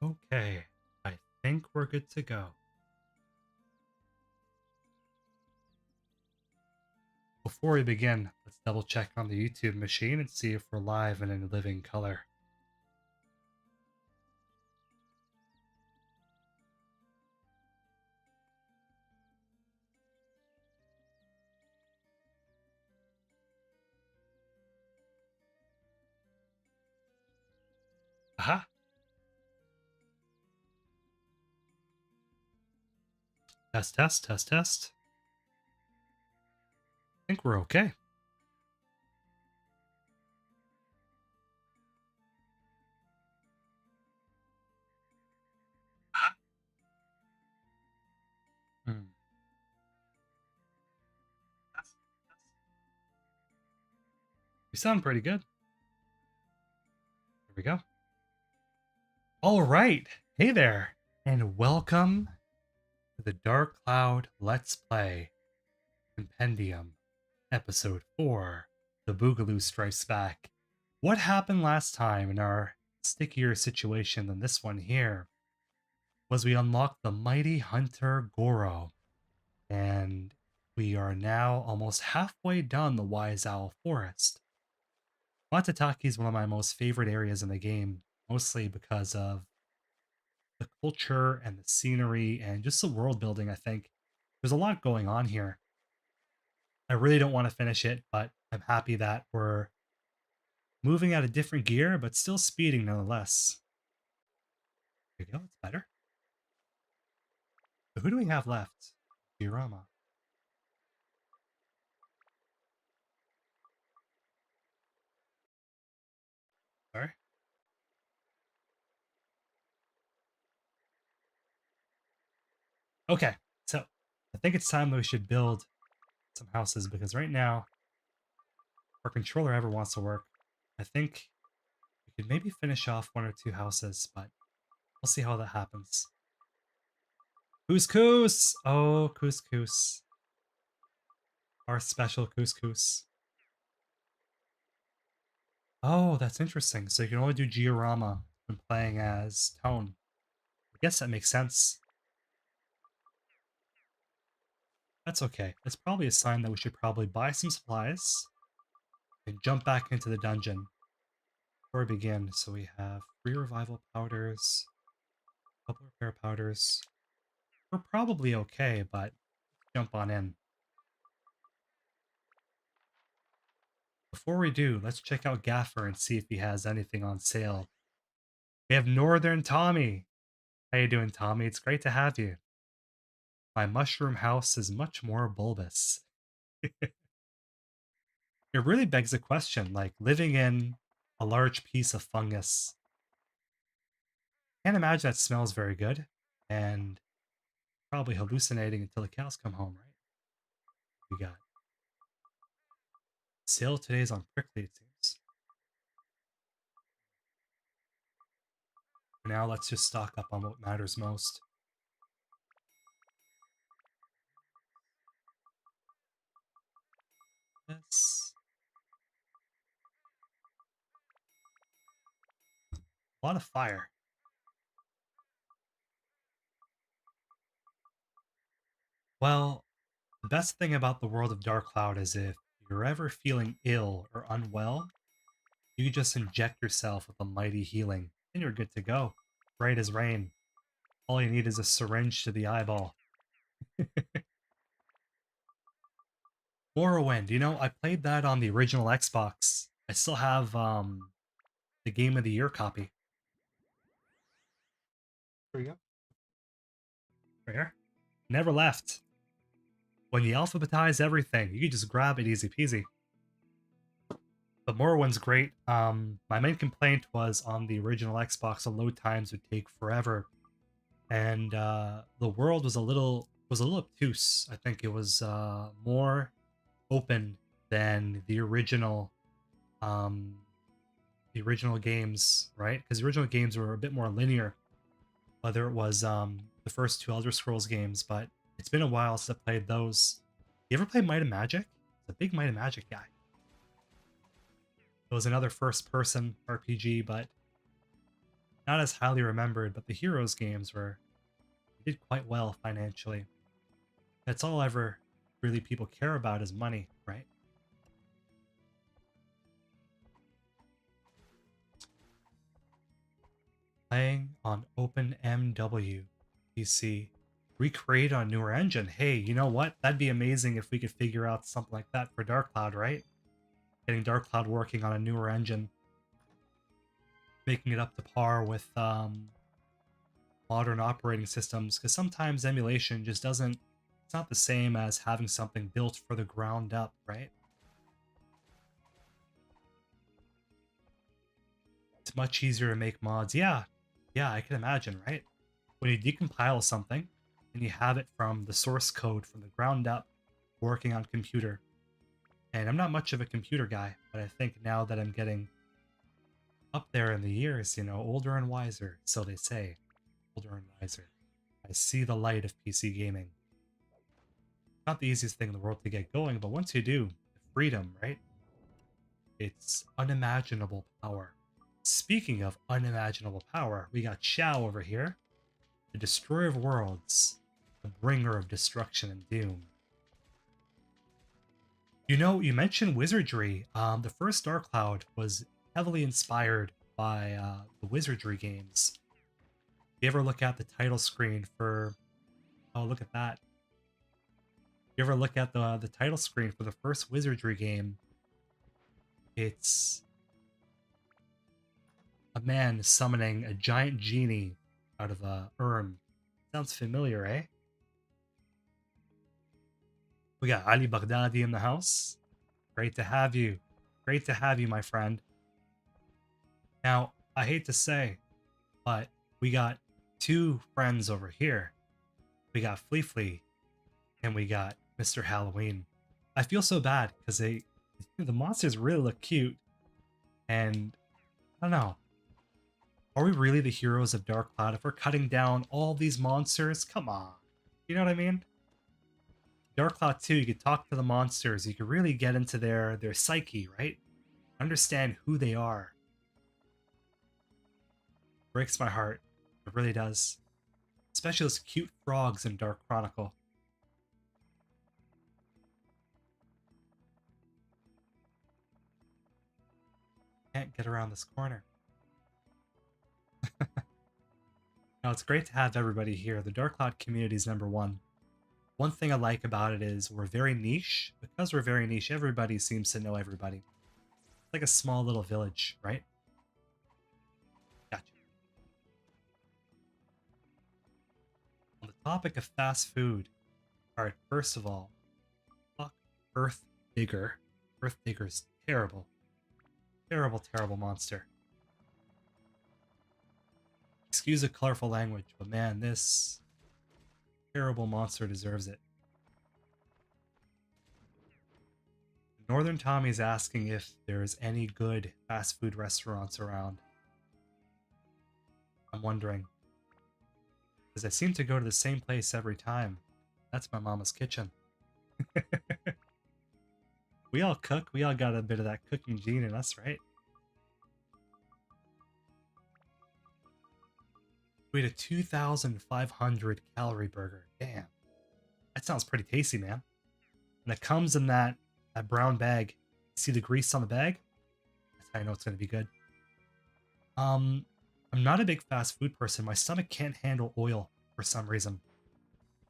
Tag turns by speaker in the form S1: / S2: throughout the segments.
S1: Okay, I think we're good to go. Before we begin, let's double check on the YouTube machine and see if we're live and in living color. Aha! Test, test, test, test. I think we're okay. Hmm. We sound pretty good. Here we go. All right. Hey there, and welcome to the Dark Cloud Let's Play Compendium, Episode 4, The Boogaloo Strikes Back. What happened last time in our stickier situation than this one here was we unlocked the mighty hunter Goro, and we are now almost halfway done the Wise Owl Forest. Matataki is one of my most favorite areas in the game, mostly because of the culture and the scenery and just the world building. I think there's a lot going on here. I really don't want to finish it, but I'm happy that we're moving at a different gear, but still speeding nonetheless. There you go, it's better. So who do we have left? Georama. Sorry. Okay, so I think it's time that we should build some houses because right now our controller ever wants to work. I think we could maybe finish off one or two houses, but we'll see how that happens. Couscous! Oh, couscous. Our special couscous. Oh, that's interesting. So you can only do Georama when playing as Tone. I guess that makes sense. That's okay. It's probably a sign that we should probably buy some supplies and jump back into the dungeon before we begin. So we have 3 revival powders, a couple repair powders. We're probably okay, but jump on in. Before we do, let's check out Gaffer and see if he has anything on sale. We have Northern Tommy. How you doing, Tommy? It's great to have you. My mushroom house is much more bulbous. It really begs a question, like living in a large piece of fungus. Can't imagine that smells very good, and probably hallucinating until the cows come home, right? We got sale today's on prickly, it seems. For now, let's just stock up on what matters most. Yes. A lot of fire. Well, the best thing about the world of Dark Cloud is if you're ever feeling ill or unwell, you can just inject yourself with a mighty healing, and you're good to go. Right as rain. All you need is a syringe to the eyeball. Morrowind, you know, I played that on the original Xbox. I still have the Game of the Year copy. There you go. Right here. Never left. When you alphabetize everything, you can just grab it easy peasy. But Morrowind's great. My main complaint was on the original Xbox, the load times would take forever, and the world was a little obtuse. I think it was more open than um, the original games, right? Because the original games were a bit more linear. Whether it was the first 2 Elder Scrolls games, but it's been a while since I played those. You ever play Might and Magic? I'm a big Might and Magic guy. It was another first-person RPG, but Not as highly remembered, but the Heroes games were did quite well financially. That's all ever really people care about is money, right? Playing on OpenMW PC, recreate on newer engine. Hey, you know what? That'd be amazing if we could figure out something like that for Dark Cloud, right? Getting Dark Cloud working on a newer engine, making it up to par with modern operating systems, because sometimes emulation just doesn't, it's not the same as having something built for the ground up, right? It's much easier to make mods. Yeah, yeah, I can imagine, right? When you decompile something and you have it from the source code from the ground up working on computer. And I'm not much of a computer guy, but I think now that I'm getting up there in the years, older and wiser, so they say, older and wiser, I see the light of PC gaming. Not the easiest thing in the world to get going, but once you do, the freedom, right? It's unimaginable power. Speaking of unimaginable power, we got Xiao over here, the destroyer of worlds, the bringer of destruction and doom. You mentioned wizardry. The first Dark Cloud was heavily inspired by the wizardry games. If you ever look at the title screen for, oh, look at that. If you ever look at the title screen for the first wizardry game, it's a man summoning a giant genie out of a urn. Sounds familiar, eh? We got Ali Baghdadi in the house. Great to have you. Great to have you, my friend. Now, I hate to say, but we got two friends over here. We got Flea Flea and we got Mr. Halloween. I feel so bad because the monsters really look cute, and I don't know. Are we really the heroes of Dark Cloud if we're cutting down all these monsters? Come on. You know what I mean? Dark Cloud 2, you could talk to the monsters. You could really get into their psyche, right? Understand who they are. Breaks my heart. It really does. Especially those cute frogs in Dark Chronicle. Can't get around this corner. Now, it's great to have everybody here. The Dark Cloud community is number one. One thing I like about it is we're very niche. Because we're very niche, everybody seems to know everybody. It's like a small little village, right? Gotcha. On the topic of fast food, alright, first of all, fuck Earth Digger. Earth Digger's terrible. Terrible, terrible monster. Excuse the colorful language, but man, this terrible monster deserves it. Northern Tommy's asking if there's any good fast food restaurants around. I'm wondering. Because I seem to go to the same place every time. That's my mama's kitchen. We all cook. We all got a bit of that cooking gene in us, right? We had a 2,500 calorie burger. Damn. That sounds pretty tasty, man. And it comes in that brown bag. See the grease on the bag? That's how I know it's going to be good. I'm not a big fast food person. My stomach can't handle oil for some reason.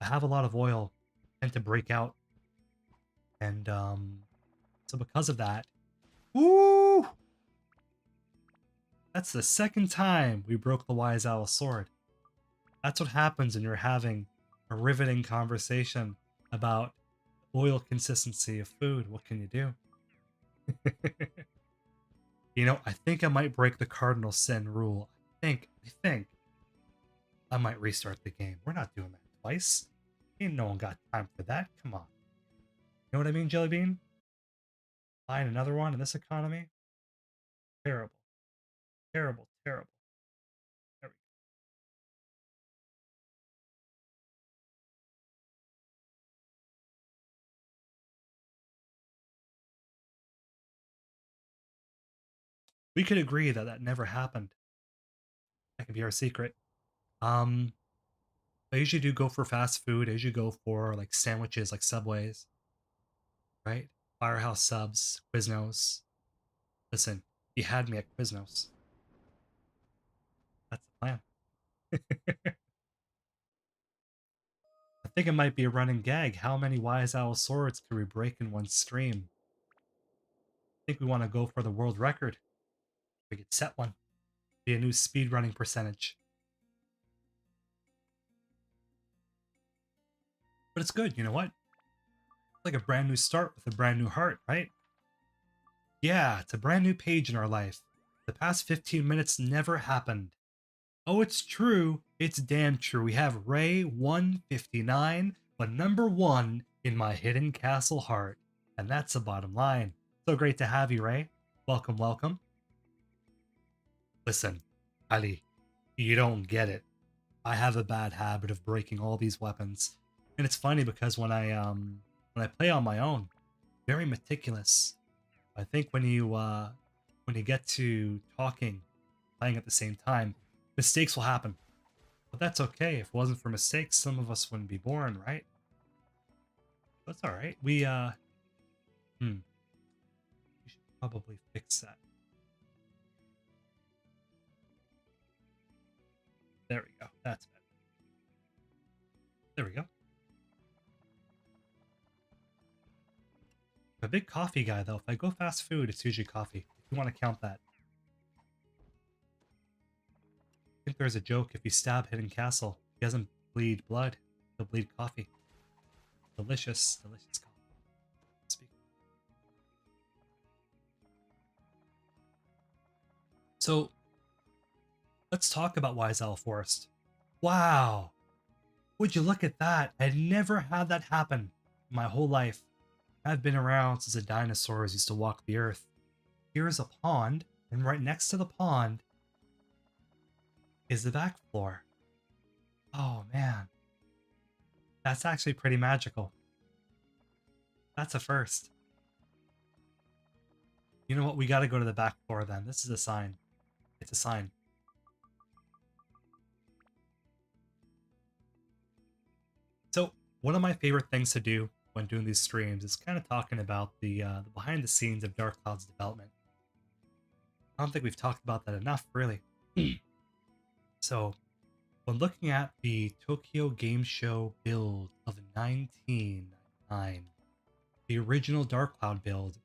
S1: I have a lot of oil, tend to break out. And so because of that, woo! That's the second time we broke the Wise Owl sword. That's what happens when you're having a riveting conversation about oil consistency of food. What can you do? I think I might break the cardinal sin rule. I think I might restart the game. We're not doing that twice. Ain't no one got time for that. Come on. You know what I mean, Jellybean? Buying another one in this economy? Terrible. Terrible, terrible. There we could agree that that never happened. That could be our secret. I usually do go for fast food. I usually go for like sandwiches, like Subways, right? Firehouse subs, Quiznos. Listen, you had me at Quiznos. That's the plan. I think it might be a running gag. How many Wise Owl swords can we break in one stream? I think we want to go for the world record. We could set one. Be a new speed running percentage. But it's good, you know what? It's like a brand new start with a brand new heart, right? Yeah, it's a brand new page in our life. The past 15 minutes never happened. Oh, it's true. It's damn true. We have Ray 159, but number one in my hidden castle heart. And that's the bottom line. So great to have you, Ray. Welcome, welcome. Listen, Ali, you don't get it. I have a bad habit of breaking all these weapons. And it's funny because when I play on my own, very meticulous. I think when you get to talking, playing at the same time, mistakes will happen. But that's okay. If it wasn't for mistakes, some of us wouldn't be born, right? That's all right. We should probably fix that. There we go. That's better. There we go. I'm a big coffee guy though. If I go fast food, it's usually coffee. If you want to count that. I think there's a joke. If you stab Hidden Castle, he doesn't bleed blood. He'll bleed coffee. Delicious, delicious coffee. Speak. So let's talk about Wise Owl Forest. Wow. Would you look at that? I'd never had that happen my whole life. I've been around since the dinosaurs used to walk the earth. Here's a pond, and right next to the pond is the back floor. Oh man. That's actually pretty magical. That's a first. You know what? We gotta go to the back floor then. This is a sign. It's a sign. So, one of my favorite things to do when doing these streams is kind of talking about the behind the scenes of Dark Cloud's development. I don't think we've talked about that enough, really. So, when looking at the Tokyo Game Show build of 1999, the original Dark Cloud build,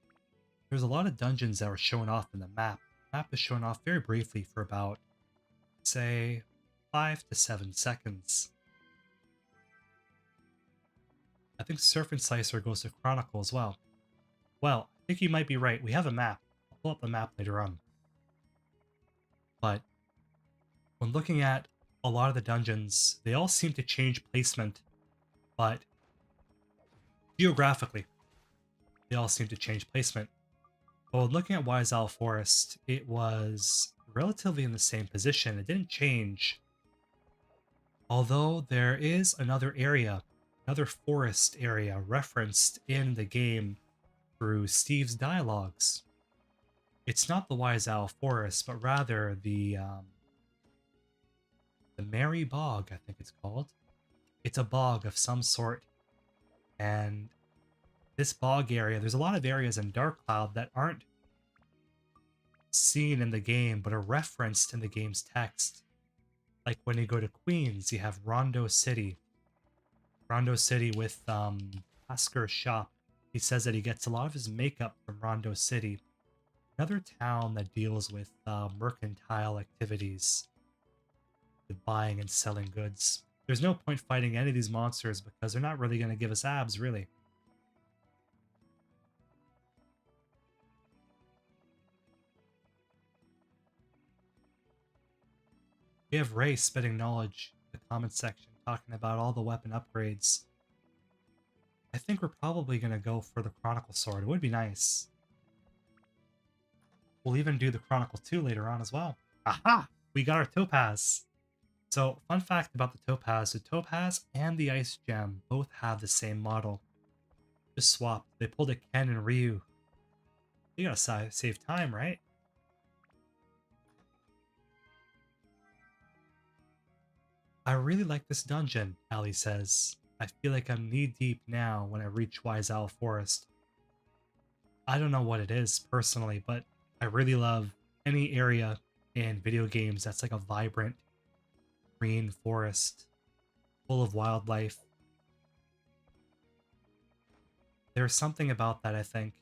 S1: there's a lot of dungeons that were shown off in the map. The map is shown off very briefly for about, say, 5 to 7 seconds. I think Surf and Slicer goes to Chronicle as well. Well, I think you might be right. We have a map. I'll pull up the map later on. But when looking at a lot of the dungeons, they all seem to change placement, but geographically, they all seem to change placement. But when looking at Wise Owl Forest, it was relatively in the same position. It didn't change. Although there is another area, another forest area referenced in the game through Steve's dialogues. It's not the Wise Owl Forest, but rather the Merry Bog, I think it's called. It's a bog of some sort. And this bog area, there's a lot of areas in Dark Cloud that aren't seen in the game, but are referenced in the game's text. Like when you go to Queens, you have Rondo City. Rondo City with Oscar's shop. He says that he gets a lot of his makeup from Rondo City. Another town that deals with mercantile activities. With buying and selling goods. There's no point fighting any of these monsters because they're not really going to give us abs, really. We have Ray spitting knowledge in the comment section, talking about all the weapon upgrades. I think we're probably going to go for the Chronicle Sword. It would be nice. We'll even do the Chronicle 2 later on as well. Aha! We got our Topaz! So, fun fact about the Topaz and the Ice Gem both have the same model. Just swapped. They pulled a Ken and Ryu. You gotta save time, right? I really like this dungeon, Ali says. I feel like I'm knee deep now when I reach Wise Owl Forest. I don't know what it is personally, but I really love any area in video games that's like a vibrant green forest full of wildlife. There's something about that, I think.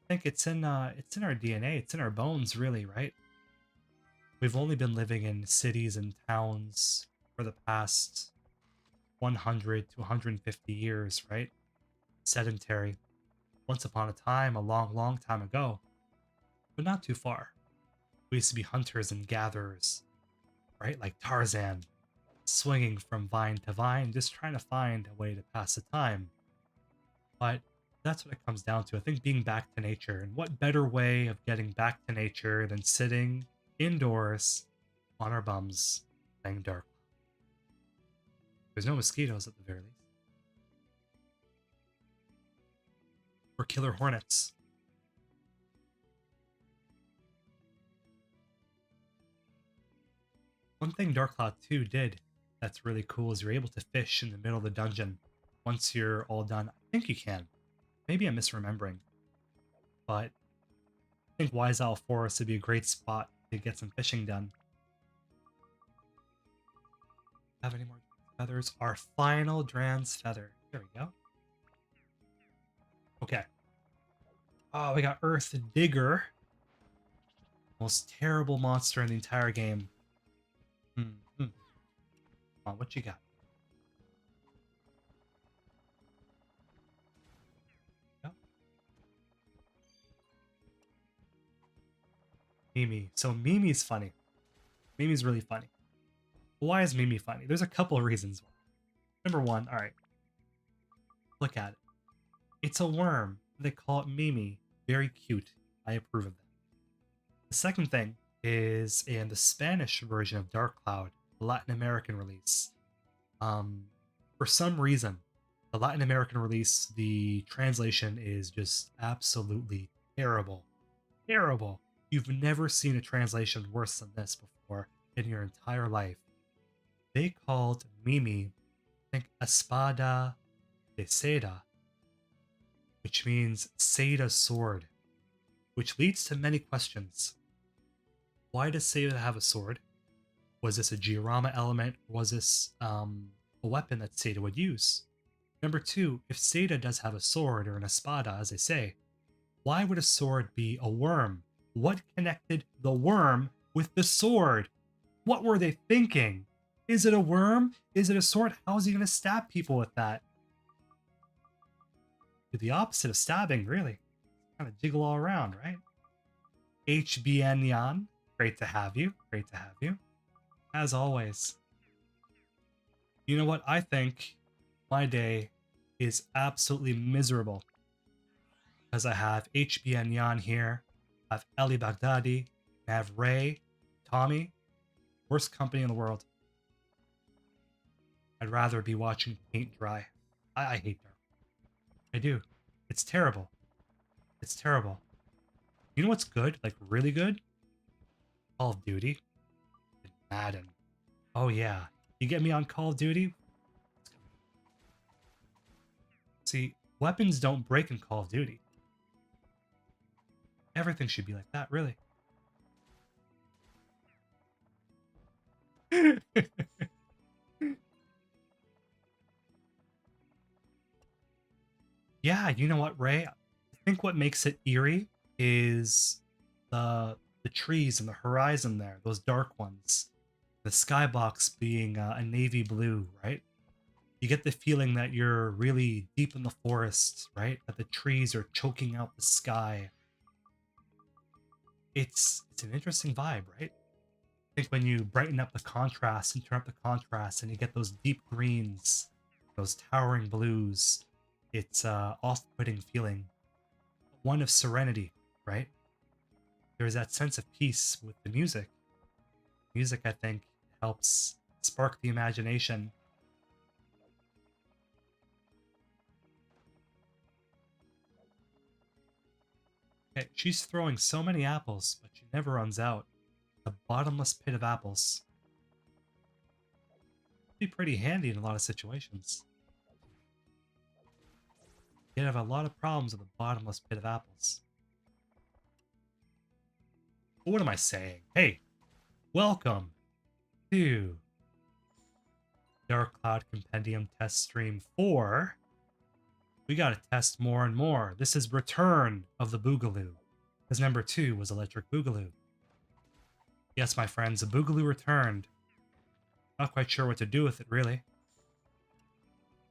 S1: I think it's in our DNA, it's in our bones really, right? We've only been living in cities and towns for the past 100 to 150 years, right? Sedentary. Once upon a time, a long, long time ago, but not too far. We used to be hunters and gatherers, right? Like Tarzan, swinging from vine to vine, just trying to find a way to pass the time. But that's what it comes down to. I think being back to nature, and what better way of getting back to nature than sitting indoors on our bums playing Dark. There's no mosquitoes at the very least. Or killer hornets. One thing Dark Cloud 2 did that's really cool is you're able to fish in the middle of the dungeon once you're all done. I think you can. Maybe I'm misremembering. But I think Wise Owl Forest would be a great spot to get some fishing done. Have any more feathers? Our final Dran's feather. There we go. Okay. Oh, we got Earth Digger. Most terrible monster in the entire game. Come on, what you got? Mimi. So Mimi's funny. Mimi's really funny. Why is Mimi funny? There's a couple of reasons why. Number one, all right, look at it. It's a worm. They call it Mimi. Very cute. I approve of that. The second thing is in the Spanish version of Dark Cloud, the Latin American release. For some reason, the Latin American release, the translation is just absolutely terrible. Terrible. You've never seen a translation worse than this before in your entire life. They called Mimi, I think, Espada de Seda, which means Seda sword, which leads to many questions. Why does Seda have a sword? Was this a Georama element? Was this a weapon that Seda would use? Number two, if Seda does have a sword or an espada, as they say, why would a sword be a worm? What connected the worm with the sword? What were they thinking? Is it a worm? Is it a sword? How is he going to stab people with that? Do the opposite of stabbing, really. Kind of jiggle all around, right? HBN Yan, great to have you. Great to have you. As always. You know what? I think my day is absolutely miserable because I have HBN Yan here, I have Ellie Baghdadi, I have Ray, Tommy, worst company in the world. I'd rather be watching paint dry. I hate Dark. I do. It's terrible. It's terrible. You know what's good? Like really good? Call of Duty. Madden. Oh yeah. You get me on Call of Duty? See, weapons don't break in Call of Duty. Everything should be like that, really. Yeah, you know what, Ray? I think what makes it eerie is the trees and the horizon there, those dark ones. The skybox being a navy blue, right? You get the feeling that you're really deep in the forest, right? That the trees are choking out the sky. It's an interesting vibe, right? I think when you brighten up the contrast and turn up the contrast and you get those deep greens, those towering blues, it's a off-putting feeling. One of serenity, right? There's that sense of peace with the music. Music, I think, helps spark the imagination. Okay, she's throwing so many apples, but she never runs out. A bottomless pit of apples. Be pretty handy in a lot of situations. You'd have a lot of problems with a bottomless pit of apples. But what am I saying? Hey, welcome to Dark Cloud Compendium Test Stream 4. We gotta test more and more. This is Return of the Boogaloo, because number 2 was Electric Boogaloo. Yes, my friends, the Boogaloo returned. Not quite sure what to do with it, really.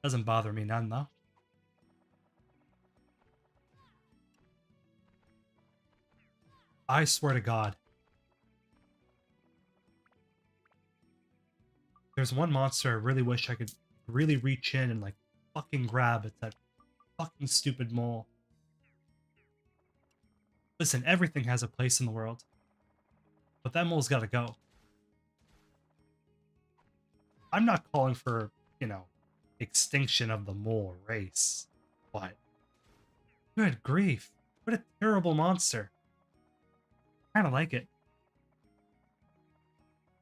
S1: Doesn't bother me none, though. I swear to God. There's one monster I really wish I could really reach in and, like, fucking grab. It's that fucking stupid mole. Listen, everything has a place in the world. But that mole's gotta go. I'm not calling for, you know, extinction of the mole race. But good grief. What a terrible monster. Kinda like it.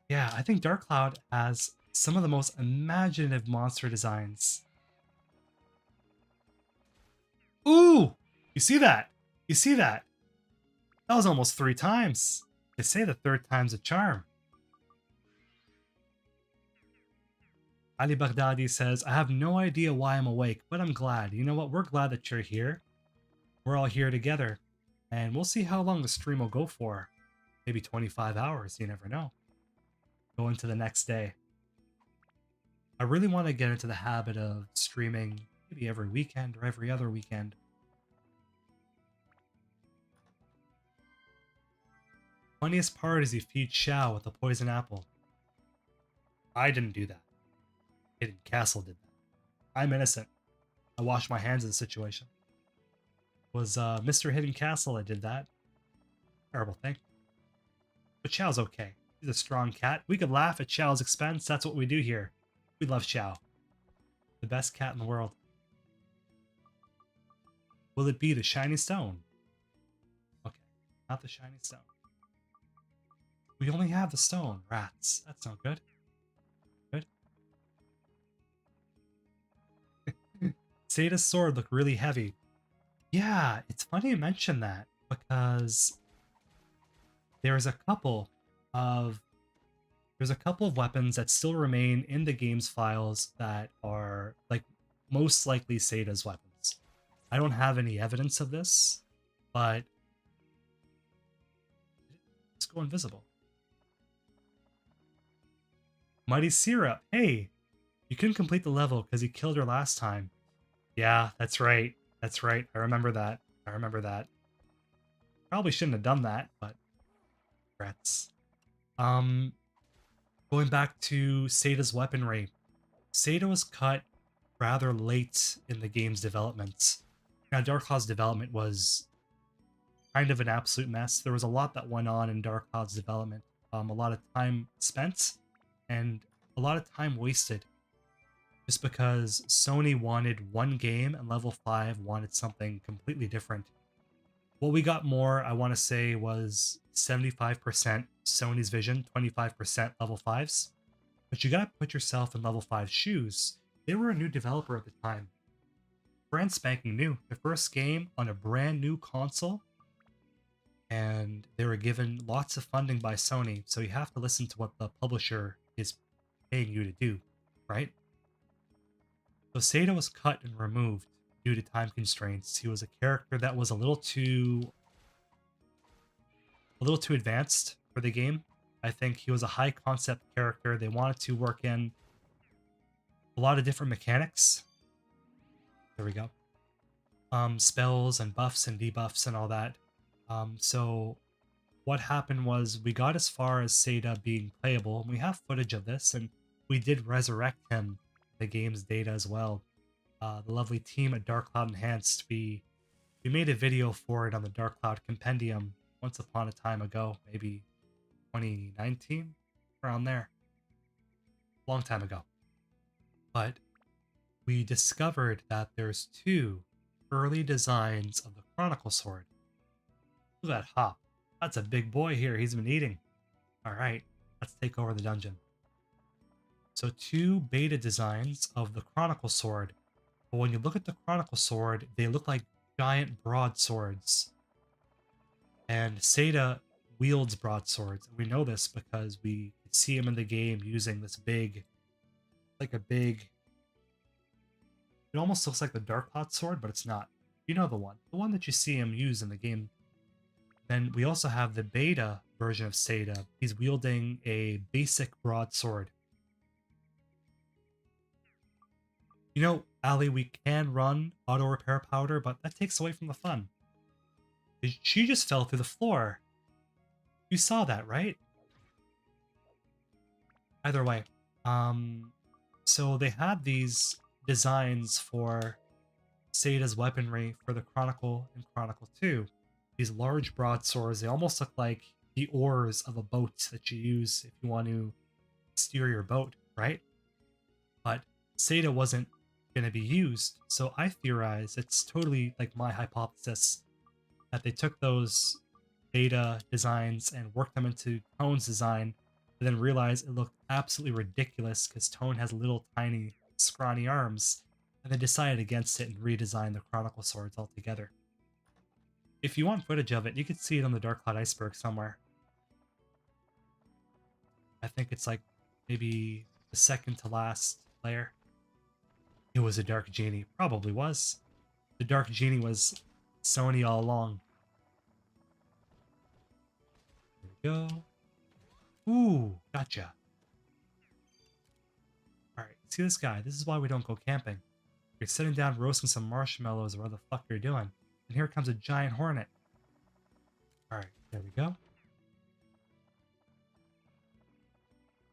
S1: Yeah, I think Dark Cloud has some of the most imaginative monster designs. Ooh! You see that? You see that? That was almost 3 times. They say the 3rd time's a charm. Ali Baghdadi says, I have no idea why I'm awake, but I'm glad. You know what? We're glad that you're here. We're all here together. And we'll see how long the stream will go for. Maybe 25 hours, you never know. Go into the next day. I really want to get into the habit of streaming maybe every weekend or every other weekend. Funniest part is you feed Xiao with a poison apple. I didn't do that. Hidden Castle did that. I'm innocent. I washed my hands of the situation. It was Mr. Hidden Castle that did that. Terrible thing. But Xiao's okay. He's a strong cat. We could laugh at Xiao's expense. That's what we do here. We love Xiao. The best cat in the world. Will it be the shiny stone? Okay, not the shiny stone. We only have the stone. Rats. That's not good. Good. Seda's sword looked really heavy. Yeah, it's funny you mention that because there's a couple of weapons that still remain in the game's files that are like most likely Seda's weapons. I don't have any evidence of this, but let's go invisible. Mighty Syrup, hey, you couldn't complete the level because you killed her last time. Yeah, that's right. That's right. I remember that. I remember that. Probably shouldn't have done that, but regrets. Going back to Seda's weaponry. Seda was cut rather late in the game's development. Now, Dark Cloud's development was kind of an absolute mess. There was a lot that went on in Dark Cloud's development. A lot of time spent and a lot of time wasted. Just because Sony wanted one game and Level 5 wanted something completely different. What we got more, I want to say, was 75% Sony's vision, 25% Level 5's. But you gotta put yourself in Level 5's shoes. They were a new developer at the time. Brand spanking new. The first game on a brand new console. And they were given lots of funding by Sony, so you have to listen to what the publisher is paying you to do, right? So Seda was cut and removed due to time constraints. He was a character that was a little too advanced for the game. I think he was a high concept character. They wanted to work in a lot of different mechanics. There we go. Spells and buffs and debuffs and all that. So what happened was we got as far as Seda being playable, and we have footage of this, and we did resurrect him in the game's data as well. The lovely team at Dark Cloud Enhanced, we made a video for it on the Dark Cloud Compendium once upon a time ago, maybe 2019, around there. Long time ago. But we discovered that there's 2 early designs of the Chronicle Sword. Look at that hop. That's a big boy here. He's been eating. Alright, let's take over the dungeon. So two beta designs of the Chronicle Sword. But when you look at the Chronicle Sword, they look like giant broadswords. And Seda wields broadswords. We know this because we see him in the game using this big, like a big, it almost looks like the Darkpot sword, but it's not. You know the one that you see him use in the game. Then we also have the beta version of Seda. He's wielding a basic broadsword. You know, Ali, we can run auto repair powder, but that takes away from the fun. She just fell through the floor. You saw that, right? Either way, so they had these designs for Seda's weaponry for the Chronicle and Chronicle 2. These large broadswords, they almost look like the oars of a boat that you use if you want to steer your boat, right? But Seda wasn't going to be used, so I theorize it's totally like my hypothesis that they took those beta designs and worked them into Tone's design, and then realized it looked absolutely ridiculous because Tone has little tiny scrawny arms, and they decided against it and redesigned the Chronicle swords altogether. If you want footage of it, you can see it on the Dark Cloud iceberg somewhere. I think it's like maybe the second to last layer. It was a Dark Genie. Probably was. The Dark Genie was Sony all along. There we go. Ooh, gotcha. Alright, see this guy? This is why we don't go camping. You're sitting down roasting some marshmallows or what the fuck you're doing. And here comes a giant hornet. Alright, there we go.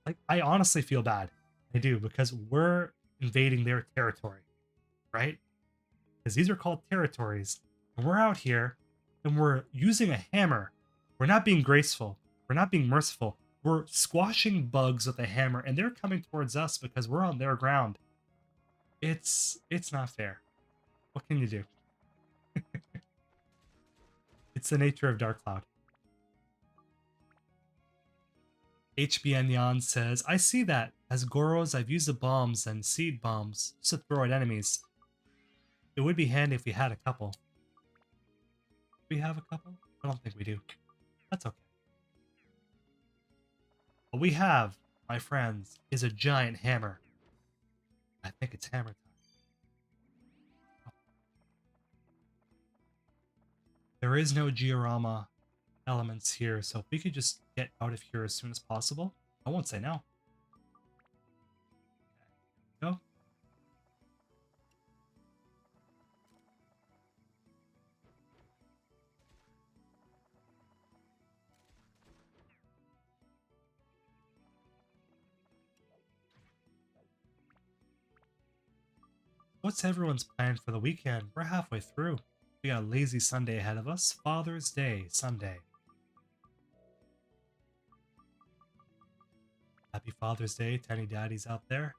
S1: Like, I honestly feel bad. I do, because we're invading their territory, right? Because these are called territories. And we're out here, and we're using a hammer. We're not being graceful. We're not being merciful. We're squashing bugs with a hammer, and they're coming towards us because we're on their ground. It's not fair. What can you do? It's the nature of Dark Cloud. HBN Yan says, I see that. As Goros, I've used the bombs and seed bombs just to throw at enemies. It would be handy if we had a couple. Do we have a couple? I don't think we do. That's okay. What we have, my friends, is a giant hammer. I think it's hammer time. Oh. There is no Georama elements here, so if we could just get out of here as soon as possible, I won't say no. Okay. Go. What's everyone's plan for the weekend? We're halfway through. We got a lazy Sunday ahead of us. Father's Day Sunday. Happy Father's Day to any daddies out there.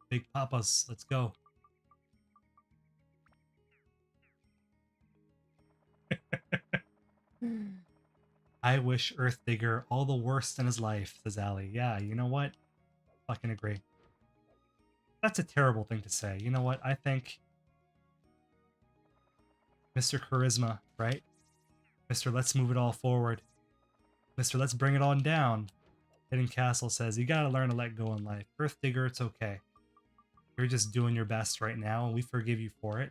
S1: Big papas, let's go. I wish Earthdigger all the worst in his life, says Ali. Yeah, you know what? Fucking agree. That's a terrible thing to say. You know what? I think Mr. Charisma, right? Mr. Let's move it all forward. Mr. Let's bring it on down. Hidden Castle says, you gotta learn to let go in life. Earthdigger, it's okay. You're just doing your best right now, and we forgive you for it.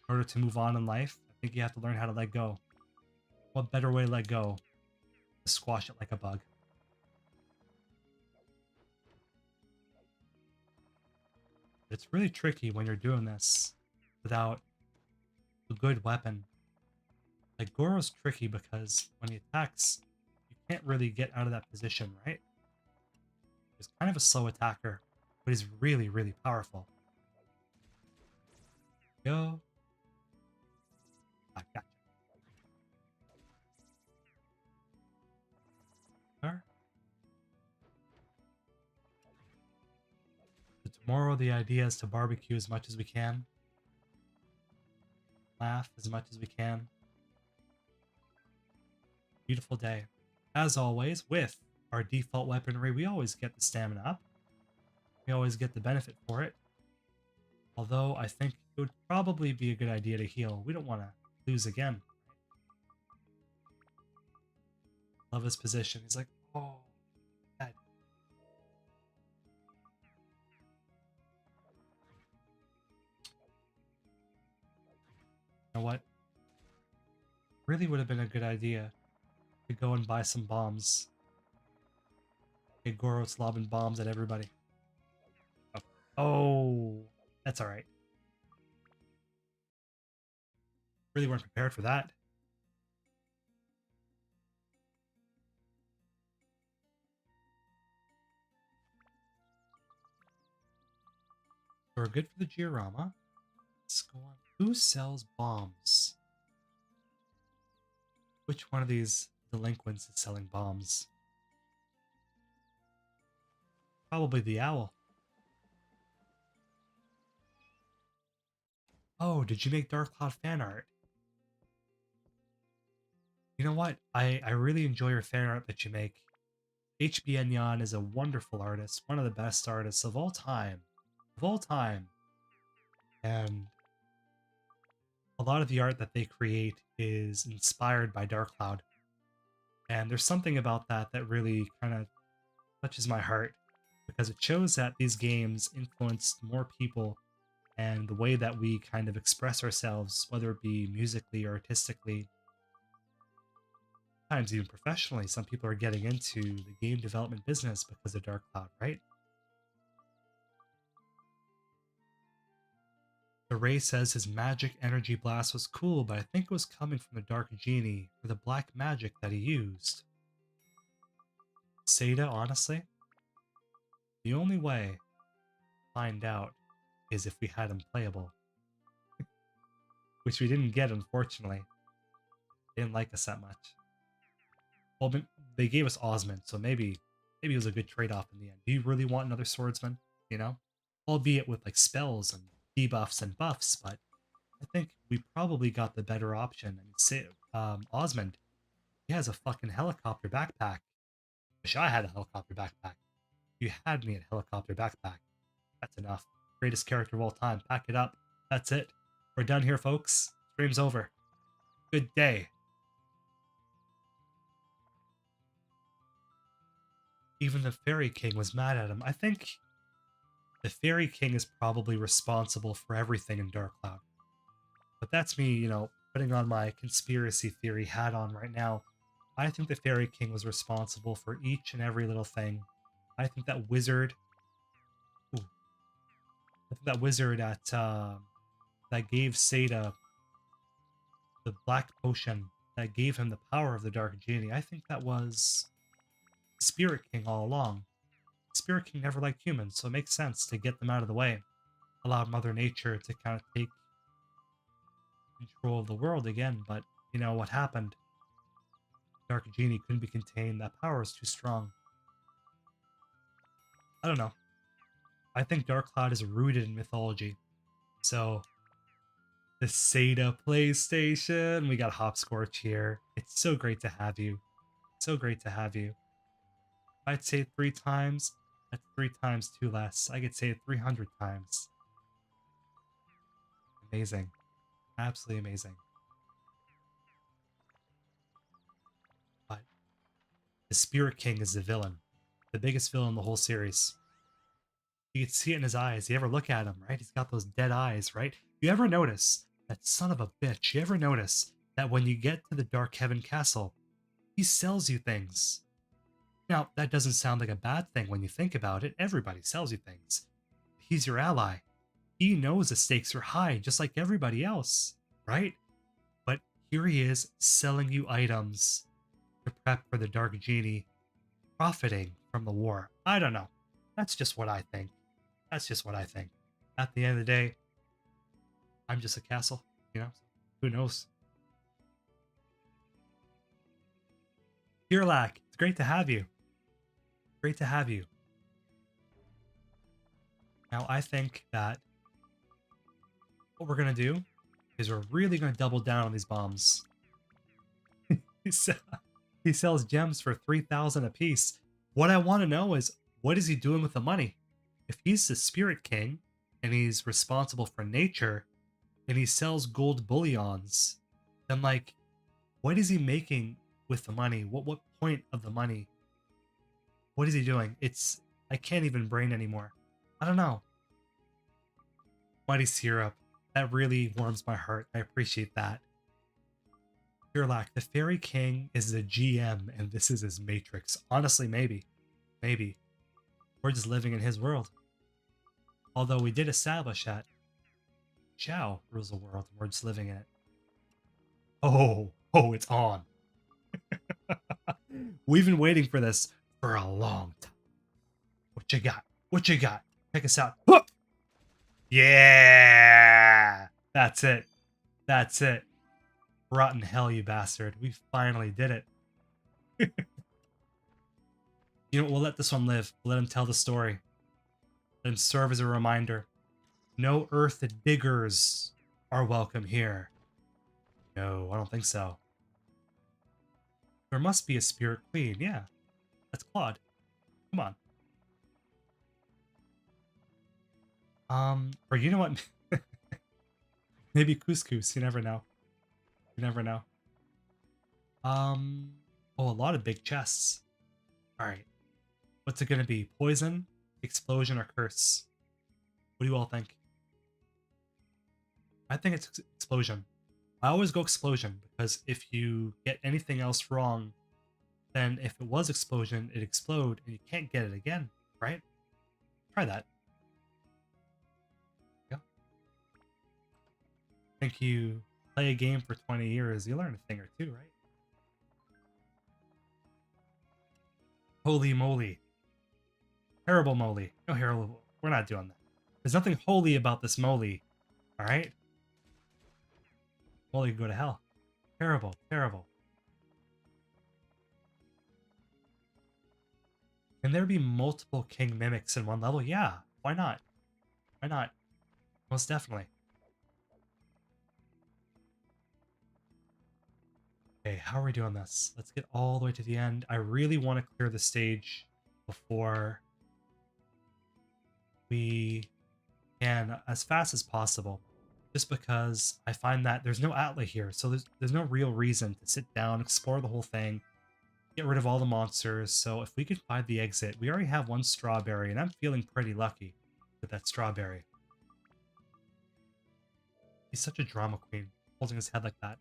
S1: In order to move on in life, I think you have to learn how to let go. What better way to let go? To squash it like a bug. It's really tricky when you're doing this without a good weapon. Like, Goro's tricky because when he attacks, you can't really get out of that position, right? He's kind of a slow attacker, but he's really, really powerful. Go. I gotcha. There. So tomorrow the idea is to barbecue as much as we can. Laugh as much as we can. Beautiful day. As always, with our default weaponry, we always get the stamina up. we always get the benefit for it. Although I think it would probably be a good idea to heal. We don't want to lose again. Love his position. He's like, oh, God. You know what? Really would have been a good idea to go and buy some bombs. Get Goros lobbing bombs at everybody. Oh, that's alright. Really weren't prepared for that. So we're good for the Georama. Let's go on. Who sells bombs? Which one of these delinquents is selling bombs? Probably the owl. Oh, did you make Dark Cloud fan art? You know what? I really enjoy your fan art that you make. HB Enyan is a wonderful artist, one of the best artists of all time. Of all time. And a lot of the art that they create is inspired by Dark Cloud. And there's something about that that really kind of touches my heart, because it shows that these games influenced more people and the way that we kind of express ourselves, whether it be musically or artistically, sometimes even professionally. Some people are getting into the game development business because of Dark Cloud, right? The Ray says his magic energy blast was cool, but I think it was coming from the Dark Genie or the black magic that he used. Seda, honestly, the only way to find out is if we had him playable. Which we didn't get, unfortunately. They didn't like us that much. Well, they gave us Osmond, so maybe it was a good trade-off in the end. Do you really want another swordsman? You know? Albeit with like spells and debuffs and buffs, but I think we probably got the better option. I mean, say, Osmond, he has a fucking helicopter backpack. Wish I had a helicopter backpack. You had me a helicopter backpack. That's enough. Greatest character of all time. Pack it up. That's it. We're done here, folks. Stream's over. Good day. Even the Fairy King was mad at him. I think the Fairy King is probably responsible for everything in Dark Cloud. But that's me, you know, putting on my conspiracy theory hat on right now. I think the Fairy King was responsible for each and every little thing. I think that wizard... Ooh. I think that wizard at... that gave Seda the black potion that gave him the power of the Dark Genie. I think that was Spirit King all along. Spirit King never liked humans, so it makes sense to get them out of the way. Allow Mother Nature to kind of take control of the world again, but you know what happened? Dark Genie couldn't be contained, that power was too strong. I don't know. I think Dark Cloud is rooted in mythology. So, the Seda PlayStation, we got Hopscorch here. It's so great to have you. So great to have you. I'd say it 3 times. That's 3 times 2 less. I could say it 300 times. Amazing. Absolutely amazing. But the Spirit King is the villain. The biggest villain in the whole series. You can see it in his eyes. You ever look at him, right? He's got those dead eyes, right? You ever notice that son of a bitch? You ever notice that when you get to the Dark Heaven Castle, he sells you things? Now, that doesn't sound like a bad thing when you think about it. Everybody sells you things. He's your ally. He knows the stakes are high, just like everybody else, right? But here he is selling you items to prep for the Dark Genie, profiting from the war. I don't know. That's just what I think. That's just what I think. At the end of the day, I'm just a castle, you know? Who knows? Dearlac, it's great to have you. Great to have you. Now, I think that what we're going to do is we're really going to double down on these bombs. He sells gems for 3,000 a piece. What I want to know is, what is he doing with the money? if he's the spirit king and he's responsible for nature and he sells gold bullions, then like, what is he making with the money? What point of the money? What is he doing? I can't even brain anymore. I don't know. Mighty syrup. That really warms my heart. I appreciate that. Sherlock, the Fairy King is the GM and this is his matrix. Honestly, maybe. Maybe. We're just living in his world. Although we did establish that Xiao rules the world and we're just living in it. Oh, it's on. We've been waiting for this for a long time. What you got? What you got? Check us out. Yeah! That's it. That's it. Rotten hell, you bastard. We finally did it. You know what? We'll let this one live. We'll let him tell the story. Let him serve as a reminder. No earth diggers are welcome here. No, I don't think so. There must be a spirit queen. Yeah. That's Claude. Come on. Or you know what? Maybe couscous. You never know. You never know. Oh, a lot of big chests. Alright. What's it gonna be? Poison, explosion, or curse? What do you all think? I think it's explosion. I always go explosion because if you get anything else wrong, then if it was explosion, it explode and you can't get it again, right? Try that. Yeah. I think you play a game for 20 years, you learn a thing or two, right? Holy moly. Terrible moly. No, terrible. We're not doing that. There's nothing holy about this moly. Alright? Moly can go to hell. Terrible. Terrible. Can there be multiple king mimics in one level? Yeah. Why not? Why not? Most definitely. Okay, how are we doing this? Let's get all the way to the end. I really want to clear the stage before we can, as fast as possible. Just because I find that there's no outlet here, so there's no real reason to sit down, explore the whole thing, get rid of all the monsters. So if we can find the exit, we already have one strawberry, and I'm feeling pretty lucky with that strawberry. He's such a drama queen, holding his head like that.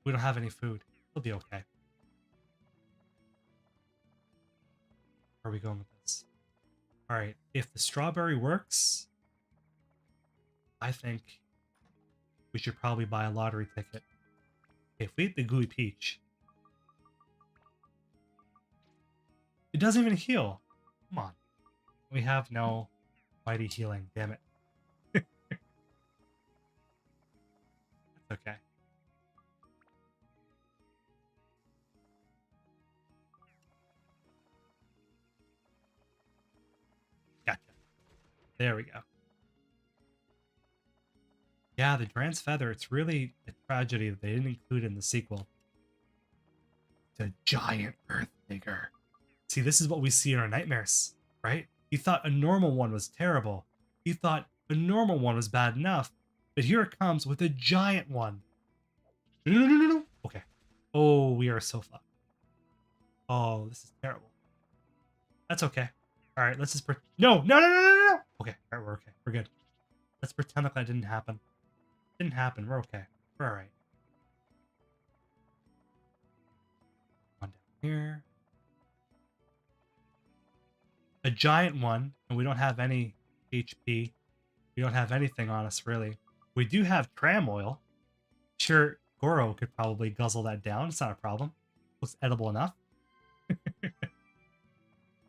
S1: We don't have any food. He'll be okay. Where are we going with this? Alright, if the strawberry works, I think we should probably buy a lottery ticket. Okay, if we eat the gooey peach, it doesn't even heal. Come on. We have no mighty healing, damn it. That's okay. Gotcha. There we go. Yeah, the Dran's Feather, it's really a tragedy that they didn't include in the sequel. The giant earth digger. See, this is what we see in our nightmares, right? You thought a normal one was terrible. You thought a normal one was bad enough. But here it comes with a giant one. No. Okay. Oh, we are so fucked. Oh, this is terrible. That's okay. All right, let's just no. Okay, all right, we're okay. We're good. Let's pretend like that didn't happen. Didn't happen. We're okay. We're all right. On down here. A giant one, and we don't have any HP. We don't have anything on us, really. We do have tram oil. Sure, Goro could probably guzzle that down. It's not a problem. Looks edible enough.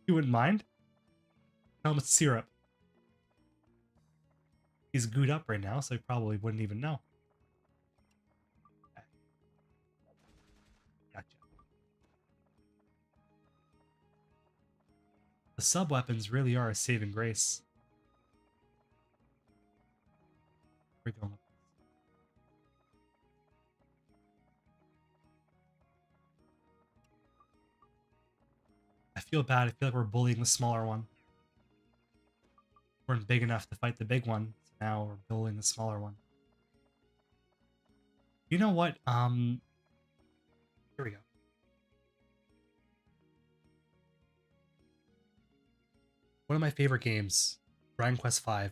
S1: You wouldn't mind? Tell him it's syrup. He's gooed up right now, so he probably wouldn't even know. Okay. Gotcha. The sub-weapons really are a saving grace. Where are we going? feel bad. I feel like we're bullying the smaller one. We weren't big enough to fight the big one, so now we're bullying the smaller one. You know what? Here we go. One of my favorite games, Dragon Quest V.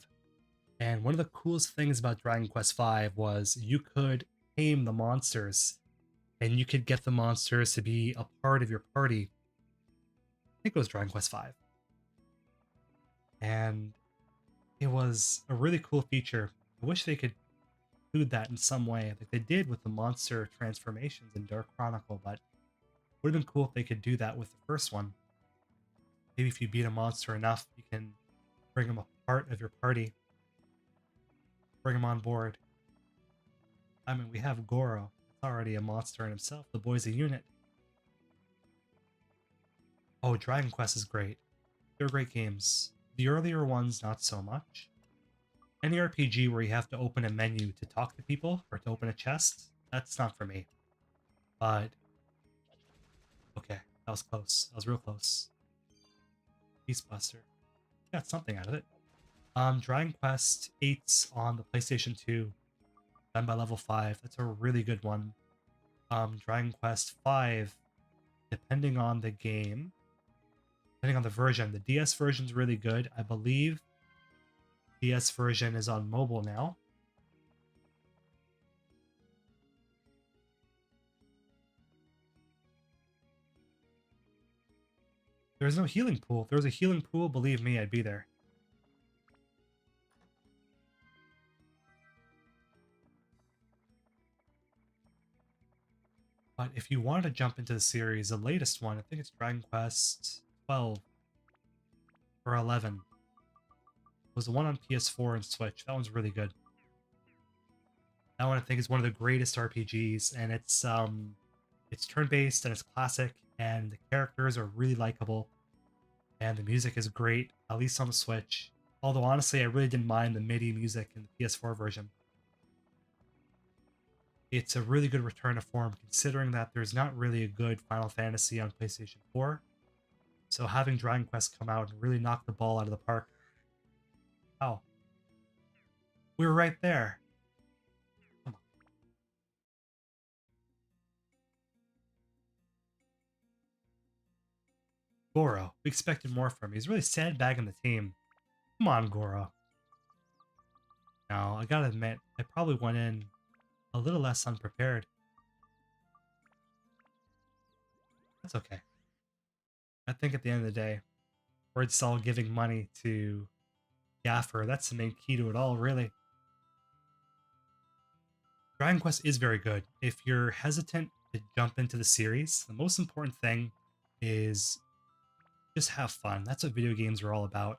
S1: And one of the coolest things about Dragon Quest V was you could tame the monsters, and you could get the monsters to be a part of your party. I think it was Dragon Quest V. And it was a really cool feature. I wish they could include that in some way, like they did with the monster transformations in Dark Chronicle, but it would have been cool if they could do that with the first one. Maybe if you beat a monster enough, you can bring them a part of your party. Bring them on board. I mean, we have Goro. It's already a monster in himself. The boy's a unit. Oh, Dragon Quest is great. They're great games. The earlier ones, not so much. Any RPG where you have to open a menu to talk to people or to open a chest, that's not for me. But, okay, that was close. That was real close. Beastbuster. Got something out of it. Dragon Quest 8's on the PlayStation 2, done by Level 5. That's a really good one. Dragon Quest 5, depending on the game, depending on the version, the DS version's really good. I believe DS version is on mobile now. There's no healing pool. If there was a healing pool, believe me, I'd be there. But if you wanted to jump into the series, the latest one, I think it's Dragon Quest 12 or 11. It was the one on PS4 and Switch. That one's really good. That one I think is one of the greatest RPGs, and it's turn-based and it's classic, and the characters are really likable, and the music is great, at least on the Switch. Although honestly, I really didn't mind the MIDI music in the PS4 version. It's a really good return to form, considering that there's not really a good Final Fantasy on PlayStation 4. So having Dragon Quest come out and really knock the ball out of the park. Oh. We were right there. Come on. Goro. We expected more from him. He's really sandbagging the team. Come on, Goro. Now, I gotta admit, I probably went in a little less unprepared. That's okay. I think at the end of the day, we're just all giving money to Gaffer. That's the main key to it all, really. Dragon Quest is very good. If you're hesitant to jump into the series, the most important thing is just have fun. That's what video games are all about.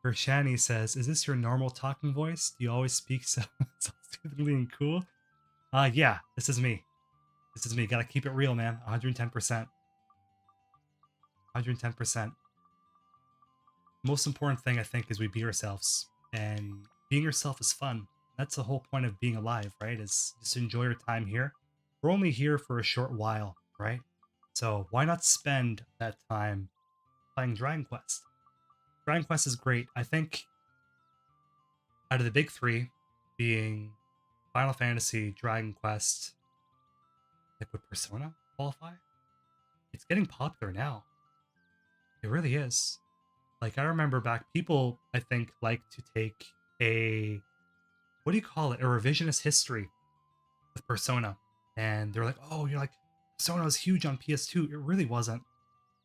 S1: Gershani says, is this your normal talking voice? Do you always speak so soothingly and cool? Yeah, this is me. This is me. Gotta keep it real, man. 110%. 110%. Most important thing, I think, is we be ourselves. And being yourself is fun. That's the whole point of being alive, right? Is just enjoy your time here. We're only here for a short while, right? So why not spend that time playing Dragon Quest? Dragon Quest is great. I think out of the big three, being Final Fantasy, Dragon Quest, like would Persona qualify? It's getting popular now. It really is. Like I remember back, people I think like to take a, what do you call it? A revisionist history with Persona. And they're like, oh, you're like, Persona was huge on PS2. It really wasn't.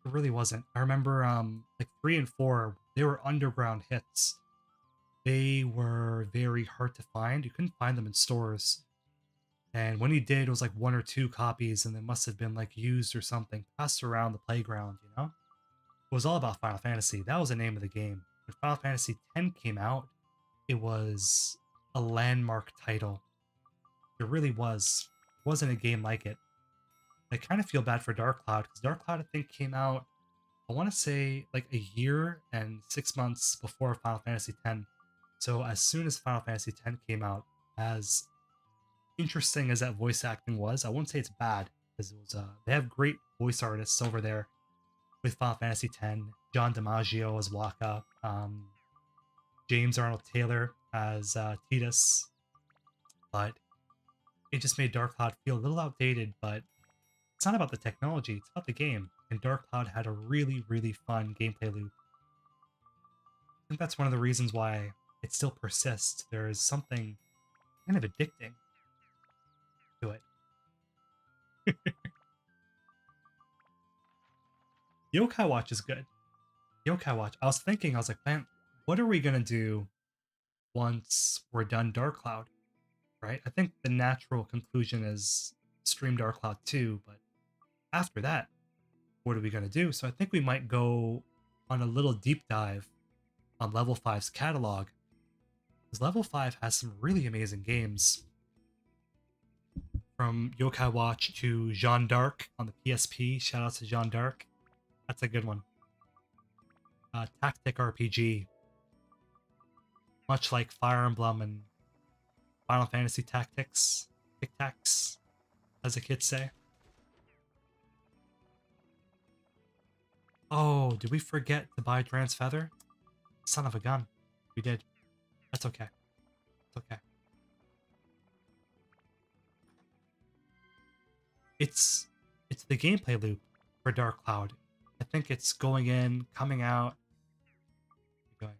S1: It really wasn't. I remember like 3 and 4, they were underground hits. They were very hard to find. You couldn't find them in stores. And when you did, it was like 1 or 2 copies, and they must have been like used or something, passed around the playground, you know? It was all about Final Fantasy. That was the name of the game. When Final Fantasy X came out, it was a landmark title. It really was. It wasn't a game like it. I kind of feel bad for Dark Cloud, because Dark Cloud, I think, came out, I want to say, like a year and 6 months before Final Fantasy X. So as soon as Final Fantasy X came out, as interesting as that voice acting was, I won't say it's bad, because they have great voice artists over there with Final Fantasy X. John DiMaggio as Waka, James Arnold Taylor as Tidus, but it just made Dark Cloud feel a little outdated. But it's not about the technology; it's about the game. And Dark Cloud had a really, really fun gameplay loop. I think that's one of the reasons why it still persists. There is something kind of addicting to it. Yokai Watch is good. Yokai Watch. I was like, man, what are we gonna do once we're done Dark Cloud? Right? I think the natural conclusion is stream Dark Cloud 2, but after that, what are we gonna do? So I think we might go on a little deep dive on Level 5's catalog. Because Level 5 has some really amazing games. From Yokai Watch to Jeanne d'Arc on the PSP. Shout out to Jeanne d'Arc. That's a good one. Tactic RPG. Much like Fire Emblem and Final Fantasy Tactics. Tic Tacs, as the kids say. Oh, did we forget to buy Trans Feather? Son of a gun. We did. That's okay. It's okay. It's the gameplay loop for Dark Cloud. I think it's going in, coming out. Going.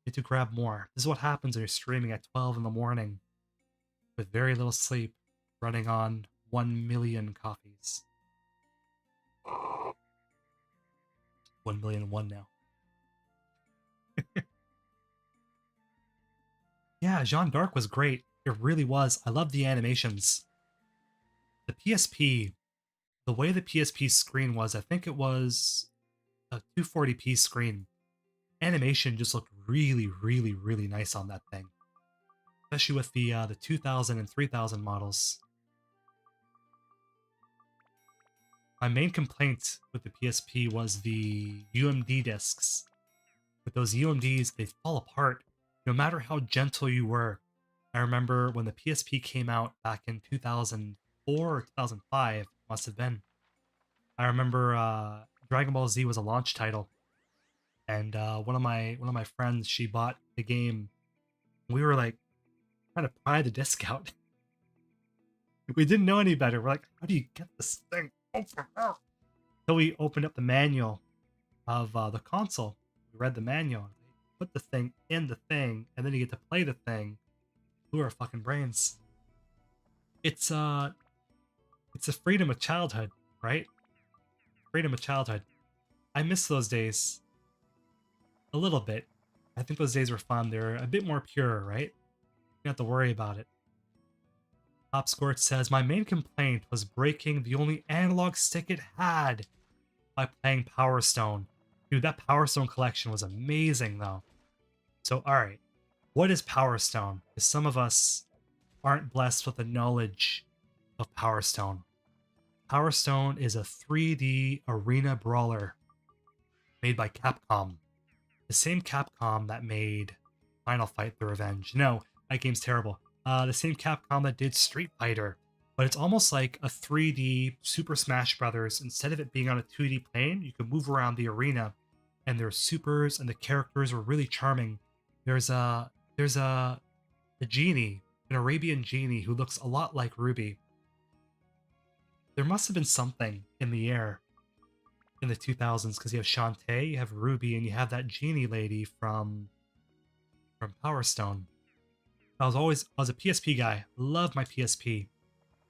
S1: Need to grab more. This is what happens when you're streaming at 12 in the morning with very little sleep, running on 1 million coffees. 1,000,001 now. Yeah, Jeanne d'Arc was great. It really was. I love the animations. The PSP, the way the PSP screen was, I think it was a 240p screen. Animation just looked really, really, really nice on that thing. Especially with the 2000 and 3000 models. My main complaint with the PSP was the UMD discs. With those UMDs, they fall apart no matter how gentle you were. I remember when the PSP came out back in 2004 or 2005, must have been. I remember Dragon Ball Z was a launch title, and one of my friends, she bought the game. We were like trying to pry the disc out. We didn't know any better. We're like, how do you get this thing open up? So we opened up the manual of the console. We read the manual. Put the thing in the thing, and then you get to play the thing. Blew our fucking brains. It's a freedom of childhood, right? Freedom of childhood. I miss those days a little bit. I think those days were fun. They're a bit more pure, right? You don't have to worry about it. Top Scorch says, my main complaint was breaking the only analog stick it had by playing Power Stone. Dude, that Power Stone collection was amazing, though. So, alright. What is Power Stone? Because some of us aren't blessed with the knowledge of Power Stone. Power Stone is a 3D arena brawler made by Capcom. The same Capcom that made Final Fight The Revenge. No, that game's terrible. The same Capcom that did Street Fighter. But it's almost like a 3D Super Smash Brothers. Instead of it being on a 2D plane, you can move around the arena. And there's supers, and the characters were really charming. There's a genie, an Arabian genie who looks a lot like Ruby. There must have been something in the air in the 2000s, because you have Shantae, you have Ruby, and you have that genie lady from Power Stone. I was a PSP guy. Loved my PSP. I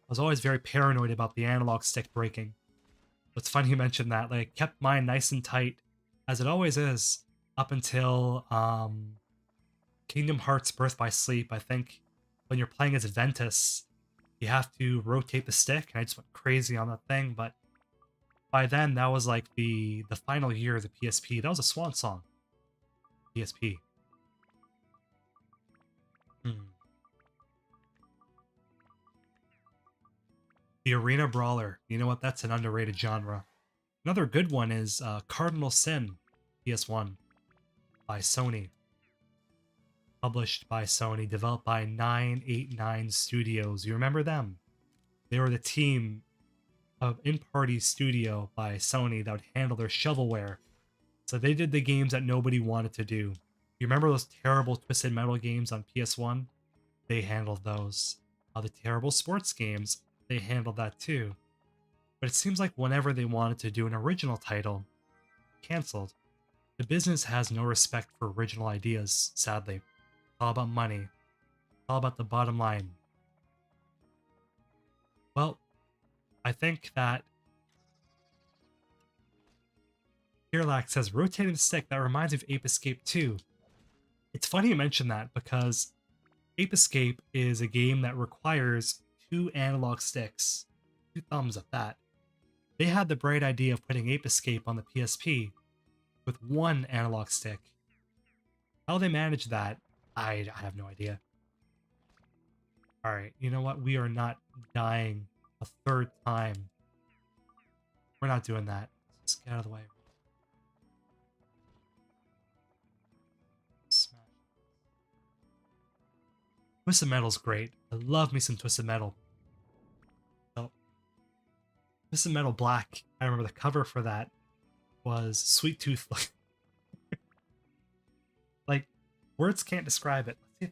S1: was always very paranoid about the analog stick breaking. It's funny you mentioned that. Like, I kept mine nice and tight, as it always is, up until Kingdom Hearts Birth by Sleep. I think when you're playing as Ventus, you have to rotate the stick, and I just went crazy on that thing. But by then, that was like the final year of the PSP. That was a swan song. PSP. The Arena Brawler. You know what? That's an underrated genre. Another good one is Cardinal Sin, PS1, by Sony. published by Sony, developed by 989 Studios. You remember them? They were the team of in-party studio by Sony that would handle their shovelware. So they did the games that nobody wanted to do. You remember those terrible Twisted Metal games on PS1? They handled those. The terrible sports games, they handled that too. But it seems like whenever they wanted to do an original title, canceled. The business has no respect for original ideas, sadly. It's all about money. It's all about the bottom line. Well, I think that Kirlax says, rotating the stick, that reminds me of Ape Escape 2. It's funny you mention that because Ape Escape is a game that requires 2 analog sticks. 2 thumbs at that. They had the bright idea of putting Ape Escape on the PSP with 1 analog stick. How they managed that, I have no idea. Alright, you know what? We are not dying a 3rd time. We're not doing that. Let's get out of the way. Smash. Twisted Metal's great. I love me some Twisted Metal. So, Twisted Metal Black, I remember the cover for that was Sweet Tooth. Like, words can't describe it. Let's see if...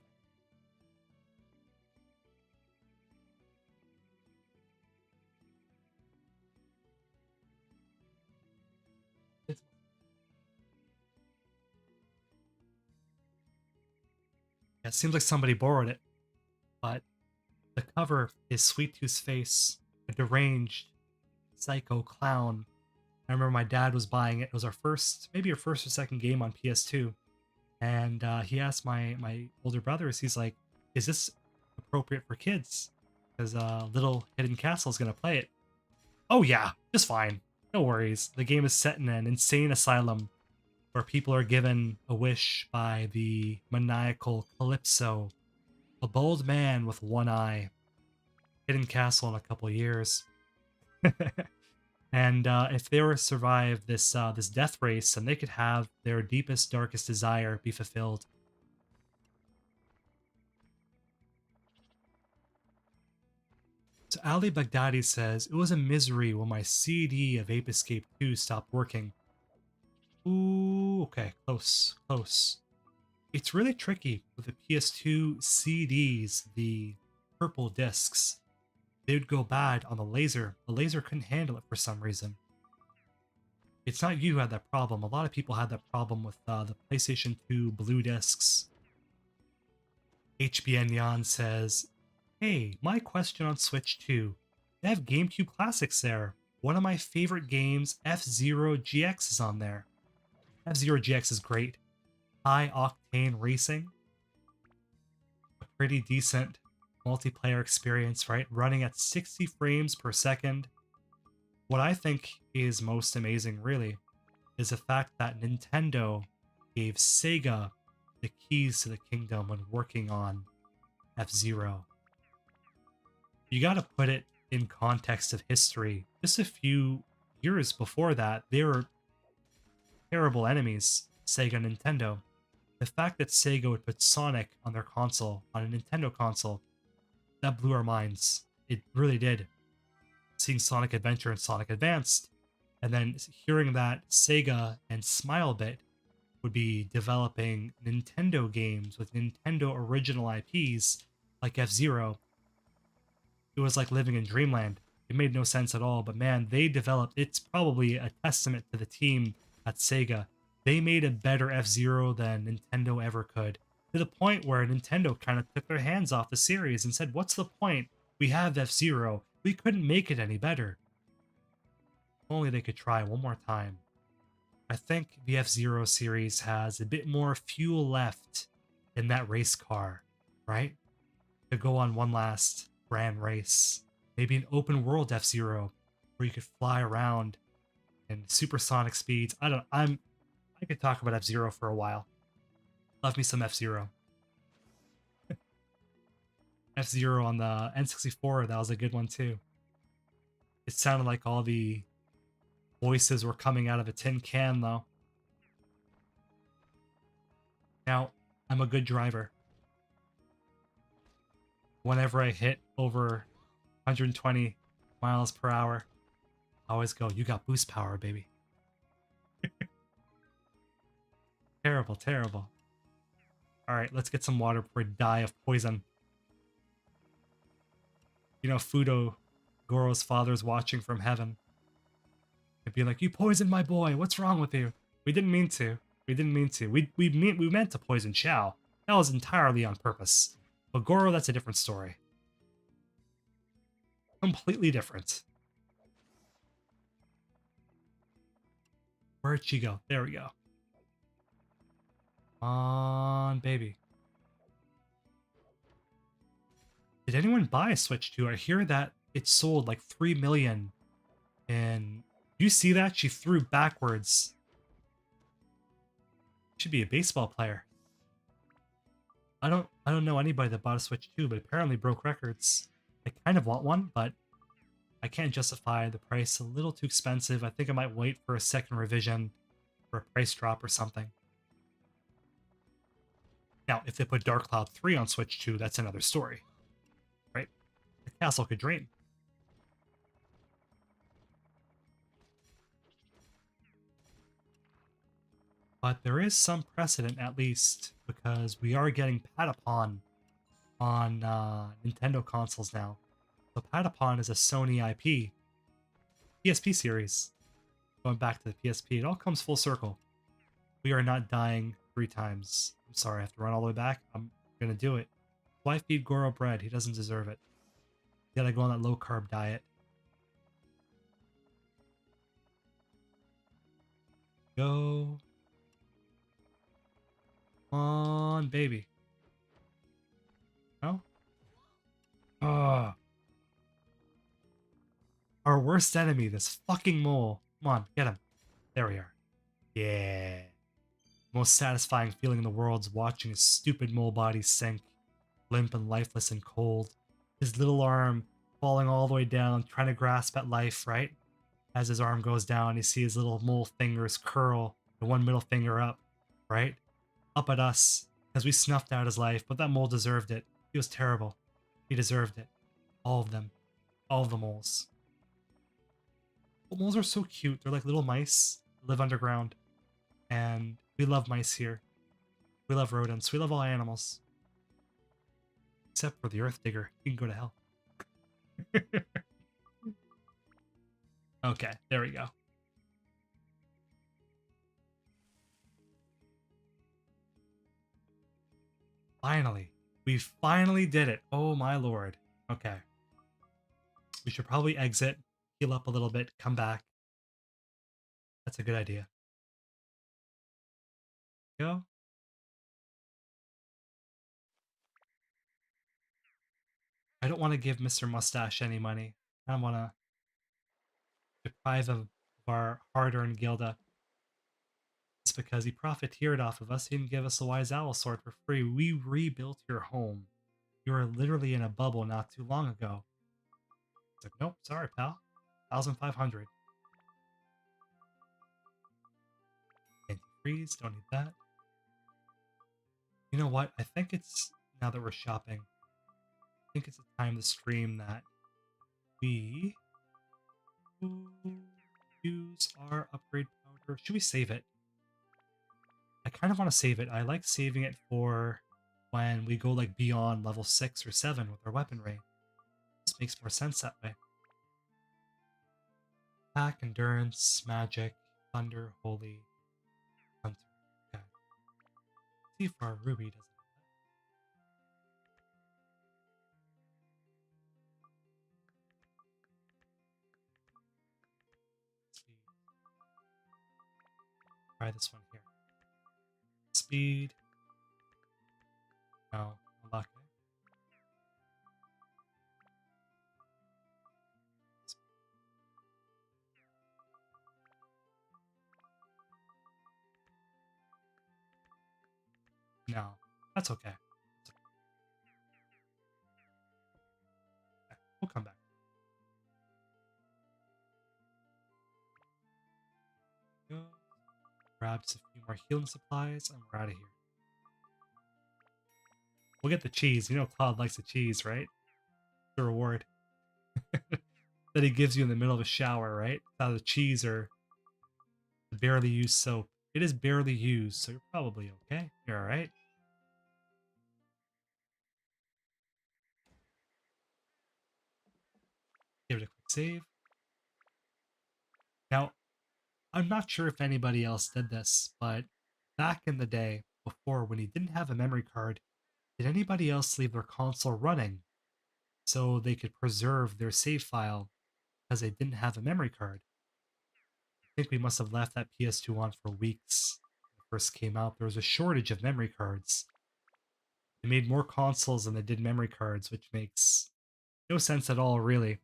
S1: Yeah, it seems like somebody borrowed it, but the cover is Sweet Tooth's face, a deranged, psycho clown. I remember my dad was buying it. It was our first, maybe our first or second game on PS2. And he asked my older brothers, he's like, is this appropriate for kids? Because Little Hidden Castle is going to play it. Oh yeah, just fine. No worries. The game is set in an insane asylum where people are given a wish by the maniacal Calypso, a bold man with 1 eye. Hidden Castle in a couple years. And if they were to survive this this death race, then they could have their deepest, darkest desire be fulfilled. So Ali Baghdadi says, it was a misery when my CD of Ape Escape 2 stopped working. Ooh, okay, close, close. It's really tricky with the PS2 CDs, the purple discs. They would go bad on the laser. The laser couldn't handle it for some reason. It's not you who had that problem. A lot of people had that problem with the PlayStation 2 blue discs. HBN Yan says, hey, my question on Switch 2. They have GameCube classics there. One of my favorite games, F-Zero GX, is on there. F-Zero GX is great. High octane racing. A pretty decent multiplayer experience, right? Running at 60 frames per second. What I think is most amazing, really, is the fact that Nintendo gave Sega the keys to the kingdom when working on F-Zero. You gotta put it in context of history. Just a few years before that, they were terrible enemies, Sega and Nintendo. The fact that Sega would put Sonic on their console, on a Nintendo console, that blew our minds. It really did. Seeing Sonic Adventure and Sonic Advanced, and then hearing that Sega and Smilebit would be developing Nintendo games with Nintendo original IPs like F-Zero, it was like living in dreamland. It made no sense at all, but man, they developed, it's probably a testament to the team at Sega. They made a better F-Zero than Nintendo ever could. To the point where Nintendo kind of took their hands off the series and said, what's the point? We have F-Zero. We couldn't make it any better. If only they could try one more time. I think the F-Zero series has a bit more fuel left in that race car, right? To go on one last grand race. Maybe an open world F-Zero where you could fly around in supersonic speeds. I could talk about F-Zero for a while. Love me some F-Zero. F-Zero on the N64, that was a good one too. It sounded like all the voices were coming out of a tin can though. Now, I'm a good driver. Whenever I hit over 120 miles per hour, I always go, you got boost power, baby. Terrible, terrible. Alright, let's get some water before I die of poison. You know, Fudo, Goro's father's watching from heaven. He'd be like, you poisoned my boy, what's wrong with you? We didn't mean to. We didn't mean to. We meant to poison Xiao. That was entirely on purpose. But Goro, that's a different story. Completely different. Where'd she go? There we go. Come on, baby. Did anyone buy a Switch 2? I hear that it sold like 3 million. And you see that? She threw backwards. Should be a baseball player. I don't know anybody that bought a Switch 2, but apparently broke records. I kind of want one, but I can't justify the price. A little too expensive. I think I might wait for a second revision or a price drop or something. Now, if they put Dark Cloud 3 on Switch 2, that's another story. Right? The castle could dream. But there is some precedent, at least, because we are getting Patapon on Nintendo consoles now. So Patapon is a Sony IP. PSP series. Going back to the PSP, it all comes full circle. We are not dying 3 times. I'm sorry, I have to run all the way back. I'm gonna do it. Why feed Goro bread? He doesn't deserve it. You gotta go on that low-carb diet. Go. Come on, baby. No? Ugh. Our worst enemy, this fucking mole. Come on, get him. There we are. Yeah. Most satisfying feeling in the world's watching his stupid mole body sink, limp and lifeless and cold. His little arm falling all the way down, trying to grasp at life, right? As his arm goes down, you see his little mole fingers curl, the one middle finger up, right? Up at us, because we snuffed out his life, but that mole deserved it. He was terrible. He deserved it. All of them. All of the moles. But moles are so cute. They're like little mice that live underground. And we love mice here. We love rodents. We love all animals. Except for the Earth Digger. You can go to hell. Okay, there we go. Finally. We finally did it. Oh my lord. Okay. We should probably exit, heal up a little bit, come back. That's a good idea. Go. I don't want to give Mr. Mustache any money. I don't want to deprive him of our hard-earned Gilda. It's because he profiteered off of us. He didn't give us a Wise Owl sword for free. We rebuilt your home. You were literally in a bubble not too long ago. It's like, nope, sorry, pal. 1,500. Anti-freeze, don't need that. You know what? I think it's, now that we're shopping, I think it's a time to stream that we use our upgrade powder. Should we save it? I kind of want to save it. I like saving it for when we go like beyond level 6 or 7 with our weaponry. This makes more sense that way. Attack, endurance, magic, thunder, holy, hunter. Okay. See if our ruby doesn't. Try this one here. Speed. No, unlock it. No, that's okay. We'll come back. Go. Grab just a few more healing supplies and we're out of here. We'll get the cheese. You know Cloud likes the cheese, right? The reward that he gives you in the middle of a shower, right? Either the cheese or the barely used soap. It is barely used, so you're probably okay. You're alright. Give it a quick save. Now, I'm not sure if anybody else did this, but back in the day, before when you didn't have a memory card, did anybody else leave their console running so they could preserve their save file because they didn't have a memory card? I think we must have left that PS2 on for weeks when it first came out. There was a shortage of memory cards. They made more consoles than they did memory cards, which makes no sense at all, really.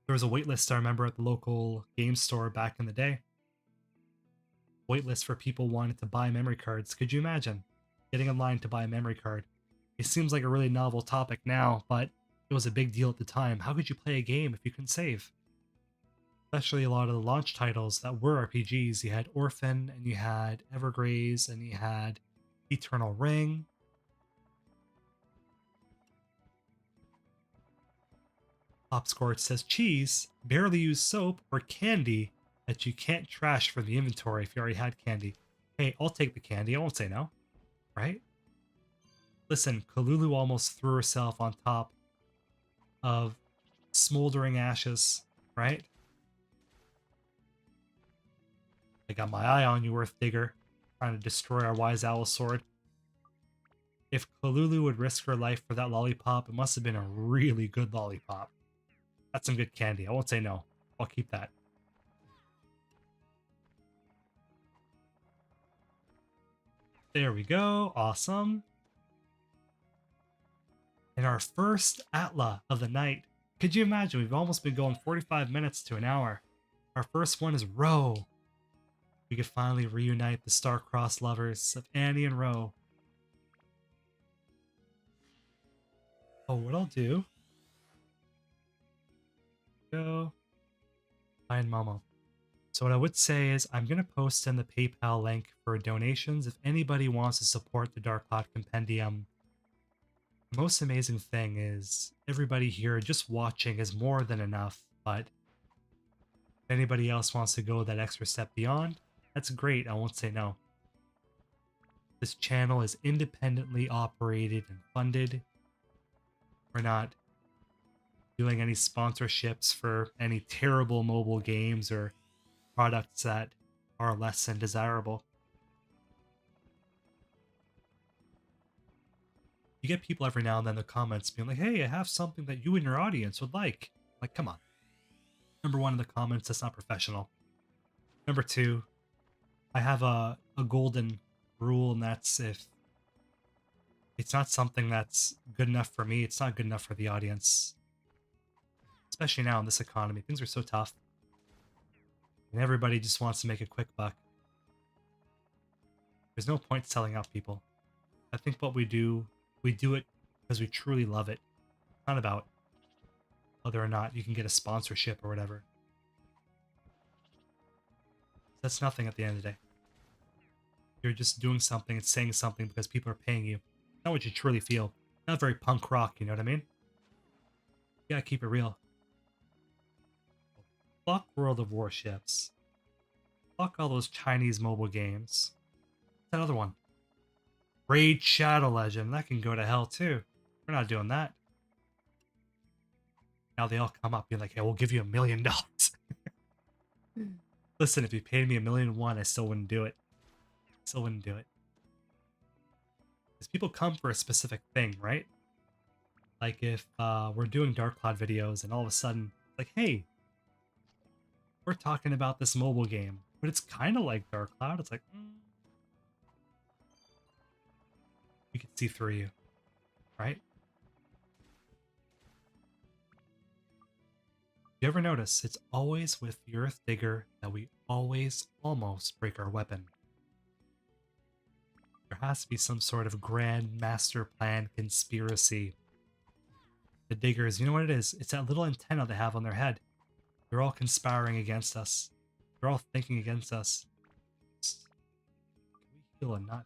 S1: There was a waitlist, I remember, at the local game store back in the day. Waitlist for people wanting to buy memory cards. Could you imagine getting in line to buy a memory card? It seems like a really novel topic now, but it was a big deal at the time. How could you play a game if you couldn't save? Especially a lot of the launch titles that were RPGs. You had Orphan, and you had Evergraze, and you had Eternal Ring. Hopscorch says cheese, barely used soap, or candy that you can't trash from the inventory if you already had candy. Hey, I'll take the candy. I won't say no. Right? Listen, Kalulu almost threw herself on top of smoldering ashes, right? I got my eye on you, Earth Digger, trying to destroy our Wise Owl sword. If Kalulu would risk her life for that lollipop, it must have been a really good lollipop. That's some good candy. I won't say no. I'll keep that. There we go. Awesome. And our first Atla of the night. Could you imagine? We've almost been going 45 minutes to an hour. Our first one is Ro. We could finally reunite the star-crossed lovers of Annie and Ro. Oh, what I'll do... Go... Find Momo. So what I would say is I'm going to post in the PayPal link for donations if anybody wants to support the Dark Cloud Compendium. The most amazing thing is everybody here just watching is more than enough, but if anybody else wants to go that extra step beyond, that's great. I won't say no. This channel is independently operated and funded. We're not doing any sponsorships for any terrible mobile games or products that are less than desirable. You get people every now and then in the comments being like, hey, I have something that you and your audience would like. Like, come on. Number one in the comments, that's not professional. Number two, I have a golden rule, and that's if it's not something that's good enough for me, it's not good enough for the audience. Especially now in this economy, things are so tough. And everybody just wants to make a quick buck. There's no point selling out people. I think what we do it because we truly love it. It's not about whether or not you can get a sponsorship or whatever. That's nothing at the end of the day. You're just doing something and saying something because people are paying you. Not what you truly feel. Not very punk rock, you know what I mean? You gotta keep it real. Fuck World of Warships. Fuck all those Chinese mobile games. What's that other one? Raid Shadow Legend. That can go to hell too. We're not doing that. Now they all come up being like, hey, we'll give you $1 million. Listen, if you paid me $1.1 million, I still wouldn't do it. Still wouldn't do it. Because people come for a specific thing, right? Like if we're doing Dark Cloud videos and all of a sudden, like, hey, we're talking about this mobile game, but it's kind of like Dark Cloud. It's like, we can see through you, right? You ever notice it's always with the Earth Digger that we always almost break our weapon? There has to be some sort of grand master plan conspiracy. The Diggers, you know what it is? It's that little antenna they have on their head. They're all conspiring against us. They're all thinking against us. Can we heal a nut?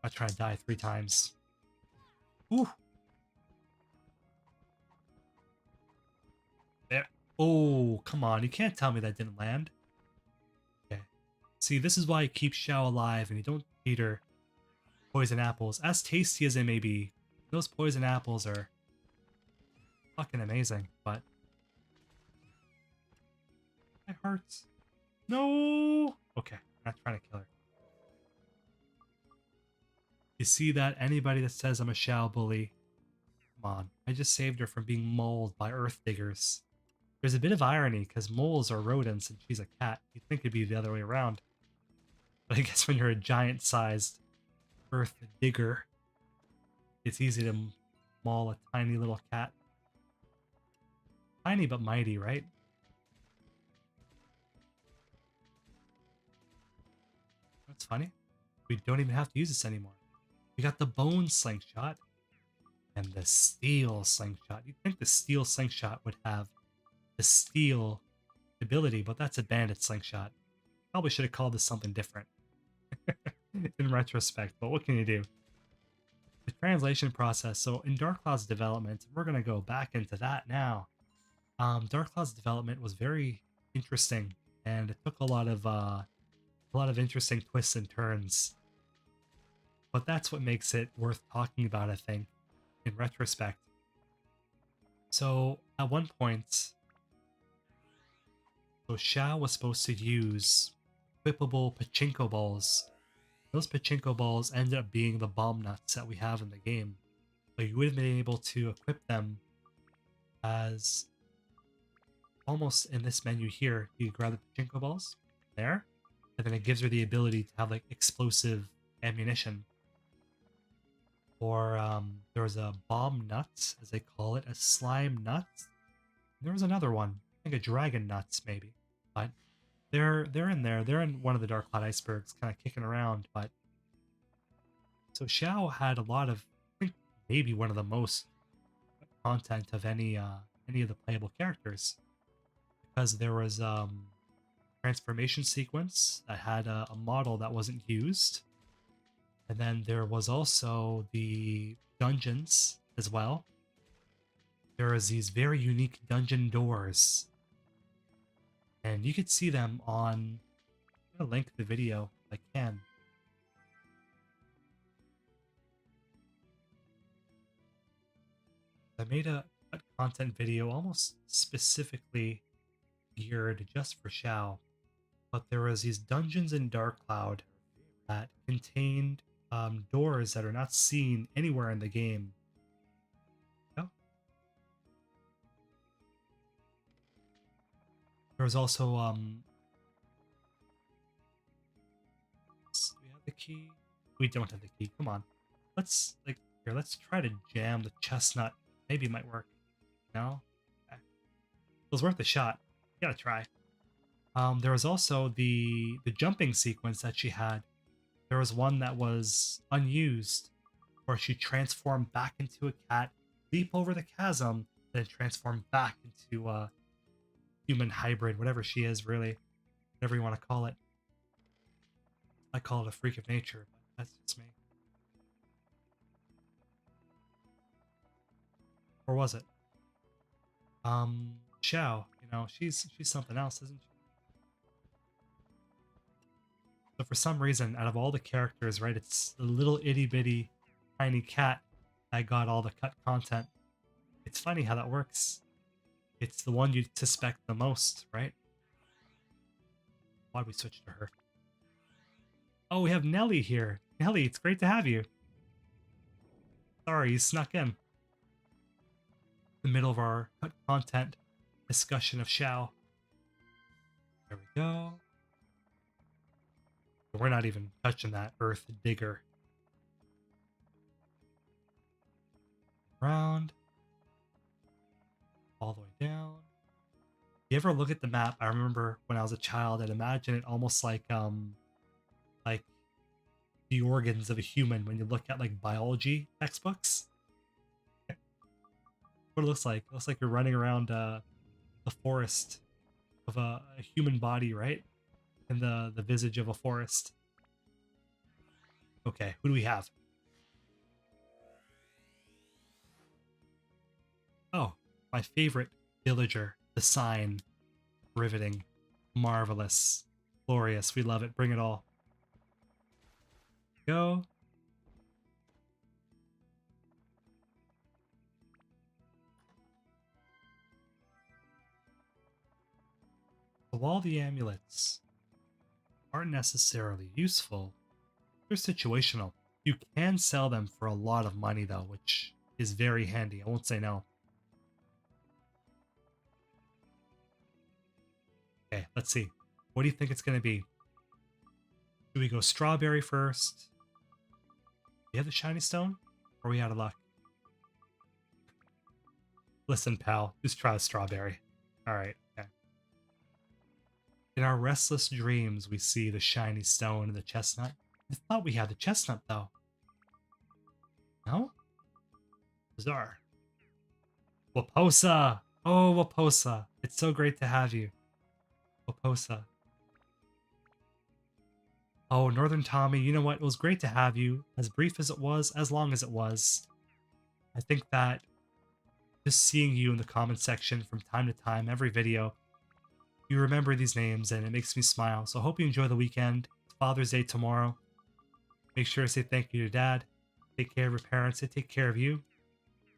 S1: I'm trying to die 3 times. Ooh. There. Oh, come on. You can't tell me that didn't land. Okay. See, this is why you keep Xiao alive and you don't feed her poison apples. As tasty as they may be, those poison apples are fucking amazing, but it hurts. No! Okay, I'm not trying to kill her. You see that? Anybody that says I'm a Xiao bully, come on. I just saved her from being mauled by earth diggers. There's a bit of irony, because moles are rodents and she's a cat. You'd think it'd be the other way around. But I guess when you're a giant-sized earth digger, it's easy to maul a tiny little cat. Tiny but mighty, right? That's funny. We don't even have to use this anymore. We got the bone slingshot and the steel slingshot. You'd think the steel slingshot would have the steel ability, but that's a bandit slingshot. Probably should have called this something different in retrospect, but what can you do? The translation process. So in Dark Cloud's development, we're going to go back into that now. Dark Cloud's development was very interesting, and it took a lot of interesting twists and turns. But that's what makes it worth talking about, I think, in retrospect. So at one point, Xiao was supposed to use equipable pachinko balls. Those pachinko balls ended up being the bomb nuts that we have in the game. So you would have been able to equip them as almost in this menu here. You grab the pachinko balls there, and then it gives her the ability to have like explosive ammunition. Or there was a bomb nuts, as they call it, a slime nut. There was another one, I think a dragon nuts maybe. But they're in there. They're in one of the Dark Cloud icebergs, kind of kicking around. But so Xiao had a lot of, I think maybe one of the most content of any of the playable characters, because there was transformation sequence that had a model that wasn't used. And then there was also the dungeons as well. There was these very unique dungeon doors. And you could see them on... I'm going to link the video if I can. I made a content video almost specifically geared just for Xiao. But there was these dungeons in Dark Cloud that contained doors that are not seen anywhere in the game. Yeah. There was also do we have the key? We don't have the key. Come on. Let's try to jam the chestnut. Maybe it might work. No? Okay. It was worth a shot. You gotta try. There was also the jumping sequence that she had. There was one that was unused, where she transformed back into a cat, leap over the chasm, then transform back into a human hybrid, whatever she is, really. Whatever you want to call it. I call it a freak of nature, but that's just me. Or was it? Xiao, you know, she's something else, isn't she? So for some reason, out of all the characters, right, it's the little itty bitty tiny cat that got all the cut content. It's funny how that works. It's the one you'd suspect the most, right? Why'd we switch to her? Oh, we have Nelly here. Nelly, it's great to have you. Sorry, you snuck in the middle of our cut content discussion of Xiao. There we go. We're not even touching that earth digger. Around. All the way down. You ever look at the map? I remember when I was a child, I'd imagine it almost like the organs of a human when you look at like biology textbooks. What it looks like. It looks like you're running around the forest of a human body, right? In the visage of a forest. Okay, who do we have? Oh, my favorite villager, the sign. Riveting, marvelous, glorious. We love it. Bring it all. Go. So while the amulets aren't necessarily useful, they're situational. You can sell them for a lot of money though, which is very handy. I won't say no. Okay, let's see. What do you think it's going to be? Do we go strawberry first? Do you have the shiny stone? Or are we out of luck? Listen, pal, just try the strawberry. Alright, okay. In our restless dreams, we see the shiny stone and the chestnut. I thought we had the chestnut, though. No? Bizarre. Waposa! Oh, Waposa. It's so great to have you. Waposa. Oh, Northern Tommy, you know what? It was great to have you. As brief as it was, as long as it was. I think that just seeing you in the comment section from time to time, every video, you remember these names and it makes me smile. So I hope you enjoy the weekend. It's Father's Day tomorrow. Make sure to say thank you to Dad. Take care of your parents. They take care of you.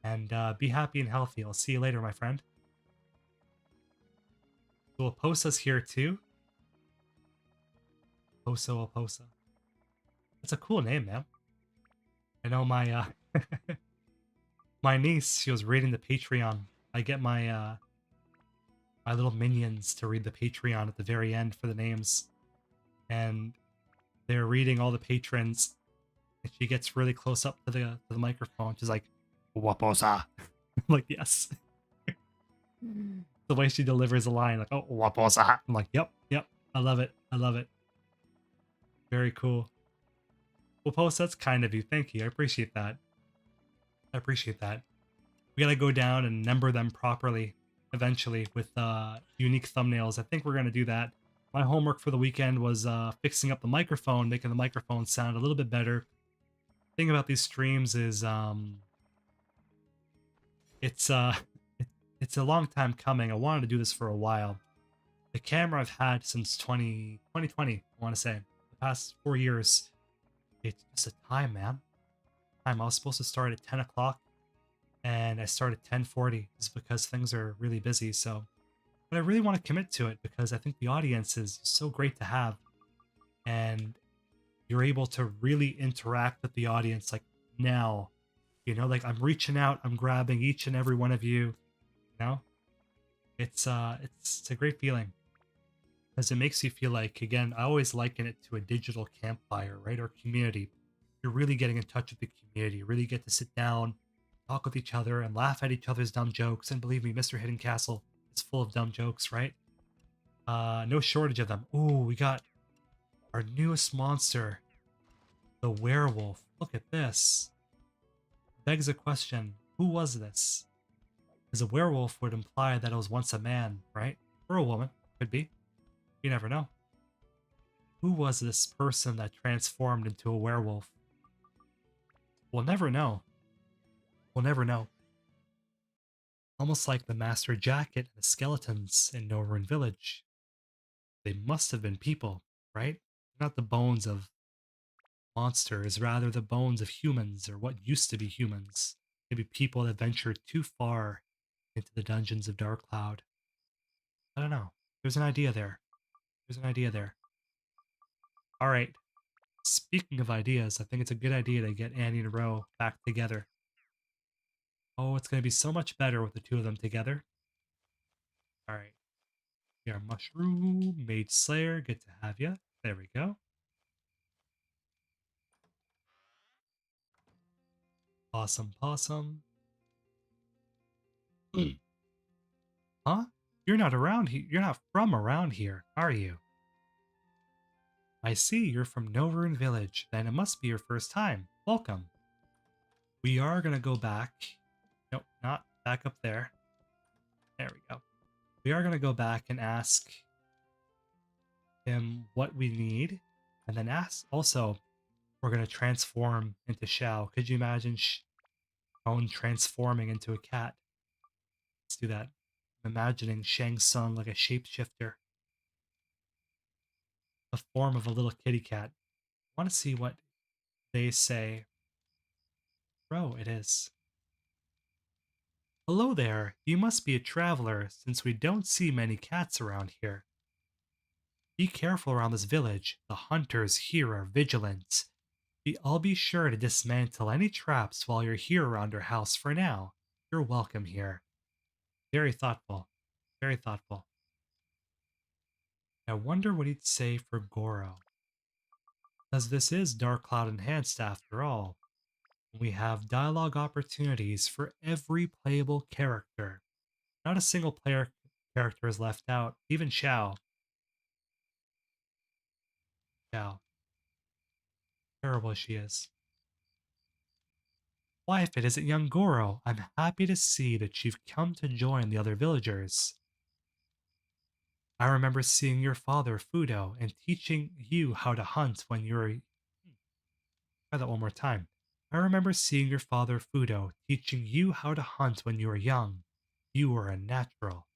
S1: And be happy and healthy. I'll see you later, my friend. So we'll post us here too. Poso Oposa. That's a cool name, man. I know my my niece, she was reading the Patreon. I get my my little minions to read the Patreon at the very end for the names. And they're reading all the patrons. And she gets really close up to the microphone. She's like, Waposa. I'm like, yes. The way she delivers a line, like, oh, Waposa. I'm like, yep. I love it. I love it. Very cool. Well, Post, that's kind of you. Thank you. I appreciate that. I appreciate that. We gotta go down and number them properly eventually with unique thumbnails. I think we're gonna do that. My homework for the weekend was fixing up the microphone, making the microphone sound a little bit better. The thing about these streams is it's it's a long time coming. I wanted to do this for a while. The camera I've had since 2020, I want to say, the past 4 years. It's just a time, man. I was supposed to start at 10 o'clock, and I started 10:40 just because things are really busy. So, but I really want to commit to it because I think the audience is so great to have, and you're able to really interact with the audience like now. You know, like I'm reaching out, I'm grabbing each and every one of you. You know, it's a great feeling because it makes you feel like, again, I always liken it to a digital campfire, right? Or community. You're really getting in touch with the community. You really get to sit down, talk with each other, and laugh at each other's dumb jokes. And believe me, Mr. Hidden Castle is full of dumb jokes, right? No shortage of them. Ooh, we got our newest monster, the werewolf. Look at this. Begs a question. Who was this? Because a werewolf would imply that it was once a man, right? Or a woman. Could be. You never know. Who was this person that transformed into a werewolf? We'll never know. We'll never know. Almost like the master jacket and the skeletons in Northern Village. They must have been people, right? Not the bones of monsters, rather the bones of humans or what used to be humans. Maybe people that ventured too far into the dungeons of Dark Cloud. I don't know. There's an idea there. There's an idea there. All right. Speaking of ideas, I think it's a good idea to get Annie and Ro back together. Oh, it's going to be so much better with the two of them together. All right. We are Mushroom, Mage Slayer. Good to have you. There we go. Awesome Possum. Huh? You're not around here. You're not from around here, are you? I see you're from Noverin Village. Then it must be your first time. Welcome. We are going to go back. Nope, not back up there. There we go. We are going to go back and ask him what we need. And then ask also, We're gonna transform into Xiao. Could you imagine Shone transforming into a cat? Let's do that. I'm imagining Shang Tsung like a shapeshifter, the form of a little kitty cat. I want to see what they say. Bro, it is. Hello there. You must be a traveler, since we don't see many cats around here. Be careful around this village. The hunters here are vigilant. I'll be sure to dismantle any traps while you're here around our house for now. You're welcome here. Very thoughtful. Very thoughtful. I wonder what he'd say for Goro. Because this is Dark Cloud Enhanced after all. We have dialogue opportunities for every playable character. Not a single player character is left out, even Xiao. Xiao. Terrible as she is. Why, if it isn't young Goro, I'm happy to see that you've come to join the other villagers. I remember seeing your father, Fudo, and teaching you how to hunt when you were. Try that one more time. I remember seeing your father, Fudo, teaching you how to hunt when you were young. You were a natural.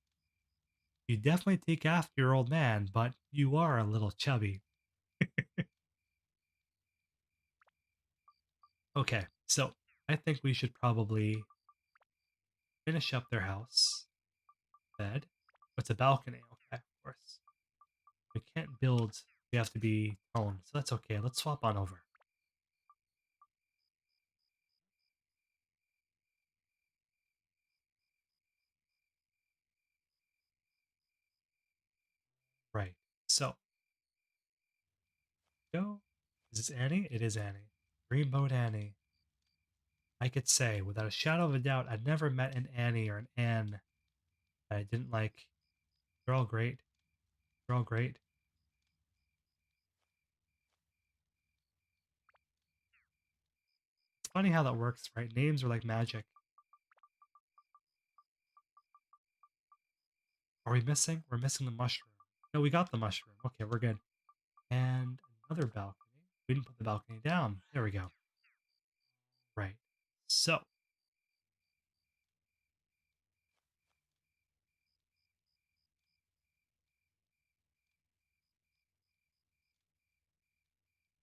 S1: You definitely take after your old man, but you are a little chubby. Okay, so I think we should probably finish up their house. Bed. What's a balcony? Okay, of course. We can't build, we have to be toned, so that's okay. Let's swap on over. Right. So, go. Is this Annie? It is Annie. Dreamboat Annie. I could say, without a shadow of a doubt, I'd never met an Annie or an Anne that I didn't like. They're all great. They're all great. It's funny how that works, right? Names are like magic. Are we missing? We're missing the mushroom. No, we got the mushroom. Okay, we're good. And another balcony. We didn't put the balcony down. There we go. Right. So,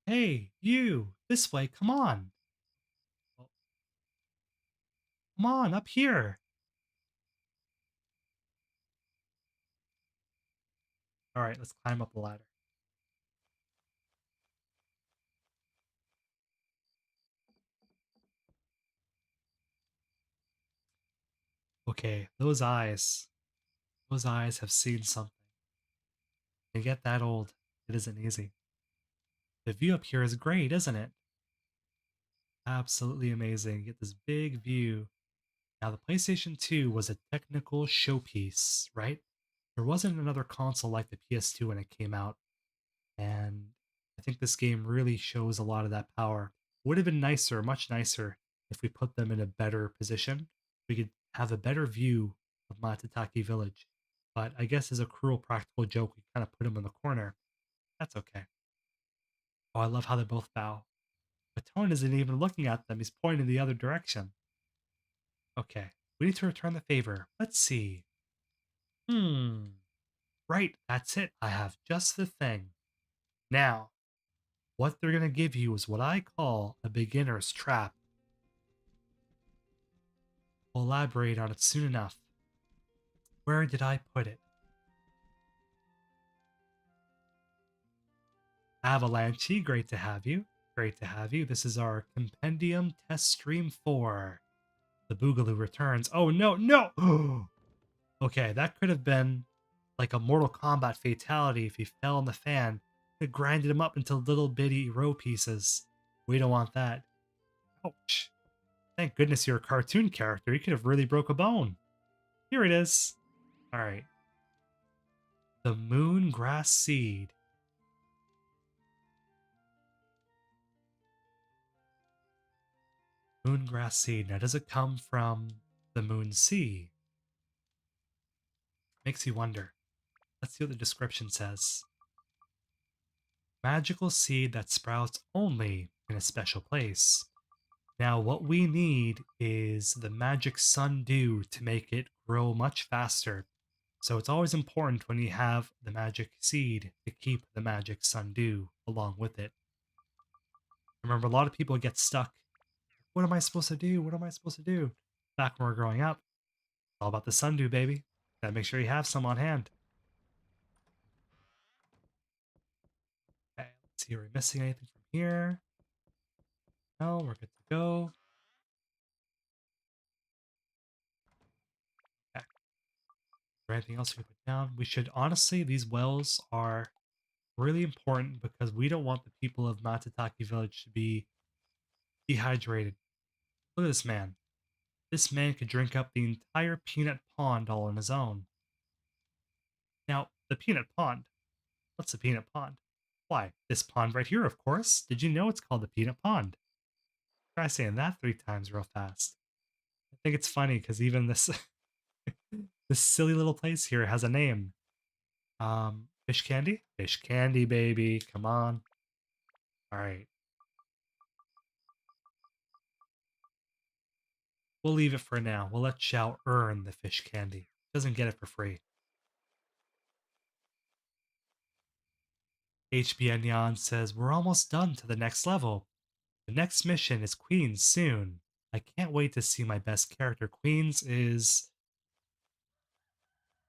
S1: hey, you, this way, come on. Well, come on, up here. All right, let's climb up the ladder. Okay, those eyes have seen something. You get that old, it isn't easy. The view up here is great, isn't it? Absolutely amazing. You get this big view. Now, the PlayStation 2 was a technical showpiece, right? There wasn't another console like the PS2 when it came out, and I think this game really shows a lot of that power. Would have been nicer, much nicer, if we put them in a better position. We could have a better view of Matataki Village. But I guess as a cruel practical joke, we kind of put them in the corner. That's okay. Oh, I love how they both bow. But Tone isn't even looking at them, he's pointing the other direction. Okay, we need to return the favor. Let's see. Right, that's it. I have just the thing. Now, what they're going to give you is what I call a beginner's trap. We'll elaborate on it soon enough. Where did I put it? Avalanche, great to have you. Great to have you. This is our Compendium Test Stream 4. The Boogaloo returns. Oh, no, no! Okay, that could have been like a Mortal Kombat fatality if he fell in the fan. It grinded him up into little bitty row pieces. We don't want that. Ouch. Thank goodness you're a cartoon character. You could have really broke a bone. Here it is. Alright. The moon grass seed. Moongrass seed. Now, does it come from the moon sea? Makes you wonder. Let's see what the description says. Magical seed that sprouts only in a special place. Now, what we need is the magic sundew to make it grow much faster. So it's always important when you have the magic seed to keep the magic sundew along with it. Remember, a lot of people get stuck. What am I supposed to do? What am I supposed to do? Back when we're growing up, it's all about the sundew, baby. Gotta make sure you have some on hand. Okay, let's see, are we missing anything from here? No, we're good to go. Okay. Is there anything else we can put down? We should honestly, these wells are really important because we don't want the people of Matataki village to be dehydrated. Look at this man. This man could drink up the entire peanut pond all on his own. Now, the peanut pond. What's the peanut pond? Why, this pond right here, of course. Did you know it's called the peanut pond? Try saying that 3 times real fast. I think it's funny because even this this silly little place here has a name. Fish candy? Fish candy, baby. Come on. All right. We'll leave it for now. We'll let Xiao earn the fish candy. Doesn't get it for free. HB Yan says, we're almost done to the next level. The next mission is Queens soon. I can't wait to see my best character. Queens is...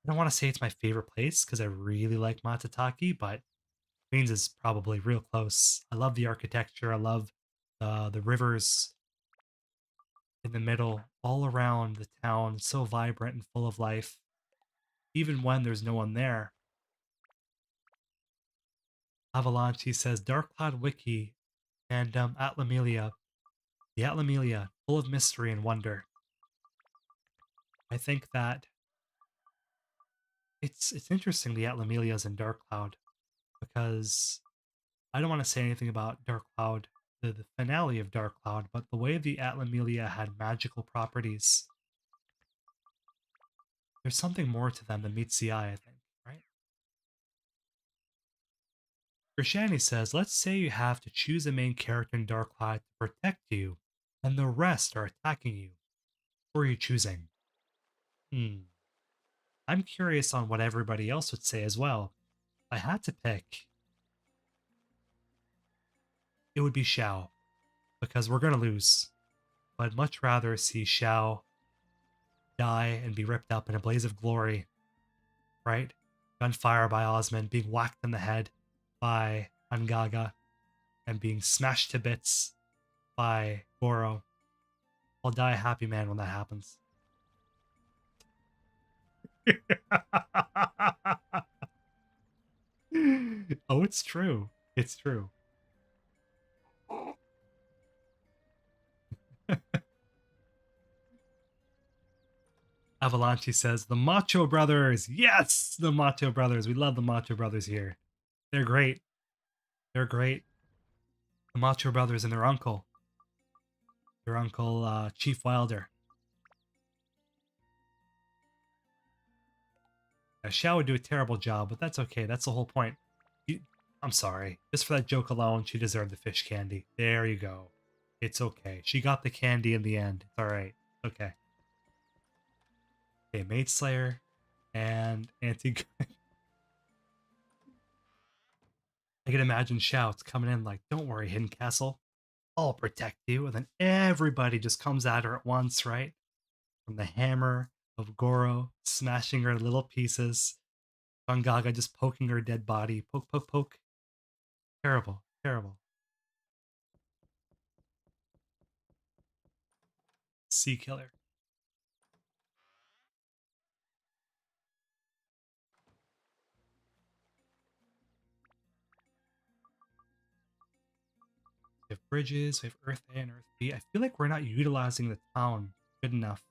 S1: I don't want to say it's my favorite place because I really like Matataki, but Queens is probably real close. I love the architecture. I love the rivers in the middle, all around the town, so vibrant and full of life, even when there's no one there. Avalanche says, Dark Cloud Wiki and Atlamelia. The Atlamelia, full of mystery and wonder. I think that it's interesting the Atlamelias in Dark Cloud because I don't want to say anything about Dark Cloud, the finale of Dark Cloud, but the way the Atlamelia had magical properties, there's something more to them than meets the eye, I think, right? Krishani says, let's say you have to choose a main character in Dark Cloud to protect you, and the rest are attacking you. Who are you choosing? I'm curious on what everybody else would say as well. If I had to pick, it would be Xiao, because we're going to lose. But I'd much rather see Xiao die and be ripped up in a blaze of glory, right? Gunfire by Osmond, being whacked in the head by Angaga, and being smashed to bits by Goro. I'll die a happy man when that happens. Oh, it's true. It's true. Avalanche says, the Macho Brothers. Yes, the Macho Brothers. We love the Macho Brothers here. They're great. They're great. The Macho Brothers and their uncle. Their uncle, Chief Wilder. Yeah, Xiao would do a terrible job, but that's okay. That's the whole point. I'm sorry. Just for that joke alone, she deserved the fish candy. There you go. It's okay. She got the candy in the end. It's alright. Okay. Okay, Maid Slayer and Anti. I can imagine Shouts coming in like, don't worry, Hidden Castle. I'll protect you. And then everybody just comes at her at once, right? From the hammer of Goro, smashing her little pieces. Bangaga just poking her dead body. Poke, poke, poke. Terrible, terrible. Sea Killer. We have bridges, we have Earth A and Earth B. I feel like we're not utilizing the town good enough.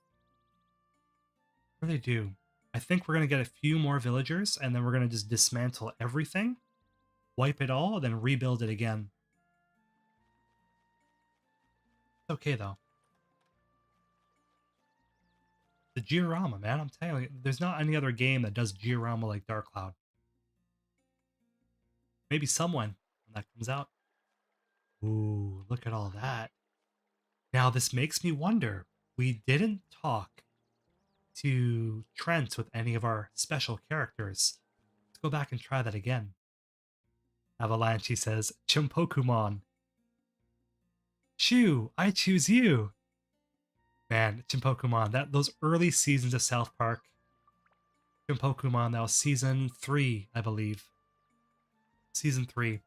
S1: I really do. I think we're going to get a few more villagers, and then we're going to just dismantle everything, wipe it all, then rebuild it again. It's okay, though. The Georama, man, I'm telling you, there's not any other game that does Georama like Dark Cloud. Maybe someone when that comes out. Ooh, look at all that. Now, this makes me wonder. We didn't talk to Trent with any of our special characters. Let's go back and try that again. Avalanche says, Chimpokumon. Shoo, I choose you. Man, Chimpokumon, those early seasons of South Park. Chimpokumon, that was season 3, I believe. Season 3.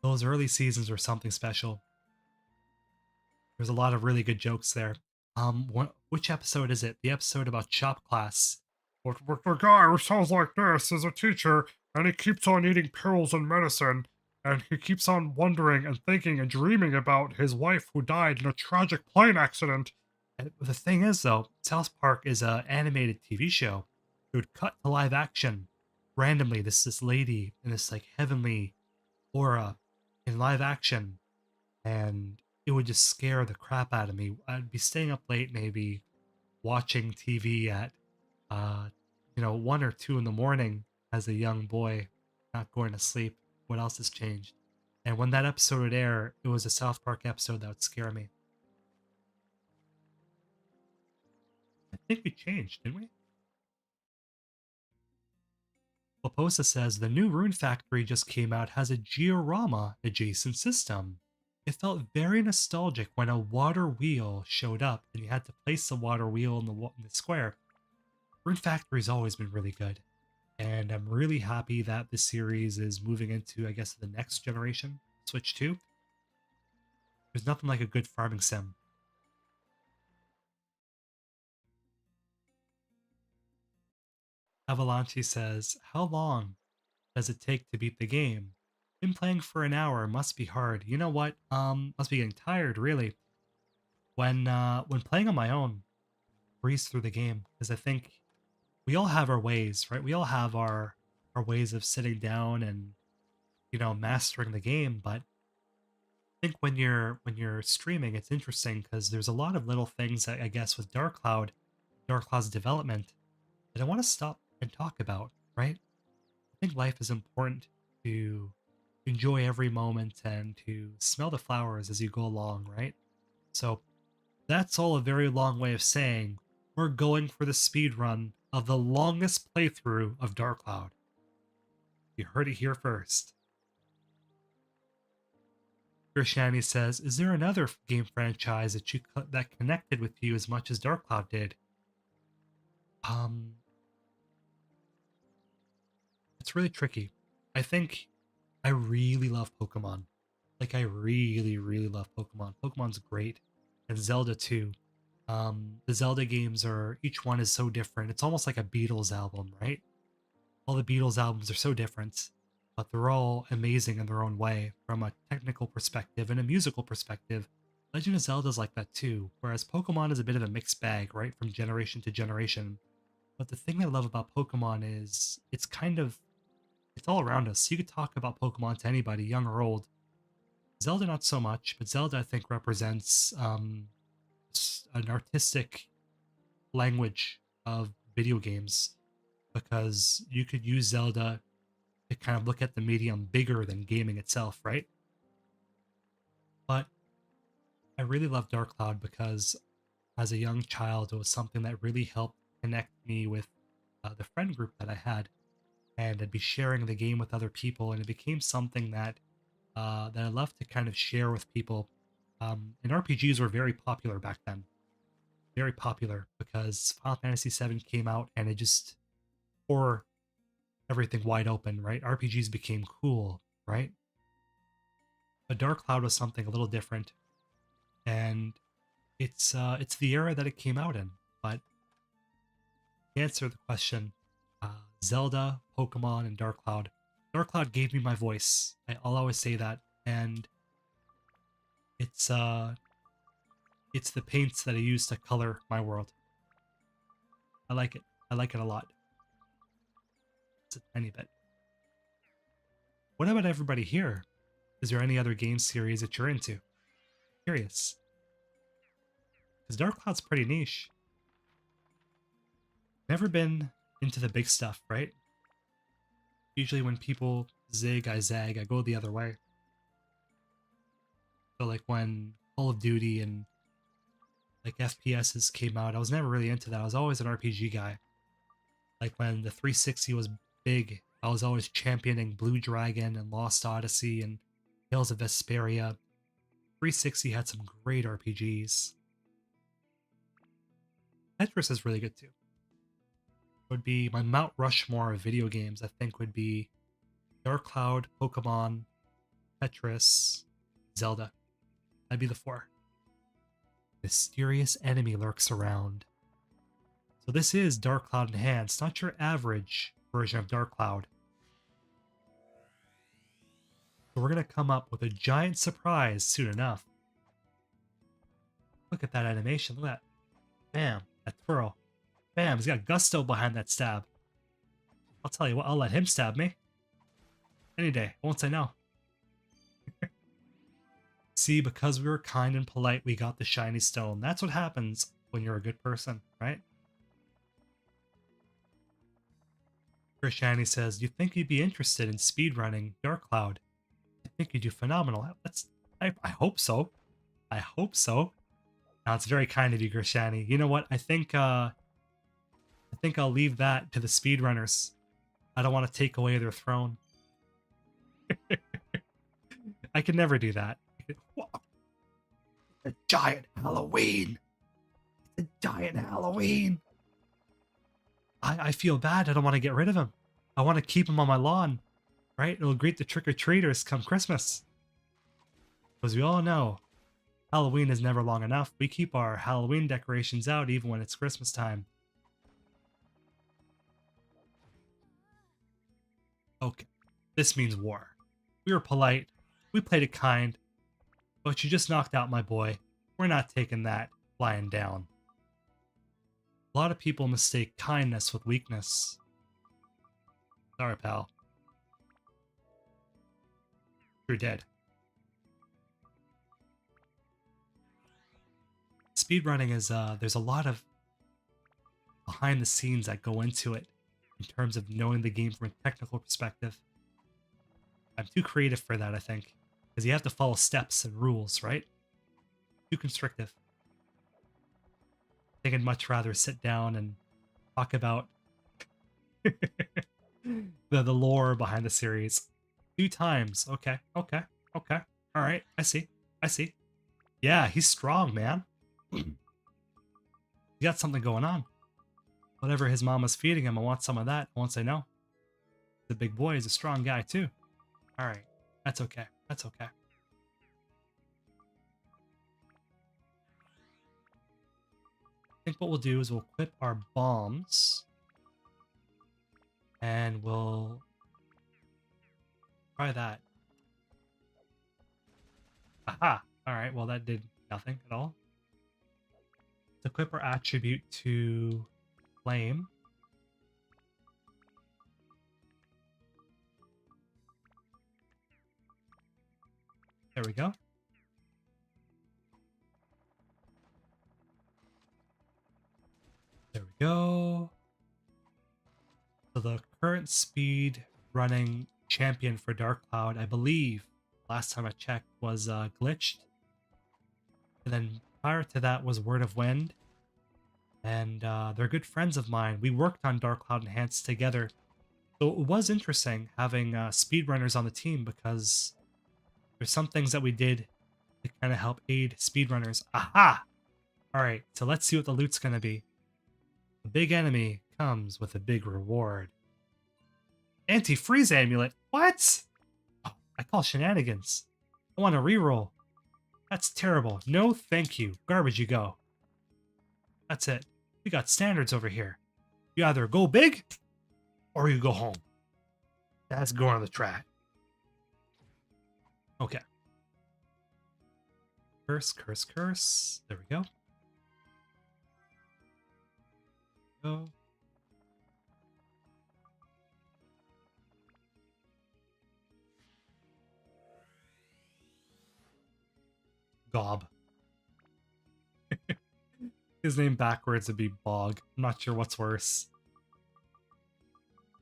S1: Those early seasons were something special. There's a lot of really good jokes there. Which episode is it? The episode about shop class. The guy who sounds like this is a teacher, and he keeps on eating pills and medicine, and he keeps on wondering and thinking and dreaming about his wife who died in a tragic plane accident. And the thing is, though, South Park is an animated TV show. It would cut to live action randomly. This lady in this like heavenly aura in live action, and it would just scare the crap out of me. I'd be staying up late, maybe watching TV at, 1 or 2 in the morning as a young boy, not going to sleep. What else has changed? And when that episode would air, it was a South Park episode that would scare me. I think we changed, didn't we? Laposa says the new Rune Factory just came out has a Georama adjacent system. It felt very nostalgic when a water wheel showed up and you had to place the water wheel in the square. Rune Factory's always been really good, and I'm really happy that the series is moving into, I guess, the next generation, Switch 2. There's nothing like a good farming sim. Avalanche says, how long does it take to beat the game? Been playing for an hour, must be hard. You know what? Must be getting tired, really. When playing on my own, breeze through the game, because I think we all have our ways, right? We all have our ways of sitting down and mastering the game. But I think when you're streaming, it's interesting because there's a lot of little things that I guess with Dark Cloud's development that I want to stop and talk about, right? I think life is important to enjoy every moment and to smell the flowers as you go along, right? So that's all a very long way of saying we're going for the speed run of the longest playthrough of Dark Cloud. You heard it here first. Krishani says, "Is there another game franchise that connected with you as much as Dark Cloud did?" Um, it's really tricky. I think I really love Pokemon. Like I really, really love Pokemon. Pokemon's great, and Zelda too. The Zelda games are each one is so different. It's almost like a Beatles album, right? All the Beatles albums are so different, but they're all amazing in their own way from a technical perspective and a musical perspective. Legend of Zelda is like that too, whereas Pokemon is a bit of a mixed bag, right, from generation to generation. But the thing I love about Pokemon is it's all around us. You could talk about Pokemon to anybody, young or old. Zelda not so much, but Zelda I think represents an artistic language of video games because you could use Zelda to kind of look at the medium bigger than gaming itself, right? But I really love Dark Cloud because as a young child, it was something that really helped connect me with the friend group that I had, and I'd be sharing the game with other people, and it became something that I love to kind of share with people. And RPGs were very popular back then, very popular because Final Fantasy VII came out, and it just tore everything wide open, right? RPGs became cool, right? But Dark Cloud was something a little different, and it's the era that it came out in. But to answer the question, Zelda, Pokemon, and Dark Cloud. Dark Cloud gave me my voice. I'll always say that, and it's uh, it's the paints that I use to color my world. I like it. I like it a lot. It's a tiny bit. What about everybody here? Is there any other game series that you're into? Curious. Because Dark Cloud's pretty niche. Never been into the big stuff, right? Usually when people zig, I zag, I go the other way. So like when Call of Duty and like FPSs came out, I was never really into that. I was always an RPG guy. Like when the 360 was big, I was always championing Blue Dragon and Lost Odyssey and Tales of Vesperia. 360 had some great RPGs. Tetris is really good too. Would be my Mount Rushmore of video games, I think, would be Dark Cloud, Pokemon, Tetris, Zelda. That'd be the four. Mysterious enemy lurks around. So this is Dark Cloud Enhanced, not your average version of Dark Cloud. So we're going to come up with a giant surprise soon enough. Look at that animation. Look at that. Bam. That twirl. Bam. He's got gusto behind that stab. I'll tell you what, I'll let him stab me. Any day. I won't say no. See, because we were kind and polite, we got the shiny stone. That's what happens when you're a good person, right? Shiny says, you think you'd be interested in speedrunning Dark Cloud? I think you do phenomenal. I hope so. I hope so. Now, it's very kind of you, Grishani. You know what? I think I'll leave that to the speedrunners. I don't want to take away their throne. I could never do that. A giant Halloween. It's a giant Halloween. I feel bad. I don't want to get rid of him. I want to keep him on my lawn, right? It'll greet the trick-or-treaters come Christmas. Because we all know, Halloween is never long enough. We keep our Halloween decorations out even when it's Christmas time. Okay, this means war. We were polite. We played it kind. But you just knocked out my boy. We're not taking that lying down. A lot of people mistake kindness with weakness. Sorry, pal. You're dead. Speedrunning is, there's a lot of behind the scenes that go into it in terms of knowing the game from a technical perspective. I'm too creative for that, I think. Because you have to follow steps and rules, right? Too constrictive. I think I'd much rather sit down and talk about the lore behind the series. 2 times. Okay. Alright, I see. Yeah, he's strong, man. He got something going on. Whatever his mama's feeding him, I want some of that. I won't say no. The big boy is a strong guy, too. Alright, that's okay. I think what we'll do is we'll equip our bombs. And we'll try that. Aha! Alright, well that did nothing at all. Let's equip our attribute to flame. There we go. There we go. So the current speed running champion for Dark Cloud, I believe, last time I checked, was glitched. And then prior to that was Word of Wind. And they're good friends of mine. We worked on Dark Cloud Enhanced together. So it was interesting having speedrunners on the team because there's some things that we did to kind of help aid speedrunners. Aha! Alright, so let's see what the loot's going to be. The big enemy comes with a big reward. Anti-freeze amulet? What? Oh, I call shenanigans. I want a reroll. That's terrible. No thank you. Garbage you go. That's it. We got standards over here. You either go big or you go home. That's going on the track. Okay. Curse. There we go. Go. Gob. His name backwards would be Bog. I'm not sure what's worse.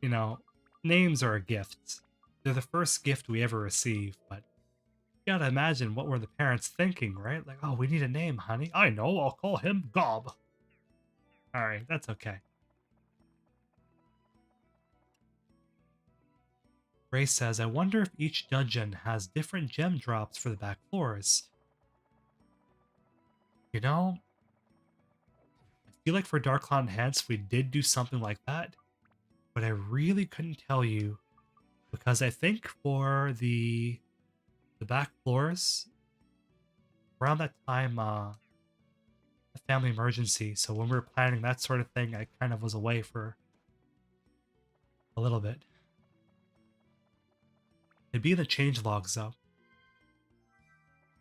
S1: You know, names are a gift. They're the first gift we ever receive, but gotta imagine what were the parents thinking, right? Like, oh, we need a name, honey. I know, I'll call him Gob. Alright, that's okay. Ray says, I wonder if each dungeon has different gem drops for the back floors. You know, I feel like for Dark Cloud Enhanced, we did do something like that, but I really couldn't tell you because I think for the back floors, around that time, a family emergency. So when we were planning that sort of thing, I kind of was away for a little bit. It'd be in the change logs though.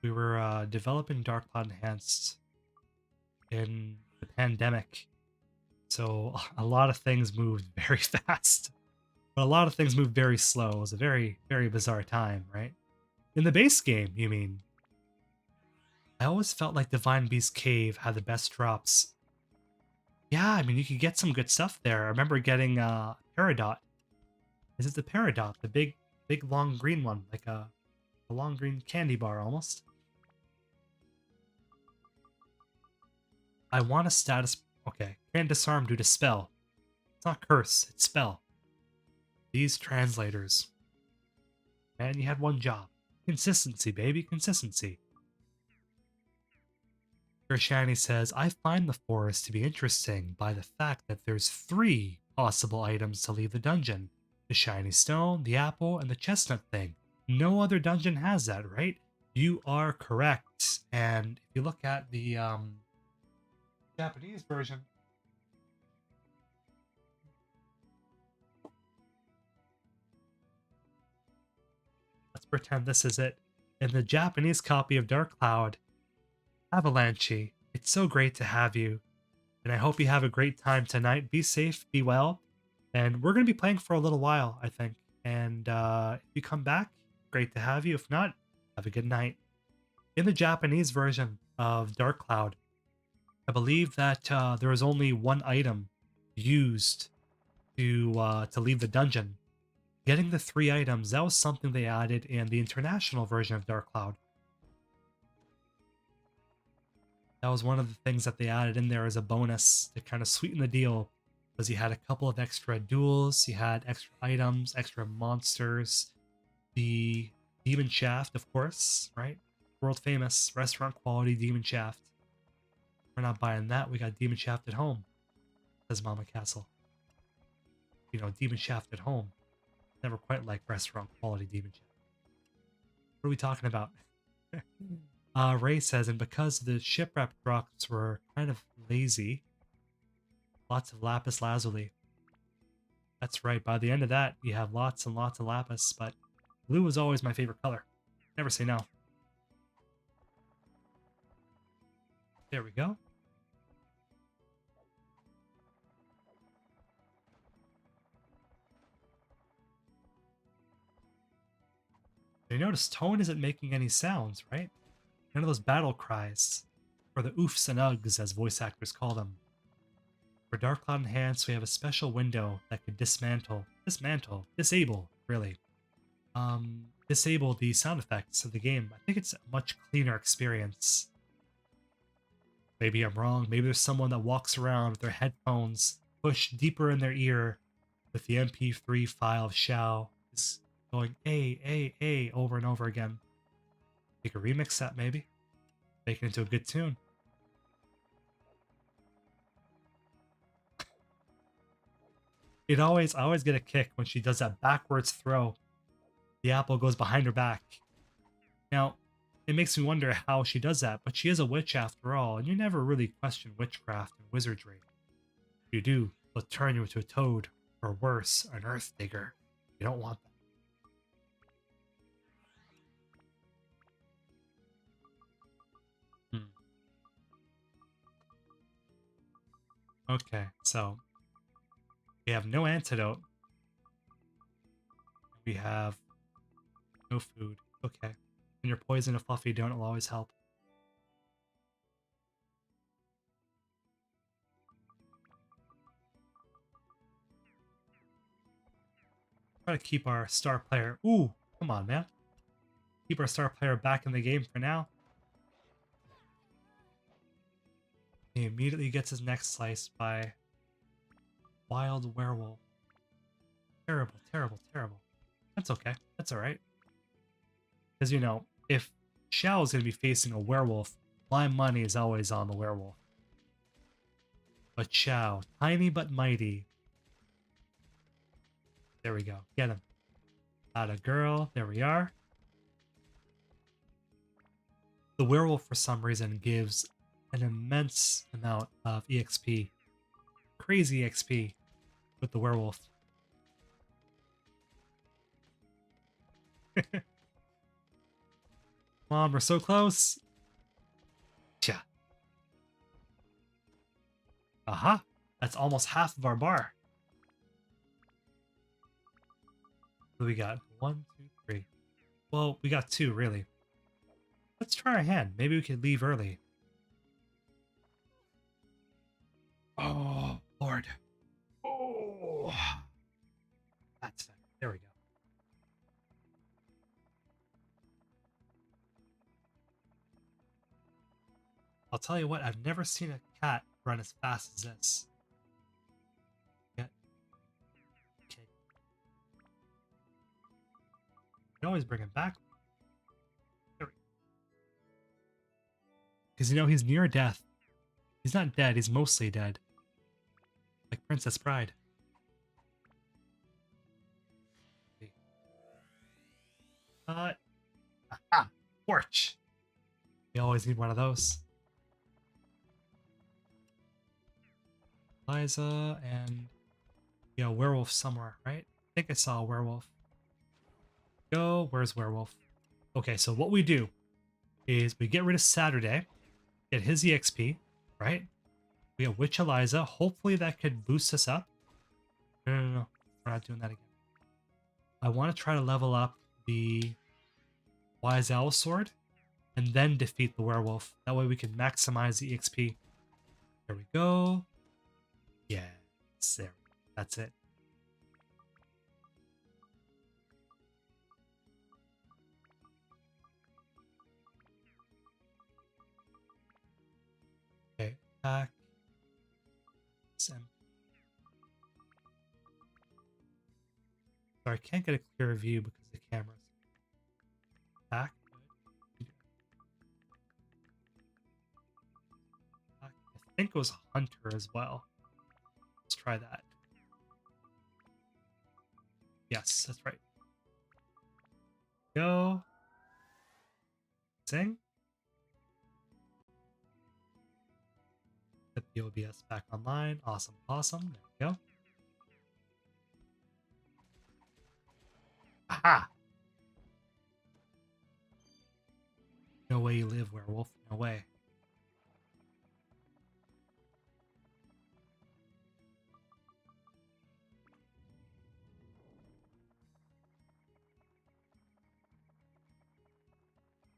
S1: We were developing Dark Cloud Enhanced in the pandemic, so a lot of things moved very fast, but a lot of things moved very slow. It was a very, very bizarre time, right? In the base game, you mean? I always felt like Divine Beast Cave had the best drops. Yeah, I mean, you could get some good stuff there. I remember getting Peridot. Is it the Peridot? The big, long green one, like a long green candy bar almost. I want a status. Okay, can't disarm due to spell. It's not curse, it's spell. These translators. Man, you had one job. Consistency, baby, consistency. Gershani says, I find the forest to be interesting by the fact that there's 3 possible items to leave the dungeon. The shiny stone, the apple, and the chestnut thing. No other dungeon has that, right? You are correct. And if you look at the Japanese version, let's pretend this is it. In the Japanese copy of Dark Cloud, Avalanche, it's so great to have you. And I hope you have a great time tonight. Be safe, be well. And we're going to be playing for a little while, I think. And if you come back, great to have you. If not, have a good night. In the Japanese version of Dark Cloud, I believe that there was only one item used to leave the dungeon. Getting the 3 items, that was something they added in the international version of Dark Cloud. That was one of the things that they added in there as a bonus to kind of sweeten the deal, because you had a couple of extra duels, you had extra items, extra monsters, the Demon Shaft, of course, right? World famous restaurant quality Demon Shaft. We're not buying that. We got Demon Shaft at home, says Mama Castle. You know, Demon Shaft at home. Never quite like restaurant quality Demon Shaft. What are we talking about? Ray says, and because the shipwreck drops were kind of lazy, lots of lapis lazuli. That's right. By the end of that, you have lots and lots of lapis, but blue was always my favorite color. Never say no. There we go. You notice Tone isn't making any sounds, right? None of those battle cries, or the oofs and ugs as voice actors call them. For Dark Cloud Enhanced, we have a special window that could disable, really. Disable the sound effects of the game. I think it's a much cleaner experience. Maybe I'm wrong. Maybe there's someone that walks around with their headphones pushed deeper in their ear with the MP3 file of Shao is going A over and over again. You could remix that maybe. Make it into a good tune. I always get a kick when she does that backwards throw. The apple goes behind her back. Now, it makes me wonder how she does that, but she is a witch after all, and you never really question witchcraft and wizardry. If you do, they'll turn you into a toad, or worse, an earth digger. You don't want that. Okay, so we have no antidote. We have no food. Okay. And your poison and fluffy don't will always help. Try to keep our star player. Ooh, come on, man. keep our star player back in the game for now. He immediately gets his neck sliced by wild werewolf. Terrible, terrible, terrible. That's okay. That's alright. Because, you know, if Xiao is going to be facing a werewolf, my money is always on the werewolf. But Xiao, tiny but mighty. There we go. Get him. Got a girl. There we are. The werewolf, for some reason, gives an immense amount of EXP. Crazy EXP with the werewolf. Come on, we're so close. Tja. Aha. That's almost half of our bar. What do we got? 1, 2, 3. Well, we got 2, really. Let's try our hand. Maybe we could leave early. Oh, Lord. Oh. That's it. There we go. I'll tell you what, I've never seen a cat run as fast as this. Yeah. Okay. You can always bring him back. Because, you know, he's near death. He's not dead, he's mostly dead. Like Princess Bride. Aha! Torch! We always need one of those. Liza and... yeah, werewolf somewhere, right? I think I saw a werewolf. Go, where's werewolf? Okay, so what we do is we get rid of Saturday, get his EXP, right? We have Witch Eliza. Hopefully that could boost us up. No. We're not doing that again. I want to try to level up the Wise Owl Sword and then defeat the werewolf. That way we can maximize the EXP. There we go. Yes, there. That's it. Okay, back. Sorry, I can't get a clear view because the camera's back. I think it was Hunter as well. Let's try that. Yes, that's right. Go. Sing. Get the OBS back online. Awesome, awesome. There we go. Aha! No way you live, werewolf. No way.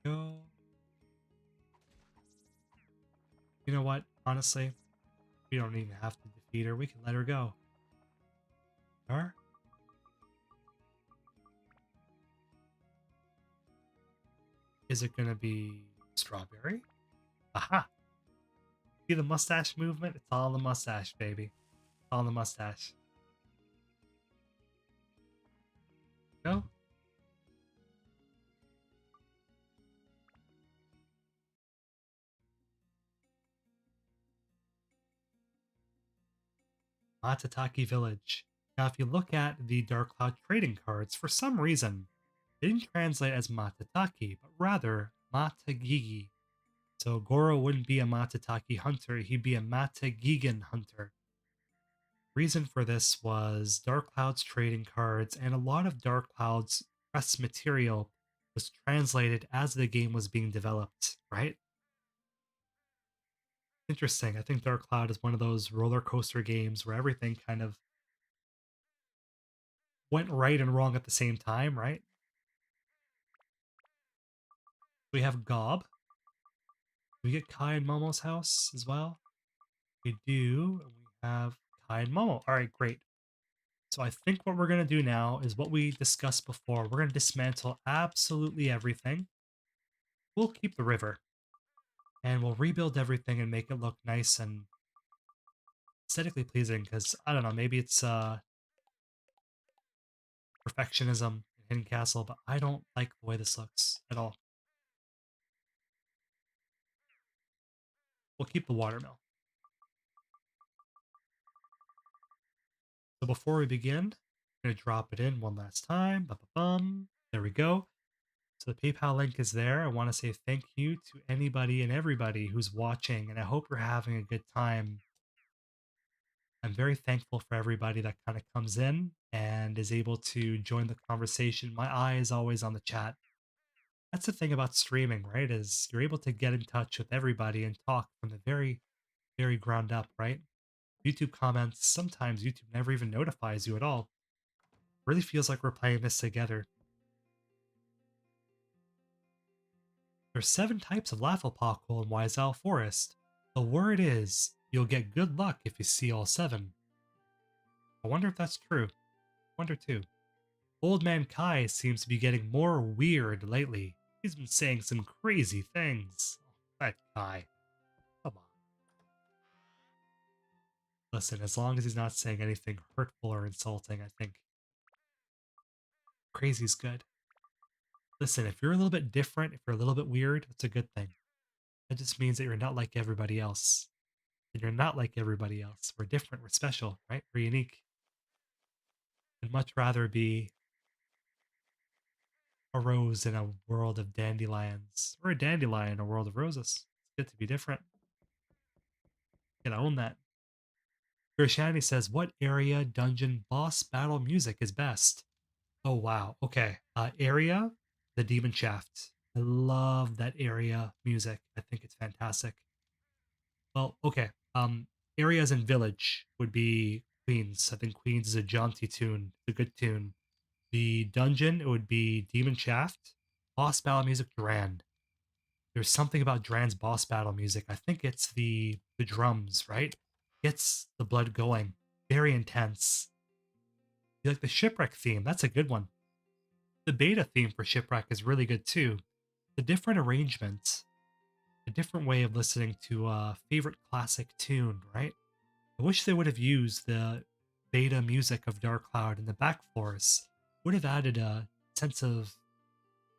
S1: Go. You know what? Honestly, we don't even have to defeat her. We can let her go. Her? Is it gonna be strawberry? Aha! See the mustache movement? It's all the mustache, baby. All the mustache. Go. Matataki Village. Now, if you look at the Dark Cloud trading cards, for some reason, they didn't translate as Matataki, but rather Matagigi. So Goro wouldn't be a Matataki hunter, he'd be a Matagigan hunter. Reason for this was Dark Cloud's trading cards and a lot of Dark Cloud's press material was translated as the game was being developed, right? Interesting. I think Dark Cloud is one of those roller coaster games where everything kind of went right and wrong at the same time, right? We have Gob. We get Kai and Momo's house as well. We do. We have Kai and Momo. All right, great. So I think what we're going to do now is what we discussed before. We're going to dismantle absolutely everything. We'll keep the river and we'll rebuild everything and make it look nice and aesthetically pleasing because I don't know, maybe it's perfectionism in Hidden Castle, but I don't like the way this looks at all. We'll keep the watermill. So before we begin, I'm going to drop it in one last time. Ba-ba-bum. There we go. So the PayPal link is there. I want to say thank you to anybody and everybody who's watching, and I hope you're having a good time. I'm very thankful for everybody that kind of comes in and is able to join the conversation. My eye is always on the chat. That's the thing about streaming, right? Is you're able to get in touch with everybody and talk from the very, very ground up, right? YouTube comments, sometimes YouTube never even notifies you at all. Really feels like we're playing this together. There's 7 types of Lafflepockle in Wise Owl Forest. The word is, you'll get good luck if you see all 7. I wonder if that's true. Wonder too. Old Man Kai seems to be getting more weird lately. He's been saying some crazy things. That Kai. Come on. Listen, as long as he's not saying anything hurtful or insulting, I think crazy's good. Listen, if you're a little bit different, if you're a little bit weird, it's a good thing. That just means that you're not like everybody else. And you're not like everybody else. We're different, we're special, right? We're unique. I'd much rather be a rose in a world of dandelions, or a dandelion in a world of roses. It's good to be different. Gonna own that. Christianity says, what area dungeon boss battle music is best? Oh wow. Okay. Area, the Demon Shaft. I love that area music. I think it's fantastic. Well, okay. Areas and village would be Queens. I think Queens is a jaunty tune, a good tune. The dungeon, it would be Demon Shaft. Boss battle music, Duran. There's something about Dran's boss battle music. I think it's the drums, right? Gets the blood going. Very intense. You like the shipwreck theme? That's a good one. The beta theme for shipwreck is really good too. The different arrangements, a different way of listening to a favorite classic tune, right? I wish they would have used the beta music of Dark Cloud in the back floors. Would have added a sense of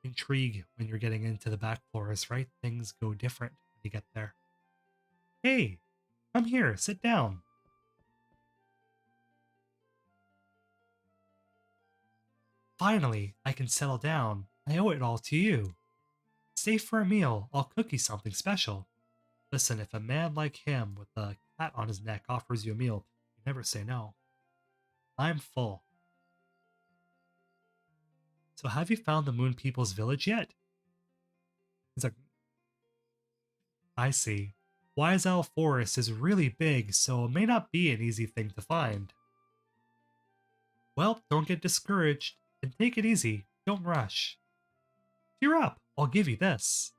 S1: intrigue when you're getting into the back floors, right? Things go different when you get there. Hey, come here, sit down. Finally, I can settle down. I owe it all to you. Stay for a meal, I'll cook you something special. Listen, if a man like him with a cat on his neck offers you a meal, you never say no. I'm full. So have you found the Moon People's village yet? He's like, I see. Wise Owl Forest is really big, so it may not be an easy thing to find. Well, don't get discouraged, and take it easy. Don't rush. Cheer up, I'll give you this.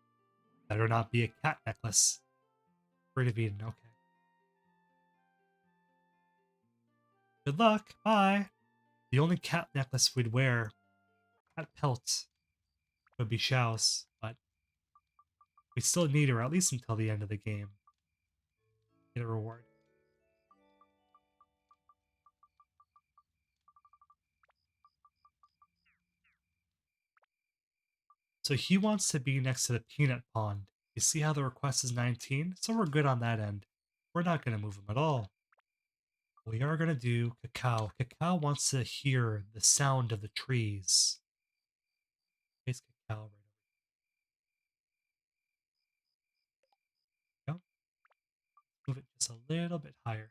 S1: Better not be a cat necklace. Afraid of Eden, okay. Good luck, bye. The only cat necklace we'd wear, cat pelt, would be Xiao's, but we still need her at least until the end of the game. Get a reward. So he wants to be next to the peanut pond. You see how the request is 19? So we're good on that end. We're not going to move him at all. We are going to do Cacao. Cacao wants to hear the sound of the trees. It's Cacao right over. Go. Move it just a little bit higher.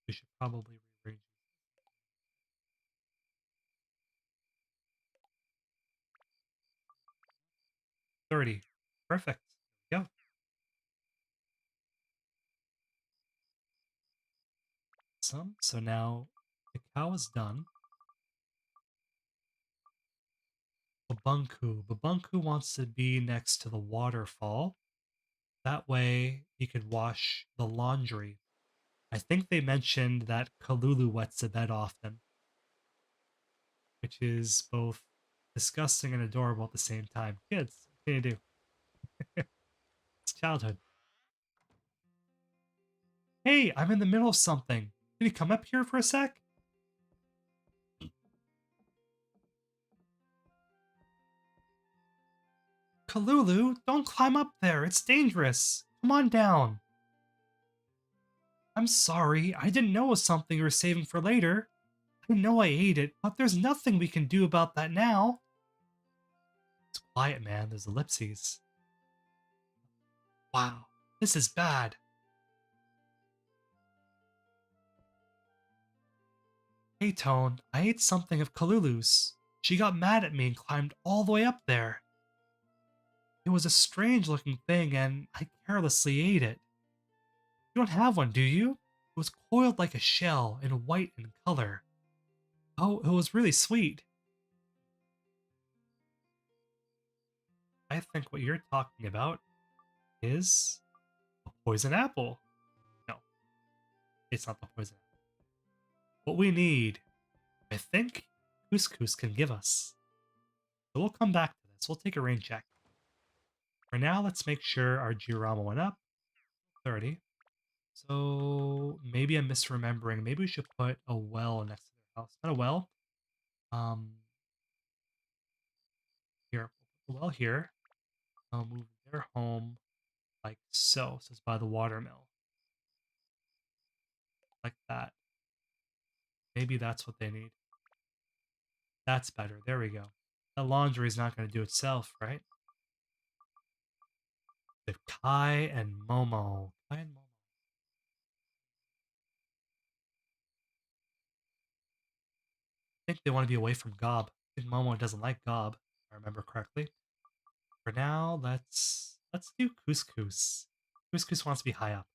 S1: We should probably rearrange 30. Perfect. There we go. Awesome. So now Cacao is done. Babunku wants to be next to the waterfall. That way he could wash the laundry. I think they mentioned that Kalulu wets the bed often, which is both disgusting and adorable at the same time. Kids, what can you do? It's childhood. Hey, I'm in the middle of something. Can you come up here for a sec? Kalulu, don't climb up there. It's dangerous. Come on down. I'm sorry. I didn't know it was something you were saving for later. I know I ate it, but there's nothing we can do about that now. It's quiet, man. There's ellipses. Wow, this is bad. Hey, Tone, I ate something of Kalulu's. She got mad at me and climbed all the way up there. It was a strange looking thing, and I carelessly ate it. You don't have one, do you? It was coiled like a shell and white in color. Oh, it was really sweet. I think what you're talking about is a poison apple. No, it's not the poison apple. What we need, I think, Couscous can give us. So we'll come back to this. We'll take a rain check. For now, let's make sure our Georama went up. 30. So maybe I'm misremembering. Maybe we should put a well next to their house. Not a well. Um, Here, we'll put the well here. I'll move their home like so. So it's by the watermill. Like that. Maybe that's what they need. That's better. There we go. The laundry is not going to do itself, right? They have Kai and Momo. Kai and Momo. I think they want to be away from Gob. I think Momo doesn't like Gob, if I remember correctly. For now, let's do Couscous. Couscous wants to be high up.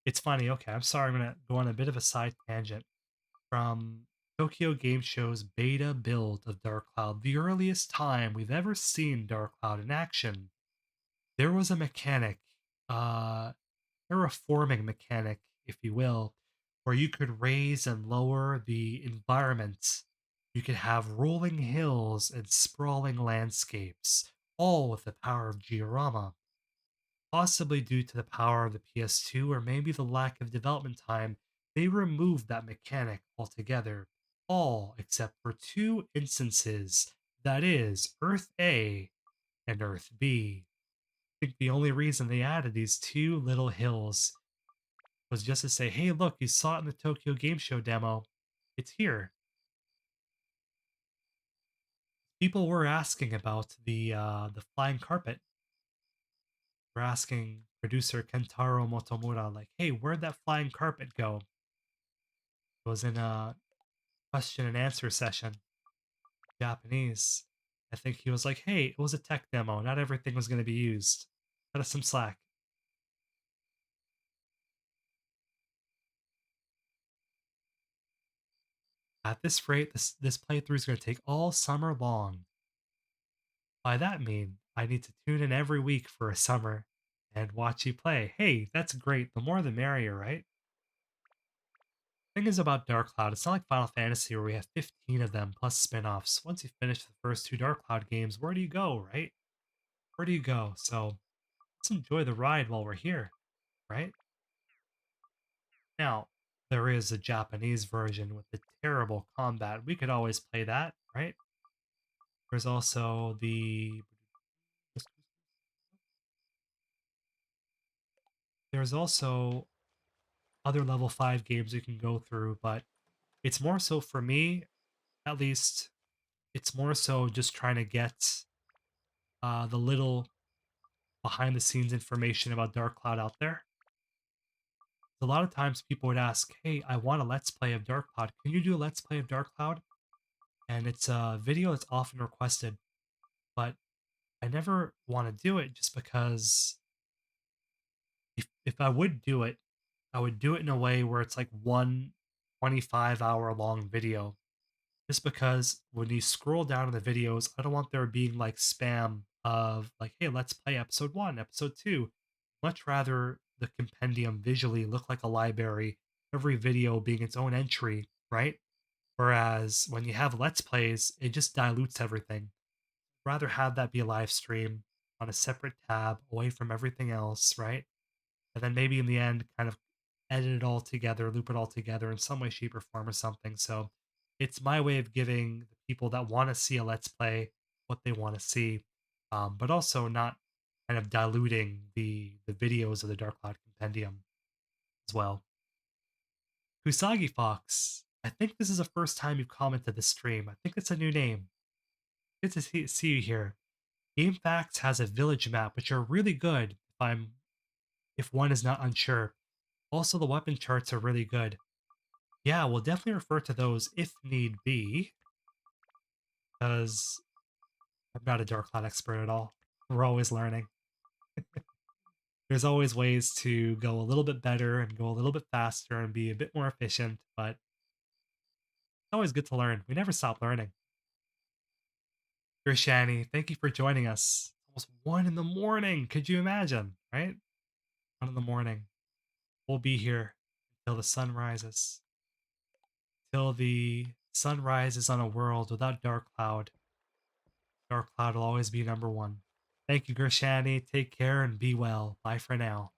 S1: It's funny. Okay, I'm sorry. I'm gonna go on a bit of a side tangent from Tokyo Game Show's beta build of Dark Cloud, the earliest time we've ever seen Dark Cloud in action. There was a mechanic, uh, terraforming mechanic, if you will, where you could raise and lower the environment. You could have rolling hills and sprawling landscapes, all with the power of Georama. Possibly due to the power of the PS2 or maybe the lack of development time, they removed that mechanic altogether, all except for two instances, that is, Earth A and Earth B. I think the only reason they added these two little hills was just to say, hey, look, you saw it in the Tokyo Game Show demo. It's here. People were asking about the flying carpet. We're asking producer Kentaro Motomura, like, hey, where'd that flying carpet go? It was in a question and answer session, Japanese. I think he was like, hey, it was a tech demo. Not everything was going to be used. Cut us some slack. At this rate, this playthrough is going to take all summer long. By that mean, I need to tune in every week for a summer and watch you play. Hey, that's great. The more the merrier, right? Thing is about Dark Cloud, it's not like Final Fantasy where we have 15 of them plus spin-offs. Once you finish the first two Dark Cloud games, where do you go, right? Where do you go? So let's enjoy the ride while we're here, right? Now, there is a Japanese version with the terrible combat. We could always play that, right? There's also the there's also other level 5 games you can go through, but it's more so for me, at least, it's more so just trying to get the little behind the scenes information about Dark Cloud out there. A lot of times people would ask, hey, I want a let's play of Dark Cloud. Can you do a let's play of Dark Cloud? And it's a video that's often requested, but I never want to do it just because if I would do it, I would do it in a way where it's like 25-hour long video, just because when you scroll down in the videos, I don't want there being like spam of like, hey, let's play episode one, episode two. Much rather the compendium visually look like a library, every video being its own entry, right? Whereas when you have let's plays, it just dilutes everything. Rather have that be a live stream on a separate tab away from everything else, right? And then maybe in the end, kind of edit it all together, loop it all together in some way, shape, or form or something. So it's my way of giving the people that want to see a let's play what they want to see, but also not kind of diluting the videos of the Dark Cloud Compendium as well. Kusagi Fox, I think this is the first time you've commented this stream. I think it's a new name. Good to see you here. GameFAQs has a village map, which are really good if one is not unsure. Also, the weapon charts are really good. Yeah, we'll definitely refer to those if need be, because I'm not a Dark Cloud expert at all. We're always learning. There's always ways to go a little bit better and go a little bit faster and be a bit more efficient, but it's always good to learn. We never stop learning. Shani, thank you for joining us. Almost 1 in the morning. Could you imagine, right? 1 in the morning. We'll be here until the sun rises. Till the sun rises on a world without Dark Cloud. Dark Cloud will always be number one. Thank you, Gershani. Take care and be well. Bye for now.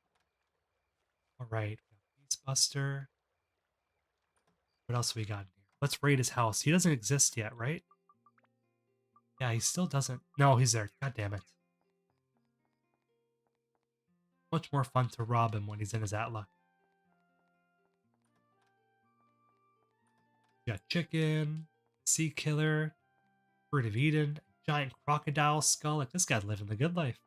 S1: All right. Beastbuster. What else we got in here? Let's raid his house. He doesn't exist yet, right? Yeah, he still doesn't. No, he's there. God damn it. Much more fun to rob him when he's in his Atla. We got chicken, sea killer, bird of Eden, giant crocodile skull. Like, this guy's living the good life.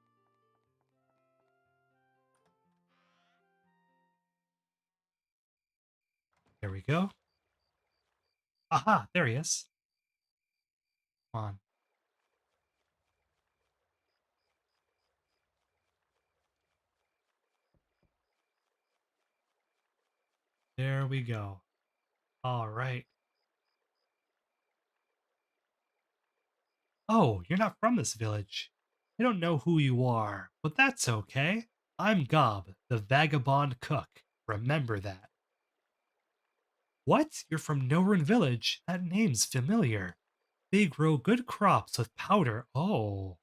S1: There we go. Aha, there he is. Come on. There we go. All right. Oh, you're not from this village. I don't know who you are, but that's okay. I'm Gob, the vagabond cook. Remember that. What? You're from Norrin Village? That name's familiar. They grow good crops with powder. Oh,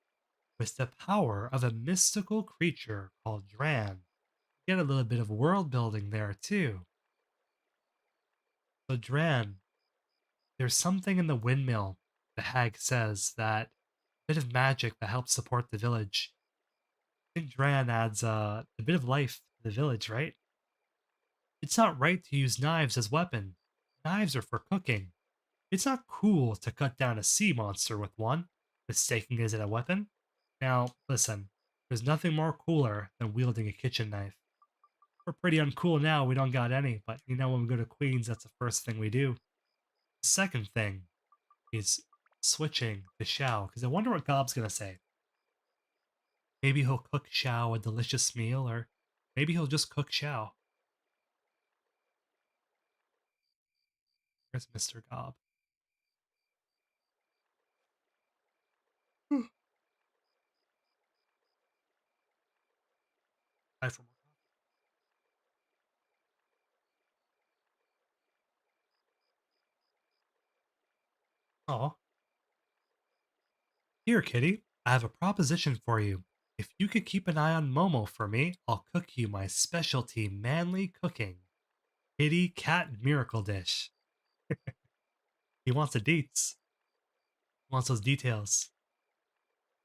S1: with the power of a mystical creature called Dran. Get a little bit of world building there, too. So, Dran, there's something in the windmill, the hag says, that bit of magic that helps support the village. I think Dran adds a bit of life to the village, right? It's not right to use knives as weapon. Knives are for cooking. It's not cool to cut down a sea monster with one, mistaking it as a weapon. Now, listen, there's nothing more cooler than wielding a kitchen knife. We're pretty uncool now, we don't got any, but you know when we go to Queens, that's the first thing we do. The second thing is switching to Shao, because I wonder what Gob's gonna say. Maybe he'll cook Shao a delicious meal, or maybe he'll just cook Shao. There's Mr. Gob. Time for more coffee. Aw. Here, kitty, I have a proposition for you. If you could keep an eye on Momo for me, I'll cook you my specialty manly cooking. Kitty cat miracle dish. He wants the deets. He wants those details.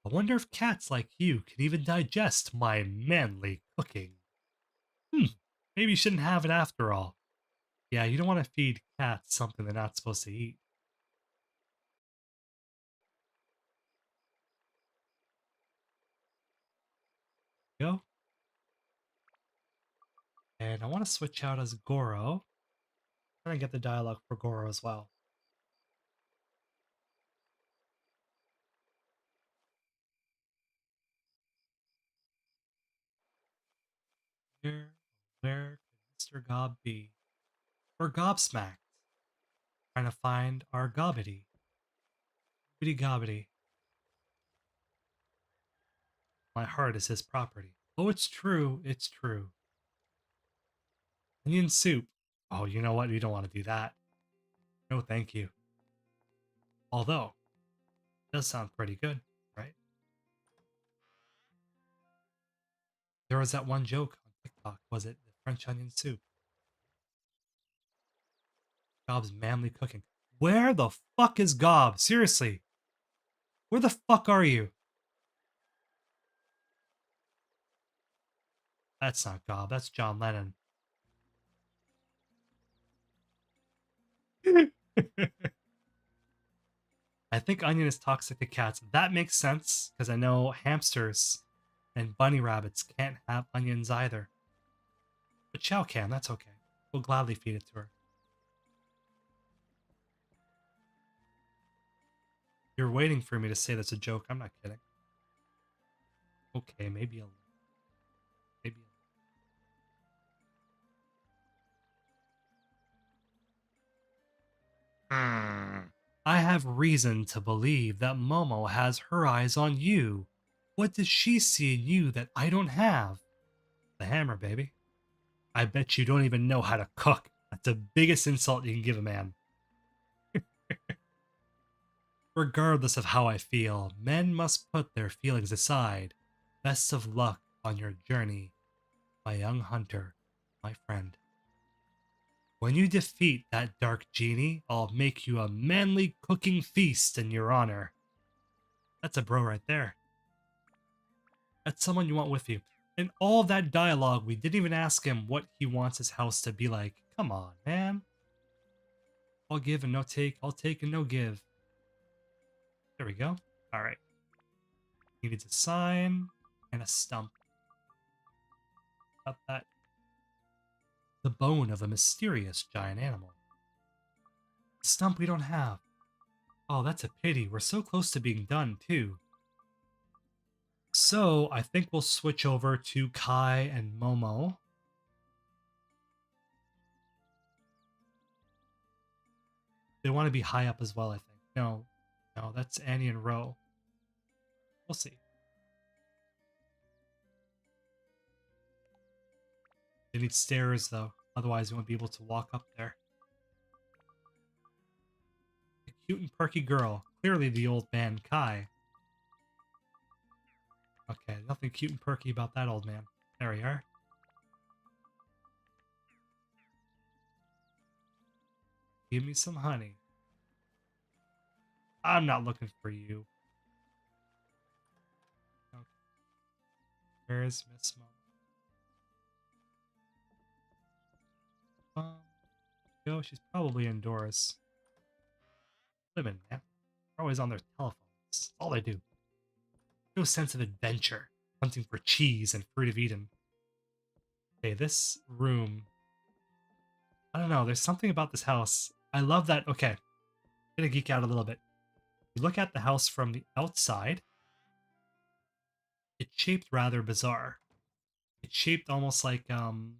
S1: I wonder if cats like you can even digest my manly cooking. Maybe you shouldn't have it after all. Yeah, you don't want to feed cats something they're not supposed to eat. Go. And I want to switch out as Goro. I'm going to get the dialogue for Goro as well. Where could Mr. Gob be? Or gobsmacked. Trying to find our gobbity. Gobbity gobbity. My heart is his property. Oh, it's true. It's true. Onion soup. Oh, you know what? We don't want to do that. No, thank you. Although, it does sound pretty good, right? There was that one joke on TikTok. Was it the French onion soup? Gob's manly cooking. Where the fuck is Gob? Seriously. Where the fuck are you? That's not Gob. That's John Lennon. I think onion is toxic to cats. That makes sense, because I know hamsters and bunny rabbits can't have onions either. But Chow can, that's okay. We'll gladly feed it to her. You're waiting for me to say that's a joke. I'm not kidding. Okay, maybe a little. Maybe a little. I have reason to believe that Momo has her eyes on you. What does she see in you that I don't have? The hammer, baby. I bet you don't even know how to cook. That's the biggest insult you can give a man. Regardless of how I feel, men must put their feelings aside. Best of luck on your journey, my young hunter, my friend. When you defeat that dark genie, I'll make you a manly cooking feast in your honor. That's a bro right there. That's someone you want with you. In all of that dialogue, we didn't even ask him what he wants his house to be like. Come on, man. I'll give and no take. I'll take and no give. There we go. All right. He needs a sign and a stump. Got that. The bone of a mysterious giant animal. Stump we don't have. Oh, that's a pity. We're so close to being done, too. So, I think we'll switch over to Kai and Momo. They want to be high up as well, I think. No, that's Annie and Ro. We'll see. They need stairs, though. Otherwise, we won't be able to walk up there. A cute and perky girl. Clearly the old man, Kai. Okay, nothing cute and perky about that old man. There we are. Give me some honey. I'm not looking for you. Okay. Where is Miss Momo? Go. She's probably indoors. Women, man. They're always on their telephones. That's all they do. No sense of adventure. Hunting for cheese and fruit of Eden. Okay, this room. I don't know. There's something about this house. I love that. Okay. I'm gonna geek out a little bit. You look at the house from the outside. It's shaped rather bizarre. It's shaped almost like the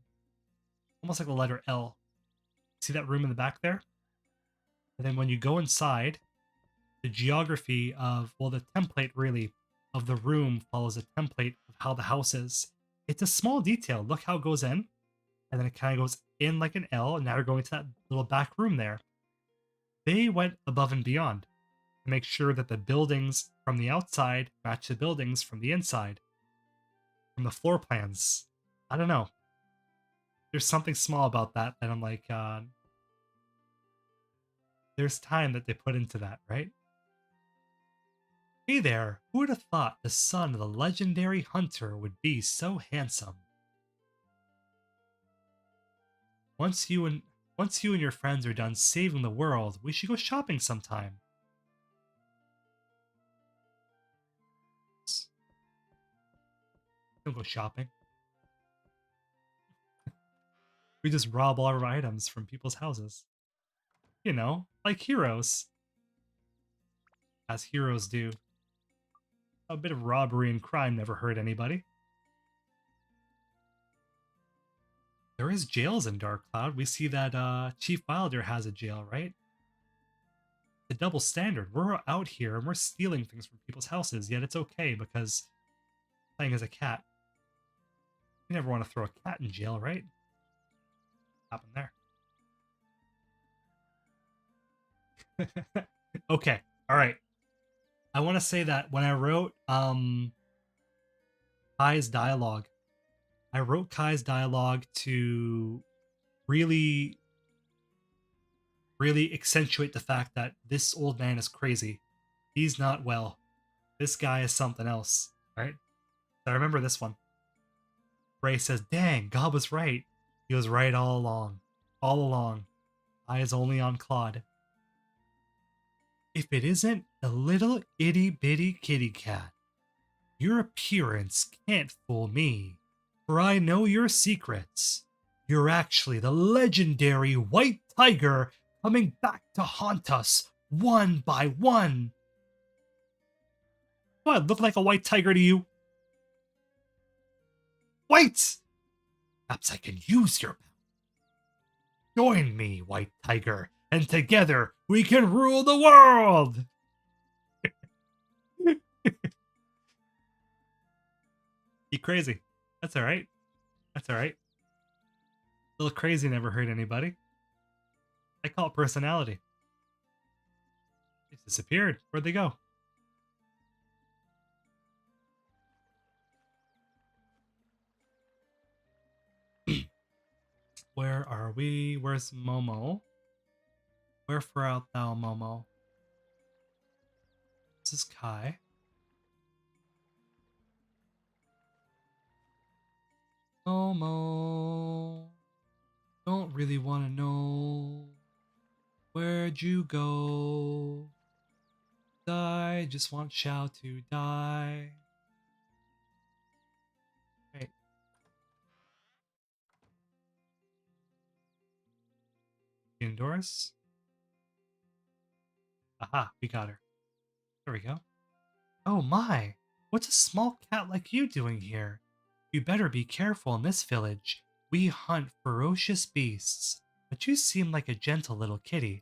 S1: letter L. See that room in the back there? And then when you go inside, the geography of, well, the template really of the room follows a template of how the house is. It's a small detail. Look how it goes in. And then it kind of goes in like an L. And now we're going to that little back room there. They went above and beyond to make sure that the buildings from the outside match the buildings from the inside. From the floor plans. I don't know. There's something small about that I'm like, there's time that they put into that, right? Hey there, who would have thought the son of the legendary hunter would be so handsome? Once you and your friends are done saving the world, we should go shopping sometime. Don't go shopping. We just rob all our items from people's houses. You know, like heroes. As heroes do. A bit of robbery and crime never hurt anybody. There is jails in Dark Cloud. We see that Chief Wilder has a jail, right? The double standard. We're out here and we're stealing things from people's houses, yet it's okay because playing as a cat. You never want to throw a cat in jail, right? What happened there? Okay, all right. I want to say that when I wrote Kai's dialogue, I wrote Kai's dialogue to really, really accentuate the fact that this old man is crazy. He's not well. This guy is something else, right? So I remember this one. Ray says, "Dang, God was right. He was right all along. All along. Eyes only on Claude. If it isn't the little itty bitty kitty cat, your appearance can't fool me, for I know your secrets. You're actually the legendary white tiger coming back to haunt us one by one." Do I look like a white tiger to you? White! Perhaps I can use your power. Join me, white tiger, and together we can rule the world! You crazy. That's alright. That's alright. A little crazy never hurt anybody. I call it personality. They disappeared. Where'd they go? Where are we? Where's Momo? Wherefore art thou, Momo? This is Kai. Momo, don't really want to know where'd you go. I just want Xiao to die. Right. Indoors. Aha, we got her. There we go. Oh my, what's a small cat like you doing here? You better be careful in this village. We hunt ferocious beasts, but you seem like a gentle little kitty.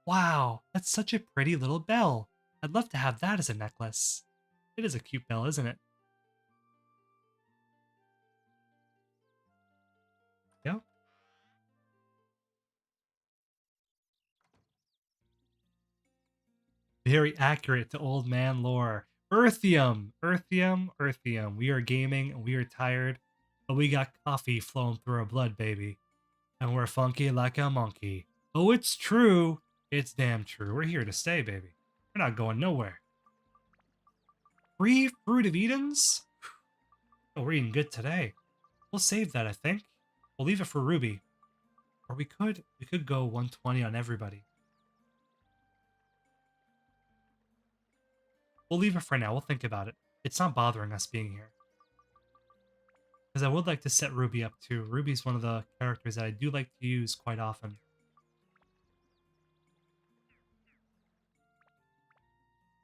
S1: Wow, that's such a pretty little bell. I'd love to have that as a necklace. It is a cute bell, isn't it? Yeah. Very accurate to old man lore. Earthium, Earthium, Earthium. We are gaming and we are tired, but we got coffee flowing through our blood, baby. And we're funky like a monkey. Oh, it's true. It's damn true. We're here to stay, baby. We're not going nowhere. Free Fruit of Edens? Oh, we're eating good today. We'll save that, I think. We'll leave it for Ruby. Or we could go 120 on everybody. We'll leave it for now. We'll think about it. It's not bothering us being here. Because I would like to set Ruby up too. Ruby's one of the characters that I do like to use quite often.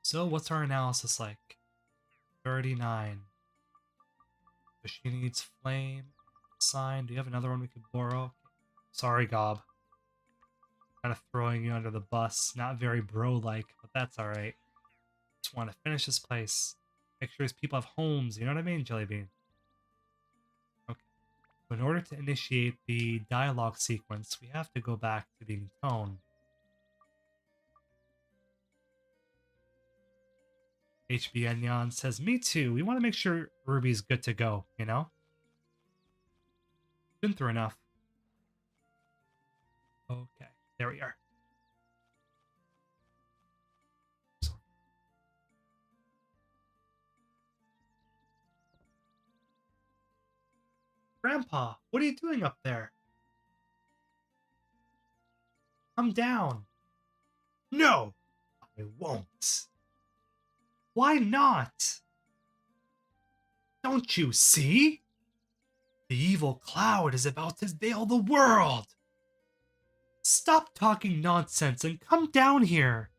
S1: So what's our analysis like? 39. So she needs flame. Sign. Do you have another one we could borrow? Sorry, Gob. Kind of throwing you under the bus. Not very bro-like, but that's alright. Just want to finish this place. Make sure his people have homes. You know what I mean, Jellybean? Okay. So in order to initiate the dialogue sequence, we have to go back to the tone. HB Enyon says, "Me too. We want to make sure Ruby's good to go, you know? Been through enough." Okay, there we are. Grandpa, what are you doing up there? Come down. No, I won't. Why not? Don't you see? The evil cloud is about to veil the world. Stop talking nonsense and come down here.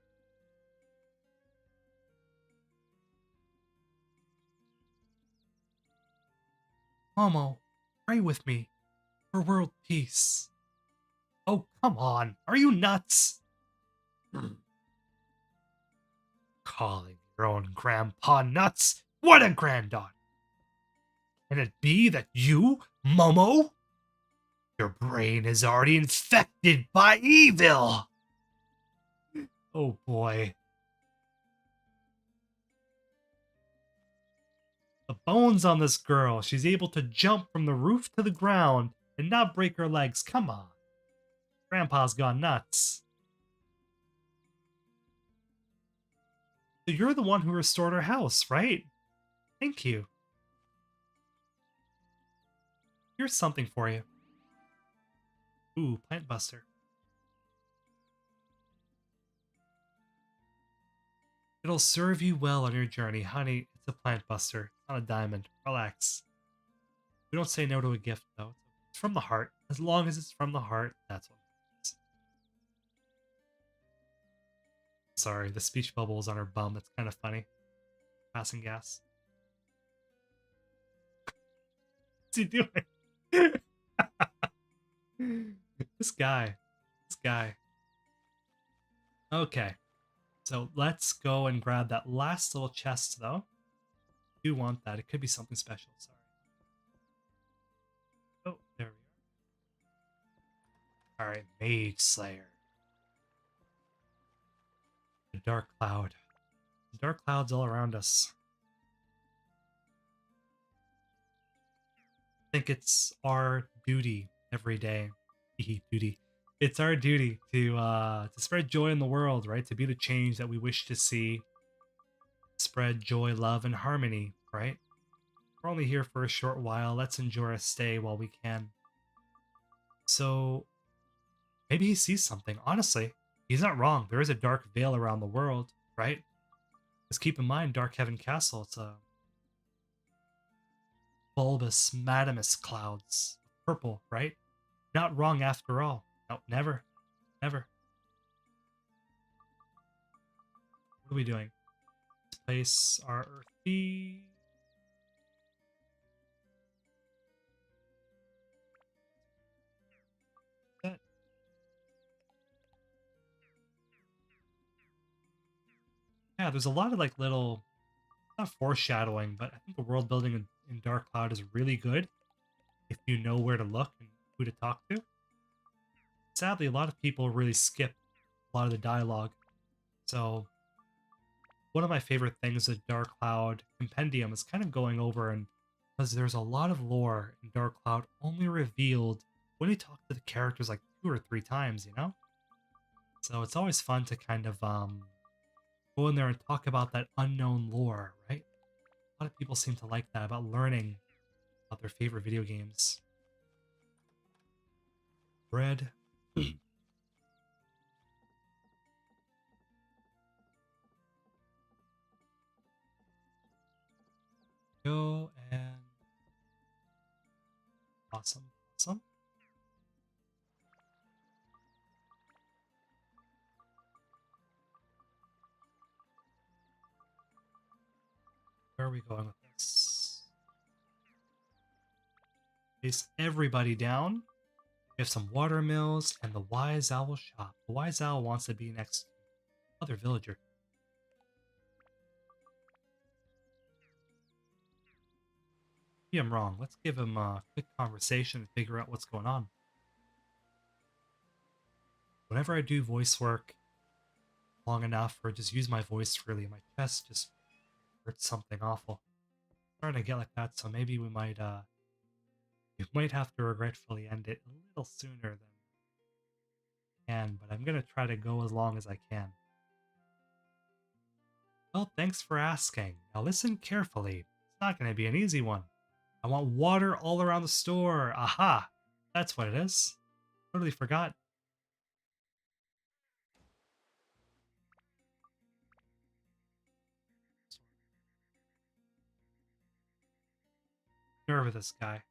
S1: Momo, pray with me for world peace. Oh, come on. Are you nuts? Calling your own grandpa nuts? What a granddaughter! Can it be that you, Momo? Your brain is already infected by evil! Oh boy. The bones on this girl. She's able to jump from the roof to the ground and not break her legs. Come on. Grandpa's gone nuts. So you're the one who restored her house, right? Thank you. Here's something for you. Ooh, Plant Buster. It'll serve you well on your journey. Honey, it's a Plant Buster, not a diamond. Relax. We don't say no to a gift, though. It's from the heart. As long as it's from the heart, that's what matters. Sorry, the speech bubble is on her bum. That's kind of funny. Passing gas. What's he doing? This guy. This guy. Okay. So let's go and grab that last little chest, though. I do want that. It could be something special. Sorry. Oh, there we are. Alright, Mage Slayer. The dark cloud. The dark clouds all around us. I think it's our duty every day. Duty. It's our duty to spread joy in the world, right? To be the change that we wish to see. Spread joy, love, and harmony, right? We're only here for a short while. Let's enjoy our stay while we can. So maybe he sees something. Honestly, he's not wrong. There is a dark veil around the world, right? Just keep in mind, Dark Heaven Castle. It's a bulbous, madamus clouds, purple, right? Not wrong after all. No, never, never. What are we doing? Let's place our earthy. Yeah, there's a lot of like little, not foreshadowing, but I think the world building in Dark Cloud is really good if you know where to look and who to talk to. Sadly, a lot of people really skip a lot of the dialogue. So one of my favorite things with Dark Cloud Compendium is kind of going over, and because there's a lot of lore in Dark Cloud only revealed when you talk to the characters like 2 or 3 times, you know? So it's always fun to kind of go in there and talk about that unknown lore, right? A lot of people seem to like that, about learning about their favorite video games. Bread. Go and... Awesome, awesome. Where are we going with this? Place everybody down. We have some water mills and the Wise Owl shop. The Wise Owl wants to be next to other villager. Maybe I'm wrong. Let's give him a quick conversation and figure out what's going on. Whenever I do voice work long enough or just use my voice freely, my chest just hurts something awful. I'm starting to get like that, so maybe we might have to regretfully end it a little sooner than I can, but I'm gonna try to go as long as I can. Well, thanks for asking. Now listen carefully. It's not gonna be an easy one. I want water all around the store. Aha! That's what it is. Totally forgot. Nerve of this guy.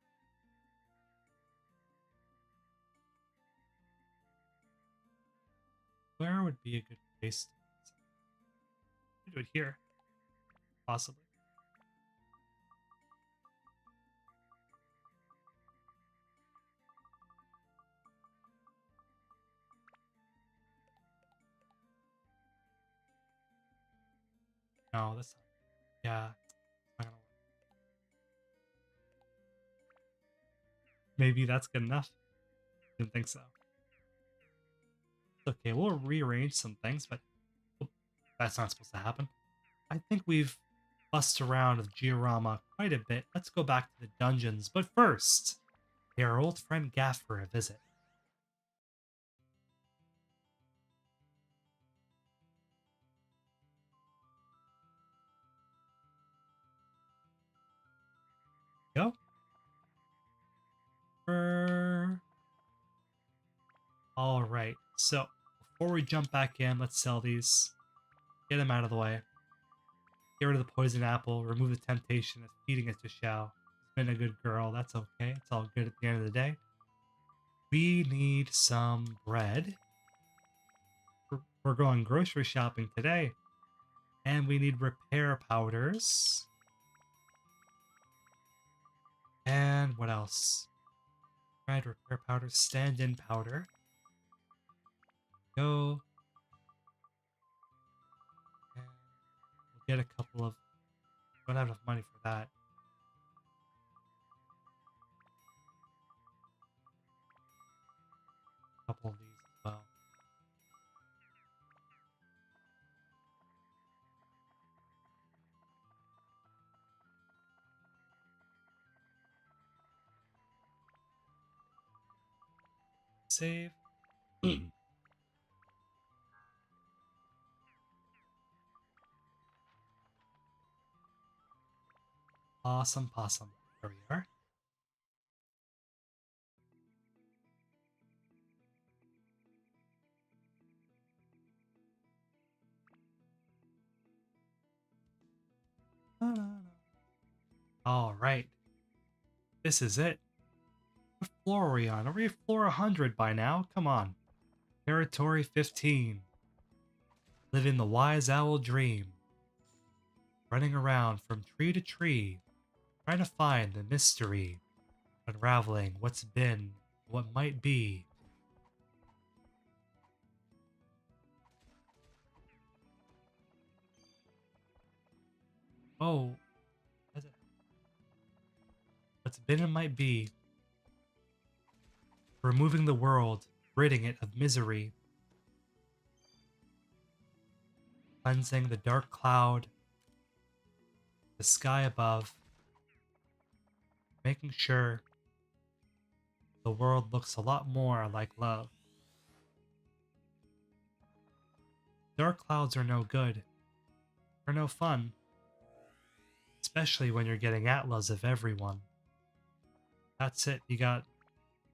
S1: Where would be a good place to do it here? Possibly. No, that's not, yeah, it's not gonna work. Maybe that's good enough. Didn't think so. Okay, we'll rearrange some things, but oop, that's not supposed to happen. I think we've bussed around with Georama quite a bit. Let's go back to the dungeons, but first, pay our old friend Gaffer a visit. Go. All right. So before we jump back in, let's sell these. Get them out of the way. Get rid of the poison apple. Remove the temptation of feeding it to Xiao. She's been a good girl. That's okay. It's all good at the end of the day. We need some bread. We're going grocery shopping today. And we need repair powders. And what else? Bread, repair powders, stand-in powder. Go. And we'll get a couple of... Don't have enough money for that. A couple of these as well. Save. Awesome possum. There we are. All right. This is it. What floor are we on? Are we at floor 100 by now? Come on. Territory 15. Living the wise owl dream. Running around from tree to tree, trying to find the mystery. Unraveling what's been, what might be. Oh, what's been and might be. Removing the world, ridding it of misery. Cleansing the dark cloud, the sky above. Making sure the world looks a lot more like love. Dark clouds are no good. They're no fun. Especially when you're getting atlas of everyone. That's it, you got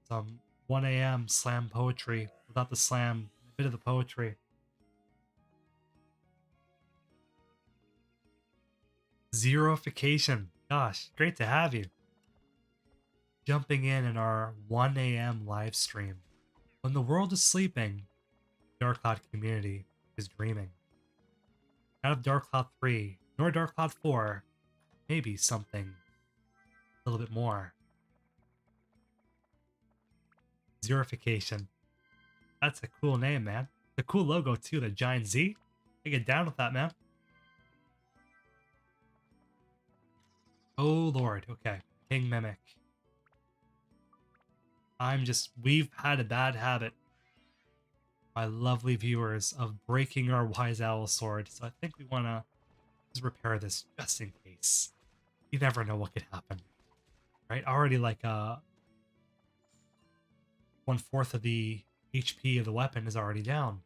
S1: some 1 a.m. slam poetry without the slam, a bit of the poetry. Zeroification. Gosh, great to have you. Jumping in our 1 a.m. live stream. When the world is sleeping, Dark Cloud community is dreaming. Out of Dark Cloud 3, nor Dark Cloud 4, maybe something a little bit more. Zeroification. That's a cool name, man. The cool logo too, the giant Z. I get down with that, man. Oh lord, okay. King Mimic. We've had a bad habit, my lovely viewers, of breaking our Wise Owl sword, so I think we want to just repair this just in case. You never know what could happen. Right? Already like 1/4 of the HP of the weapon is already down.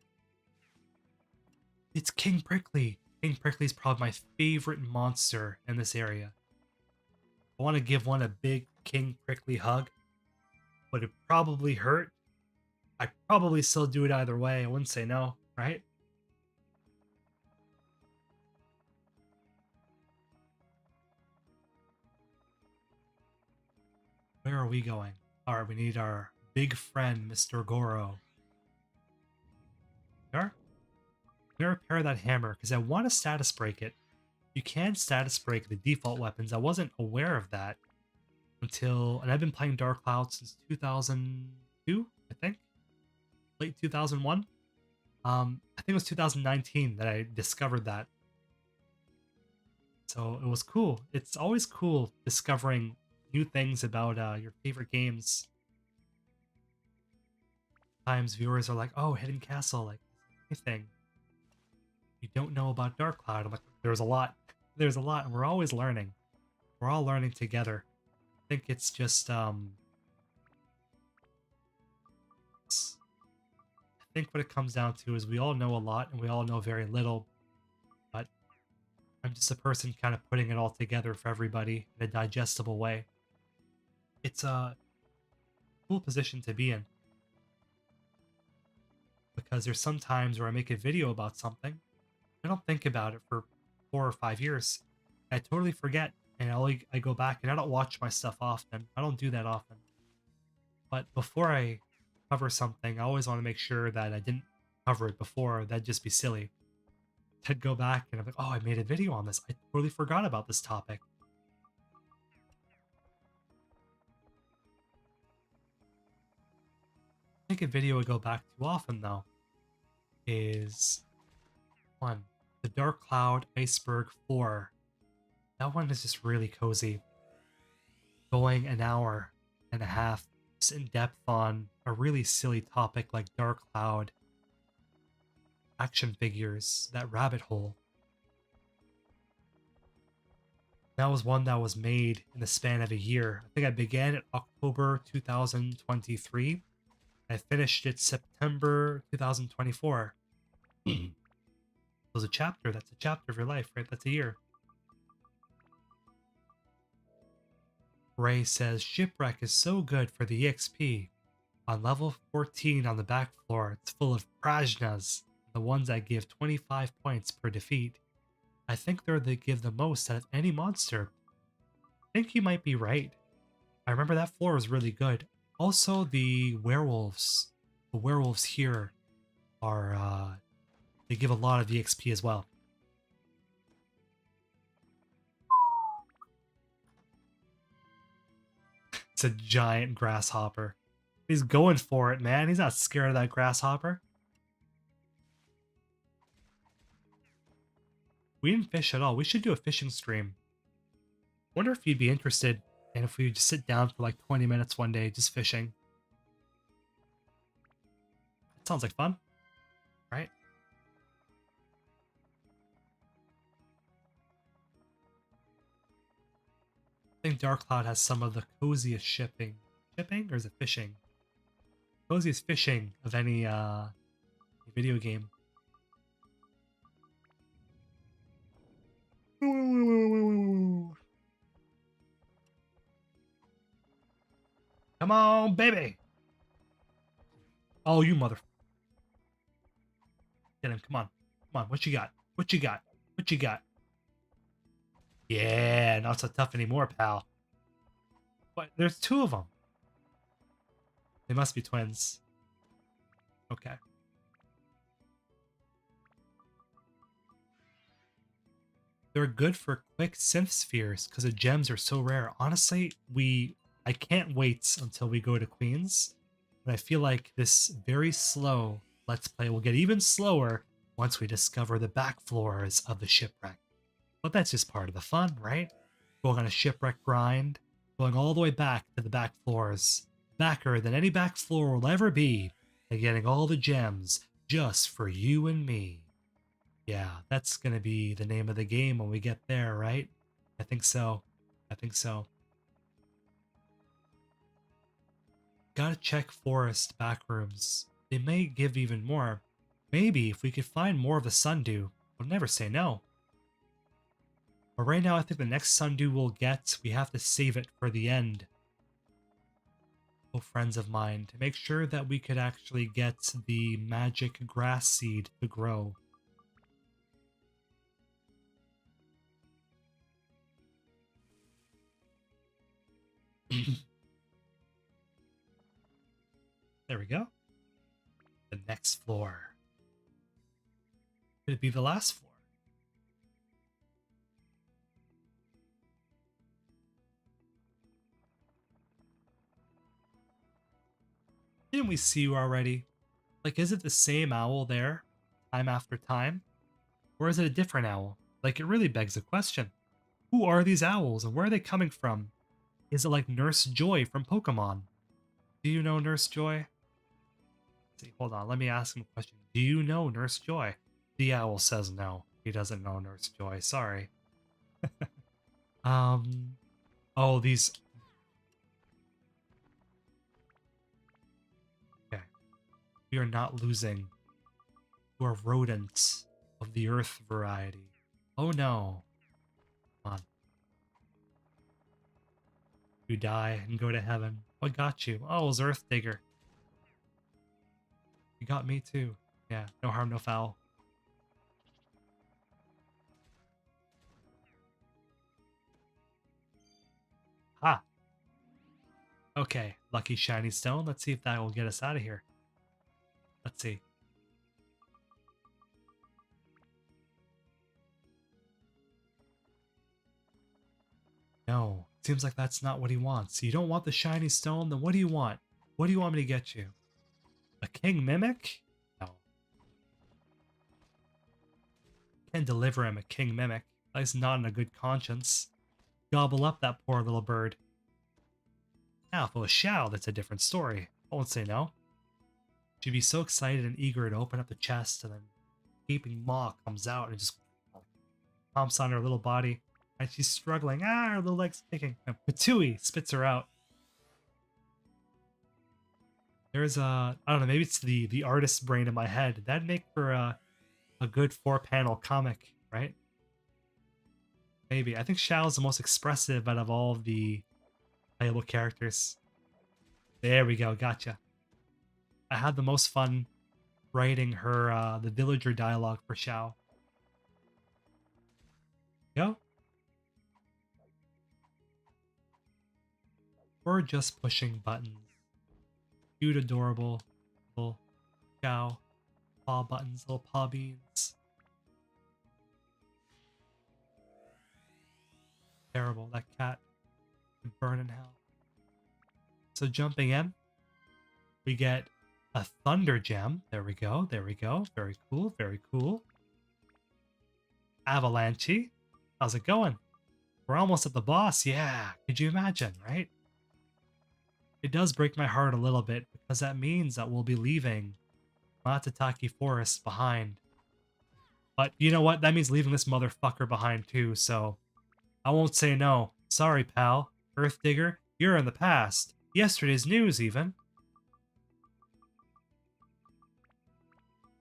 S1: It's King Prickly. King Prickly is probably my favorite monster in this area. I want to give one a big King Prickly hug. Would it probably hurt? I'd probably still do it either way. I wouldn't say no, right? Where are we going? Alright, we need our big friend, Mr. Goro. There? I'm gonna repair that hammer because I want to status break it. You can status break the default weapons. I wasn't aware of that until, and I've been playing Dark Cloud since 2002, I think, late 2001. I think it was 2019 that I discovered that. So it was cool. It's always cool discovering new things about your favorite games. Sometimes viewers are like, "Oh, Hidden Castle, like anything you don't know about Dark Cloud." I'm like, "There's a lot. There's a lot, and we're always learning. We're all learning together." I think it's just I think what it comes down to is we all know a lot and we all know very little, but I'm just a person kind of putting it all together for everybody in a digestible way. It's a cool position to be in because there's some times where I make a video about something, I don't think about it for 4 or 5 years. I totally forget, and I go back and I don't watch my stuff often. I don't do that often. But before I cover something, I always want to make sure that I didn't cover it before. That'd just be silly. I'd go back and I'm like, oh, I made a video on this. I totally forgot about this topic. I think a video I go back too often, though, is one, the Dark Cloud Iceberg 4. That one is just really cozy. Going an hour and a half just in depth on a really silly topic like Dark Cloud, action figures, that rabbit hole. That was one that was made in the span of a year. I think I began in October 2023. I finished it September 2024. It was a chapter. That's a chapter of your life, right? That's a year. Ray says Shipwreck is so good for the EXP. On level 14 on the back floor, it's full of prajnas, the ones that give 25 points per defeat. I think they're they give the most out of any monster. I think you might be right. I remember that floor was really good. Also, the werewolves. The werewolves here are, they give a lot of EXP as well. It's a giant grasshopper. He's going for it, man. He's not scared of that grasshopper. We didn't fish at all. We should do a fishing stream. Wonder if you'd be interested and if we just sit down for like 20 minutes one day just fishing. That sounds like fun, right? I think Dark Cloud has some of the coziest shipping. Shipping or is it fishing? Coziest fishing of any video game. Come on, baby. Oh, you mother. Get him. Come on. Come on. What you got? What you got? What you got? Yeah, not so tough anymore, pal. But there's two of them. They must be twins. Okay. They're good for quick synth spheres because the gems are so rare. Honestly, I can't wait until we go to Queens. But I feel like this very slow Let's Play will get even slower once we discover the back floors of the shipwreck. But that's just part of the fun, right? Going on a shipwreck grind, going all the way back to the back floors. Backer than any back floor will ever be, and getting all the gems just for you and me. Yeah, that's gonna be the name of the game when we get there, right? I think so. I think so. Gotta check forest backrooms. They may give even more. Maybe if we could find more of the sundew, we'll never say no. But right now I think the next sundew we'll get, we have to save it for the end. Oh, friends of mine, to make sure that we could actually get the magic grass seed to grow. There we go. The next floor. Could it be the last floor? Didn't we see you already? Like, is it the same owl there, time after time? Or is it a different owl? Like, it really begs a question. Who are these owls and where are they coming from? Is it like Nurse Joy from Pokemon? Do you know Nurse Joy? Let's see, hold on, let me ask him a question. Do you know Nurse Joy? The owl says no. He doesn't know Nurse Joy. Sorry. Um. Oh, these. Okay. We are not losing to our rodents of the earth variety. Oh no. Come on. You die and go to heaven. What got you? Oh, it was Earth Digger. You got me too. Yeah, no harm, no foul. Ha! Okay, lucky shiny stone. Let's see if that will get us out of here. Let's see. No, seems like that's not what he wants. You don't want the shiny stone? Then what do you want? What do you want me to get you? A king mimic? No. Can't deliver him a king mimic. He's not in a good conscience. Gobble up that poor little bird. Now, if it was Xiao, that's a different story. I won't say no. She'd be so excited and eager to open up the chest, and then gaping maw comes out and just pumps on her little body. And she's struggling. Ah, her little leg's kicking. And Patui spits her out. There's a, I don't know, maybe it's the artist's brain in my head. That'd make for a good 4-panel comic, right? Maybe. I think Xiao's the most expressive out of all of the playable characters. There we go, gotcha. I had the most fun writing her the villager dialogue for Xiao. Go. We're just pushing buttons. Cute, adorable little Xiao paw buttons, little paw beans. Terrible, that cat could burn in hell. So jumping in, we get a thunder gem. There we go, there we go. Very cool, very cool. Avalanche. How's it going? We're almost at the boss. Yeah, could you imagine, right? It does break my heart a little bit because that means that we'll be leaving Matataki Forest behind. But you know what? That means leaving this motherfucker behind too, so I won't say no. Sorry, pal. Earth Digger, you're in the past. Yesterday's news, even.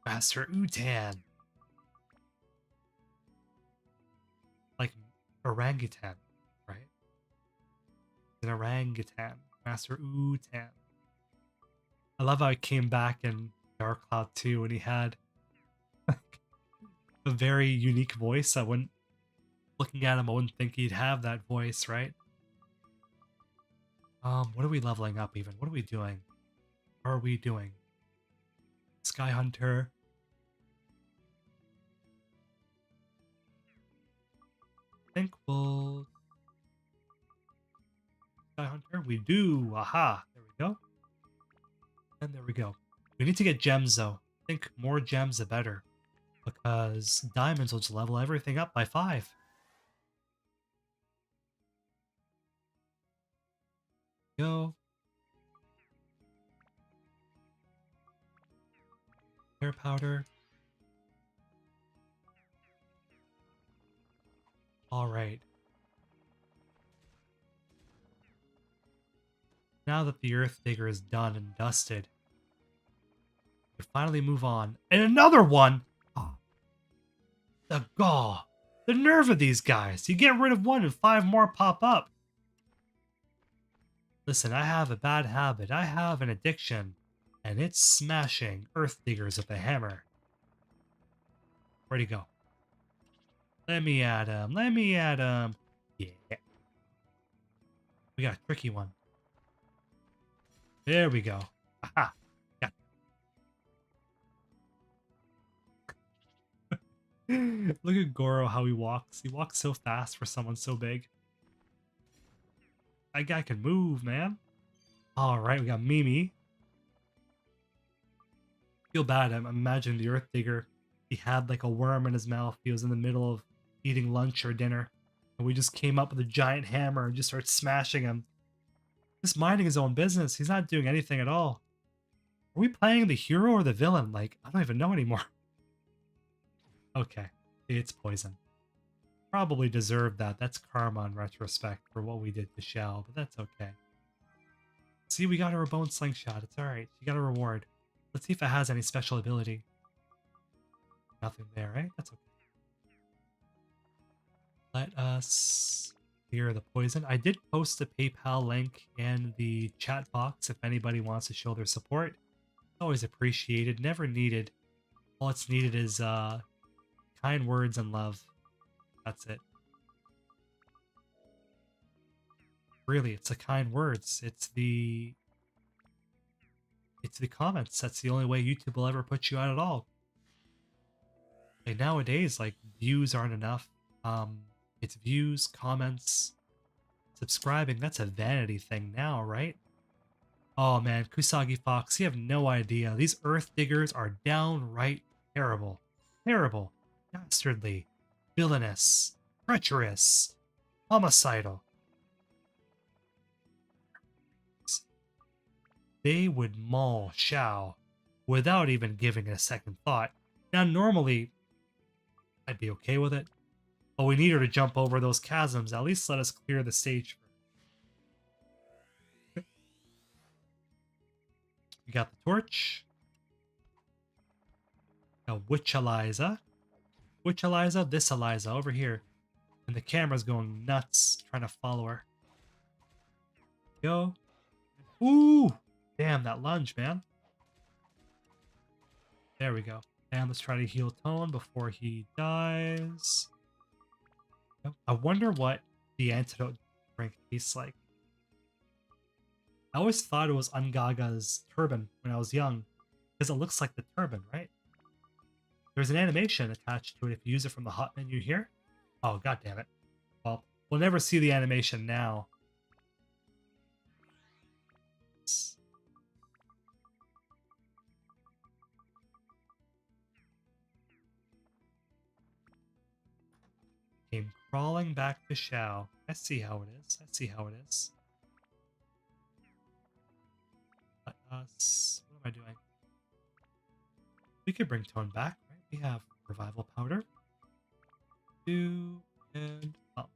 S1: Master Utan. Like orangutan, right? An orangutan. Master Utan. I love how he came back in Dark Cloud 2 and he had like, a very unique voice. I wouldn't, looking at him, I wouldn't think he'd have that voice, right? What are we leveling up even? What are we doing? What are we doing? Sky Hunter. I think we'll... Sky Hunter? We do! Aha! There we go. And there we go. We need to get gems though. I think more gems the better. Because diamonds will just level everything up by 5. Go. Hair powder. Alright. Now that the Earth Digger is done and dusted, we finally move on. And another one! Oh, the gall. The nerve of these guys. You get rid of one and 5 more pop up. Listen, I have a bad habit. I have an addiction. And it's smashing Earth Diggers with a hammer. Where'd he go? Let me at him. Let me at him. Yeah. We got a tricky one. There we go. Aha. Got it. Look at Goro, how he walks. He walks so fast for someone so big. That guy can move, man. Alright, we got Mimi. Feel bad. I'm imagining the Earth Digger. He had like a worm in his mouth. He was in the middle of eating lunch or dinner. And we just came up with a giant hammer and just started smashing him. Just minding his own business. He's not doing anything at all. Are we playing the hero or the villain? Like, I don't even know anymore. Okay, it's poison. Probably deserved that. That's karma in retrospect for what we did to Shell, but that's okay. See, we got her a bone slingshot. It's alright. She got a reward. Let's see if it has any special ability. Nothing there, right? That's okay. Let us clear the poison. I did post a PayPal link in the chat box if anybody wants to show their support. Always appreciated, never needed. All it's needed is kind words and love. That's it. Really, it's the kind words. It's the comments. That's the only way YouTube will ever put you out at all. Like nowadays, like views aren't enough. It's views, comments, subscribing. That's a vanity thing now, right? Oh man, Kusagi Fox, you have no idea. These Earth Diggers are downright terrible. Terrible. Dastardly. Villainous. Treacherous. Homicidal. They would maul Shao without even giving it a second thought. Now, normally, I'd be okay with it. But we need her to jump over those chasms. At least let us clear the stage. We got the torch. Now, Witch Eliza. Witch Eliza, this Eliza, over here. And the camera's going nuts trying to follow her. Go. Ooh! Damn, that lunge, man. There we go. And let's try to heal Tone before he dies. I wonder what the antidote drink tastes like. I always thought it was Ungaga's turban when I was young, because it looks like the turban, right? There's an animation attached to it if you use it from the hot menu here. Oh, god damn it. Well, we'll never see the animation now. Came crawling back to Shao. I see how it is. I see how it is. Let us... What am I doing? We could bring Tone back, right? We have revival powder. 2 and up.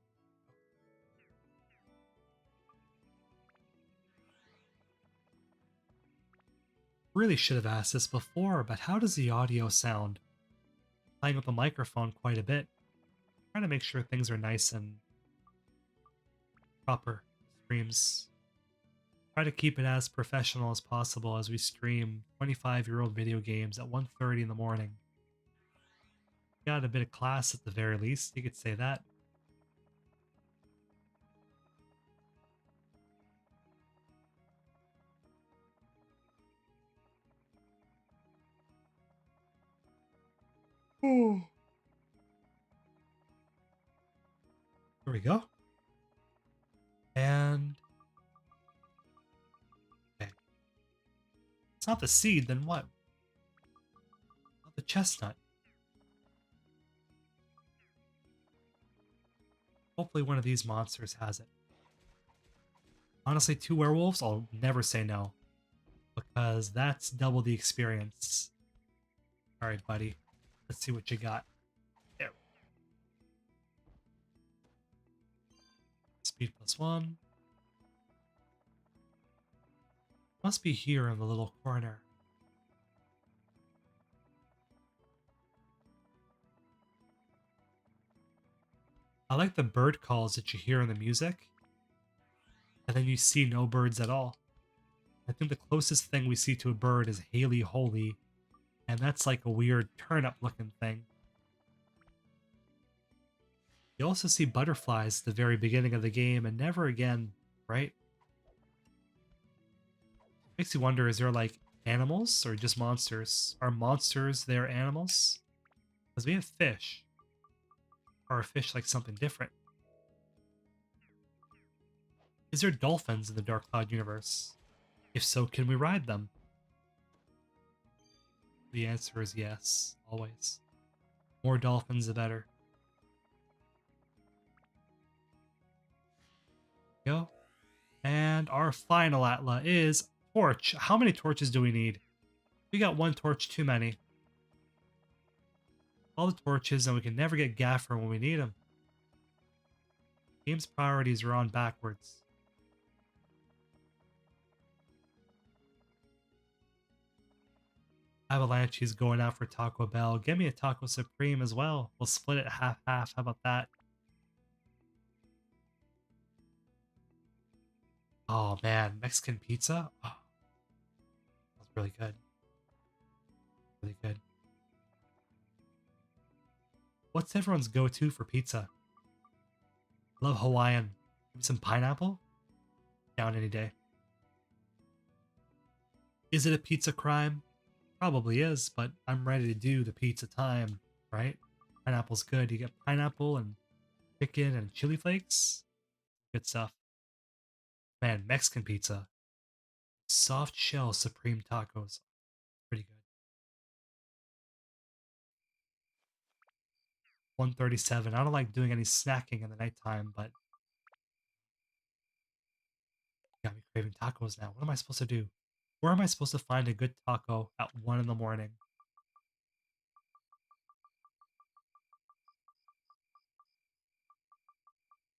S1: Really should have asked this before, but how does the audio sound? Playing with the microphone quite a bit. Trying to make sure things are nice and proper streams. Try to keep it as professional as possible as we stream 25-year-old video games at 1:30 in the morning. Got a bit of class at the very least, you could say that. Ooh. There we go. And... okay. It's not the seed, then what? Not the chestnut. Hopefully one of these monsters has it. Honestly, 2 werewolves, I'll never say no. Because that's double the experience. Alright, buddy. Let's see what you got. There. Speed +1. Must be here in the little corner. I like the bird calls that you hear in the music. And then you see no birds at all. I think the closest thing we see to a bird is Haley Holy. And that's like a weird turnip looking thing. You also see butterflies at the very beginning of the game and never again, right? Makes you wonder, is there like animals or just monsters? Are monsters their animals? Because we have fish. Or are fish like something different? Is there dolphins in the Dark Cloud universe? If so, can we ride them? The answer is yes, always. More dolphins, the better. Go. And our final Atla is torch. How many torches do we need? We got one torch too many. All the torches, and we can never get Gaffer when we need him. Game's priorities are on backwards. Avalanche is going out for Taco Bell. Give me a Taco Supreme as well. We'll split it half-half. How about that? Oh man, Mexican pizza? Oh, that's really good. Really good. What's everyone's go-to for pizza? Love Hawaiian. Maybe some pineapple? Down any day. Is it a pizza crime? Probably is, but I'm ready to do the pizza time, right? Pineapple's good. You get pineapple and chicken and chili flakes. Good stuff. Man, Mexican pizza. Soft shell supreme tacos. Pretty good. 137. I don't like doing any snacking in the nighttime, but got me craving tacos now. What am I supposed to do? Where am I supposed to find a good taco at 1 in the morning?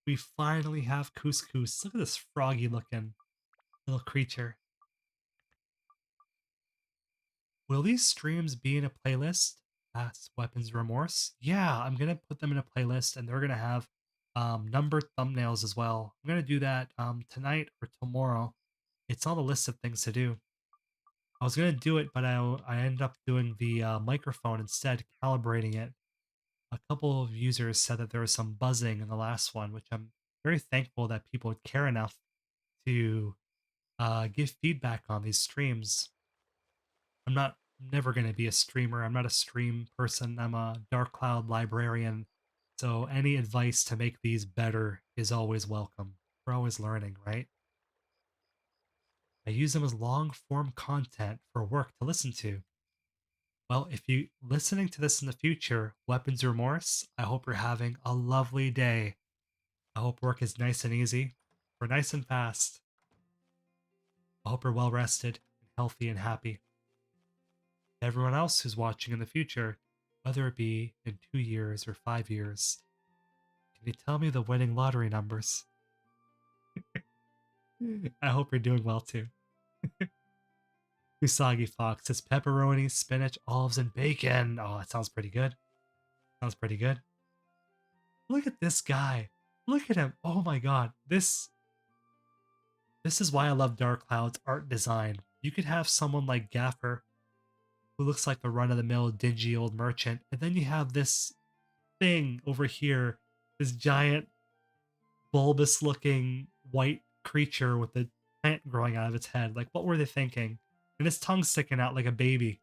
S1: We finally have couscous. Look at this froggy looking little creature. Will these streams be in a playlist? Asks Weapons Remorse. Yeah, I'm gonna put them in a playlist, and they're gonna have numbered thumbnails as well. I'm gonna do that tonight or tomorrow. It's on the list of things to do. I was gonna do it, but I ended up doing the microphone instead, calibrating it. A couple of users said that there was some buzzing in the last one, which I'm very thankful that people would care enough to give feedback on these streams. I'm not never going to be a streamer. I'm not a stream person. I'm a Dark Cloud librarian. So any advice to make these better is always welcome. We're always learning, right? I use them as long form content for work to listen to. Well, if you listening to this in the future, Weapons Remorse, I hope you're having a lovely day. I hope work is nice and easy. We're nice and fast. I hope you're well rested and healthy and happy. Everyone else who's watching in the future, whether it be in 2 years or 5 years, can you tell me the winning lottery numbers? I hope you're doing well too. Usagi Fox says pepperoni, spinach, olives, and bacon. Oh, that sounds pretty good. Sounds pretty good. Look at this guy. Look at him. Oh my god. This is why I love Dark Cloud's art design. You could have someone like Gaffer, who looks like the run-of-the-mill dingy old merchant, and then you have this thing over here, this giant bulbous looking white creature with a plant growing out of its head. Like, what were they thinking? And its tongue sticking out like a baby.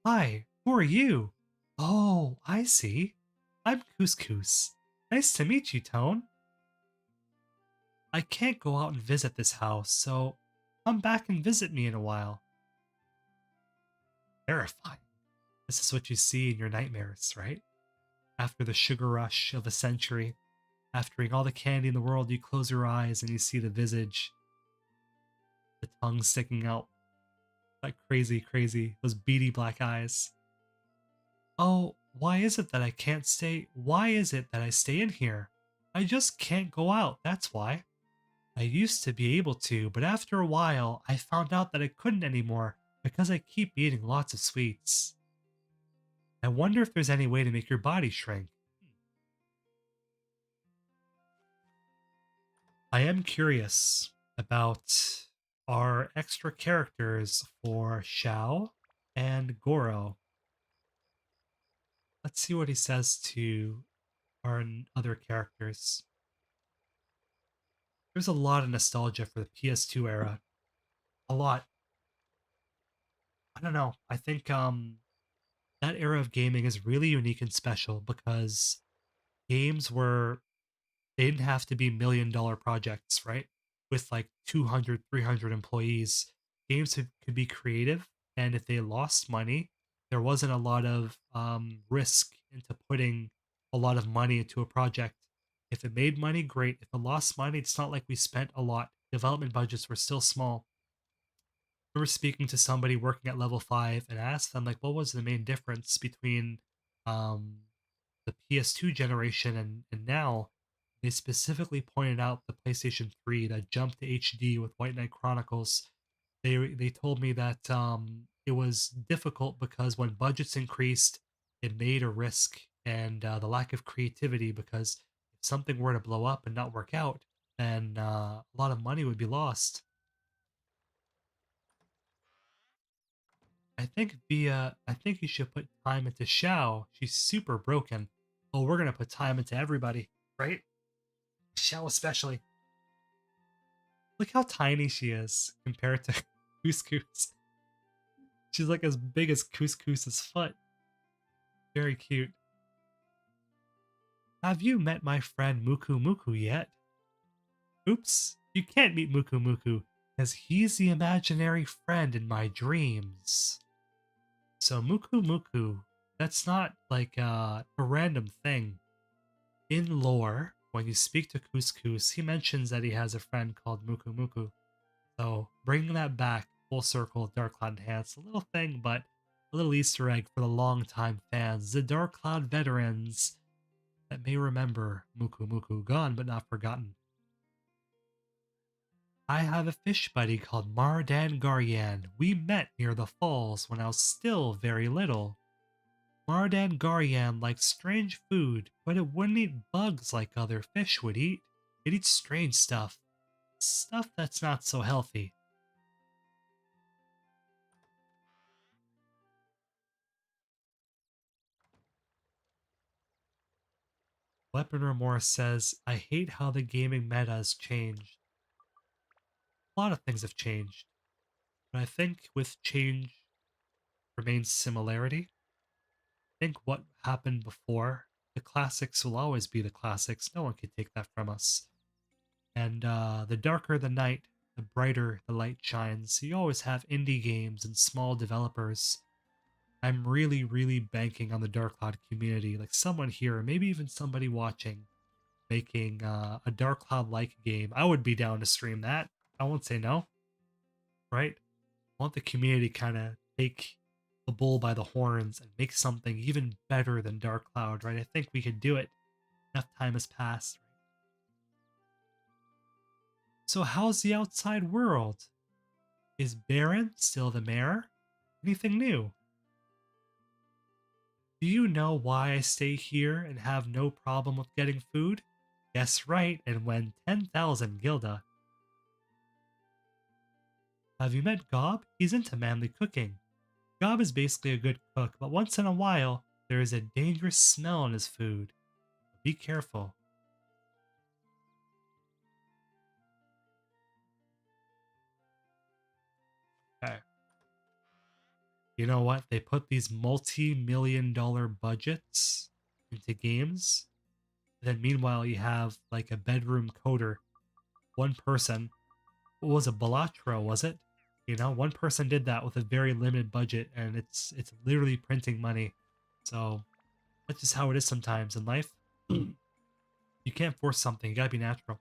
S1: Hi, who are you? Oh, I see. I'm Couscous. Nice to meet you, Tone. I can't go out and visit this house, so come back and visit me in a while. Terrifying. This is what you see in your nightmares, right? After the sugar rush of a century, after eating all the candy in the world, you close your eyes and you see the visage, the tongue sticking out like crazy, those beady black eyes. Oh, why is it that I can't stay? Why is it that I stay in here? I just can't go out, that's why. I used to be able to, but after a while, I found out that I couldn't anymore because I keep eating lots of sweets. I wonder if there's any way to make your body shrink. I am curious about our extra characters for Xiao and Goro. Let's see what he says to our other characters. There's a lot of nostalgia for the PS2 era. A lot. I don't know. I think that era of gaming is really unique and special because games were they didn't have to be $1 million projects, right? With like 200, 300 employees. Games could be creative, and if they lost money, there wasn't a lot of risk into putting a lot of money into a project. If it made money, great. If it lost money, it's not like we spent a lot. Development budgets were still small. I remember speaking to somebody working at level 5 and asked them, like, what was the main difference between um, the PS2 generation and now? They specifically pointed out the PlayStation 3 that jumped to HD with White Knight Chronicles. They told me that it was difficult because when budgets increased, it made a risk and the lack of creativity, because if something were to blow up and not work out, then a lot of money would be lost. I think you should put time into Xiao. She's super broken. Oh, we're gonna put time into everybody, right? Xiao especially. Look how tiny she is compared to Couscous. She's like as big as Couscous's foot. Very cute. Have you met my friend Muku Muku yet? Oops, you can't meet Muku Muku, because he's the imaginary friend in my dreams. So Muku Muku, that's not like a random thing. In lore, when you speak to Couscous, he mentions that he has a friend called Muku Muku. So bringing that back full circle, Dark Cloud Enhanced, a little thing, but a little Easter egg for the longtime fans, the Dark Cloud veterans that may remember Muku Muku, gone but not forgotten. I have a fish buddy called Mardan Garyan. We met near the falls when I was still very little. Mardan Garyan likes strange food, but it wouldn't eat bugs like other fish would eat. It eats strange stuff. Stuff that's not so healthy. Weapon Remorse says, I hate how the gaming meta has changed. A lot of things have changed, but I think with change remains similarity. I think what happened before, the classics will always be the classics. No one can take that from us. And the darker the night, the brighter the light shines. You always have indie games and small developers. I'm really, really banking on the Dark Cloud community. Like someone here, maybe even somebody watching, making a Dark Cloud like game. I would be down to stream that. I won't say no, right? I want the community kind of take the bull by the horns and make something even better than Dark Cloud, right? I think we could do it. Enough time has passed. So, how's the outside world? Is Baron still the mayor? Anything new? Do you know why I stay here and have no problem with getting food? Guess right, and win 10,000 gilda. Have you met Gob? He's into manly cooking. Gob is basically a good cook, but once in a while, there is a dangerous smell in his food. Be careful. Okay. You know what? They put these multi-million-dollar budgets into games. And then meanwhile, you have like a bedroom coder. One person. What was it? Balatro, was it? You know, one person did that with a very limited budget, and it's literally printing money. So that's just how it is sometimes in life. You can't force something. You gotta be natural.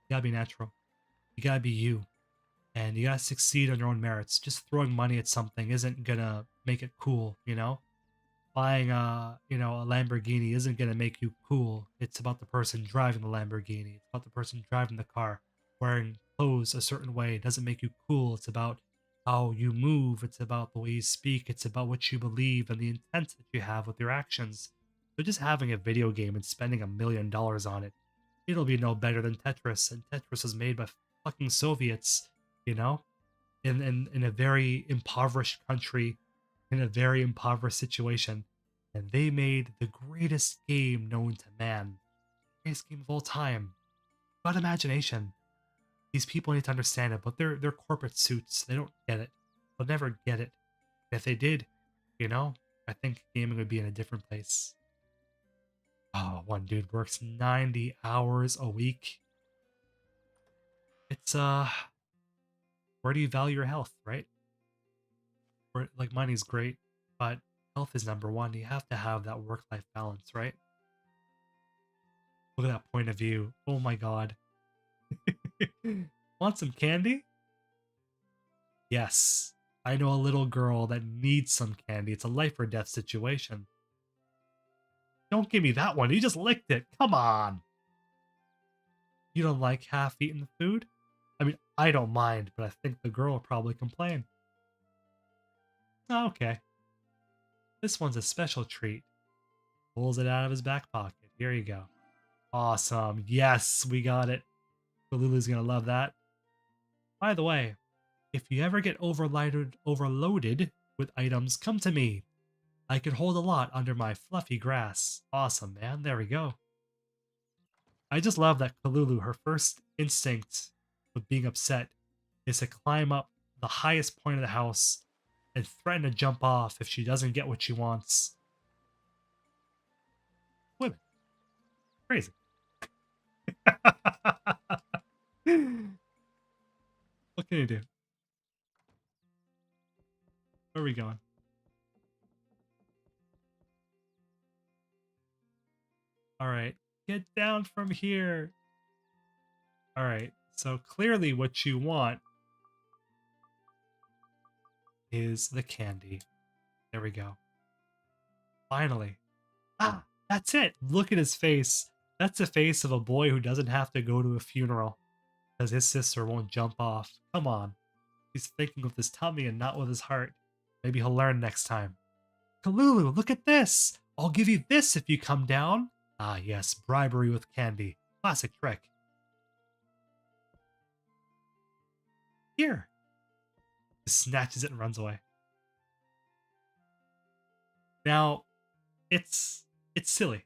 S1: You gotta be natural. You gotta be you. And you gotta succeed on your own merits. Just throwing money at something isn't gonna make it cool, you know? Buying a Lamborghini isn't gonna make you cool. It's about the person driving the Lamborghini. It's about the person driving the car. Wearing clothes a certain way doesn't make you cool. It's about how you move. It's about the way you speak. It's about what you believe and the intent that you have with your actions. So just having a video game and spending $1 million on it, it'll be no better than Tetris. And Tetris was made by fucking Soviets, you know, in a very impoverished country, in a very impoverished situation, and they made the greatest game known to man, greatest game of all time. About imagination. These people need to understand it, but they're corporate suits. They don't get it. They'll never get it. If they did, you know, I think gaming would be in a different place. Oh, one dude works 90 hours a week. It's where do you value your health, right? Where, like, money's great, but health is number one. You have to have that work-life balance, right? Look at that point of view. Oh my god. Want some candy? Yes. I know a little girl that needs some candy. It's a life or death situation. Don't give me that one. You just licked it. Come on. You don't like half-eaten food? I mean, I don't mind, but I think the girl will probably complain. Oh, okay. This one's a special treat. Pulls it out of his back pocket. Here you go. Awesome. Yes, we got it. Lulu's gonna love that. By the way, if you ever get overloaded with items, come to me. I can hold a lot under my fluffy grass. Awesome, man. There we go. I just love that Kalulu, her first instinct with being upset is to climb up the highest point of the house and threaten to jump off if she doesn't get what she wants. Women. Crazy. What can you do? Where are we going? Alright. Get down from here. Alright. So clearly what you want is the candy. There we go. Finally. Ah, that's it. Look at his face. That's the face of a boy who doesn't have to go to a funeral because his sister won't jump off. Come on. He's thinking with his tummy and not with his heart. Maybe he'll learn next time. Kalulu, look at this. I'll give you this if you come down. Ah, yes, bribery with candy. Classic trick. Here. He snatches it and runs away. Now, it's silly.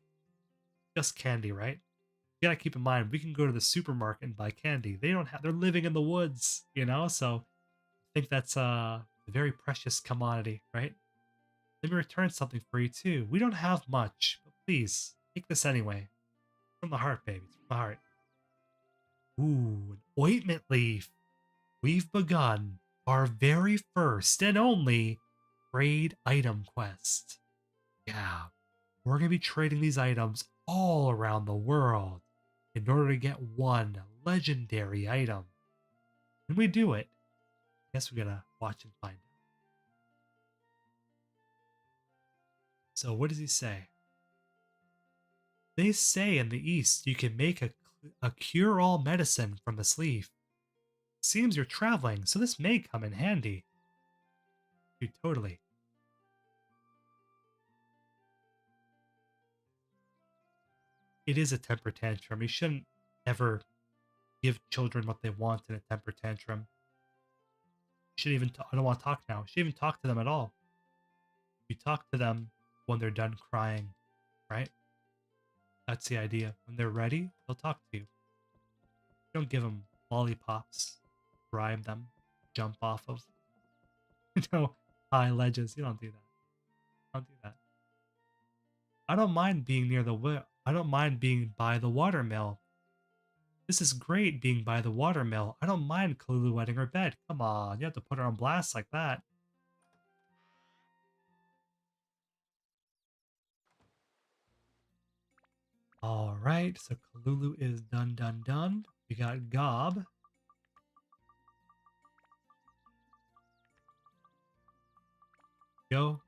S1: Just candy, right? You gotta keep in mind, we can go to the supermarket and buy candy. They're living in the woods, you know? So I think that's a very precious commodity, right? Let me return something for you too. We don't have much, but please, take this anyway. From the heart, baby. From the heart. Ooh, an ointment leaf. We've begun our very first and only trade item quest. Yeah, we're going to be trading these items all around the world in order to get one legendary item. When we do it, I guess we're going to watch and find out. So what does he say? They say in the East you can make a cure-all medicine from this leaf. Seems you're traveling, so this may come in handy. Dude, totally. It is a temper tantrum. You shouldn't ever give children what they want in a temper tantrum. You should even, I don't want to talk now. You should even talk to them at all. You talk to them when they're done crying, right? That's the idea. When they're ready, they'll talk to you. You don't give them lollipops, bribe them, jump off of, high ledges. You don't do that. Don't do that. I don't mind being near the I don't mind being by the watermill. This is great being by the watermill. I don't mind Kalulu wetting her bed. Come on, you have to put her on blast like that. Alright, so Kalulu is done. We got Gob. Go.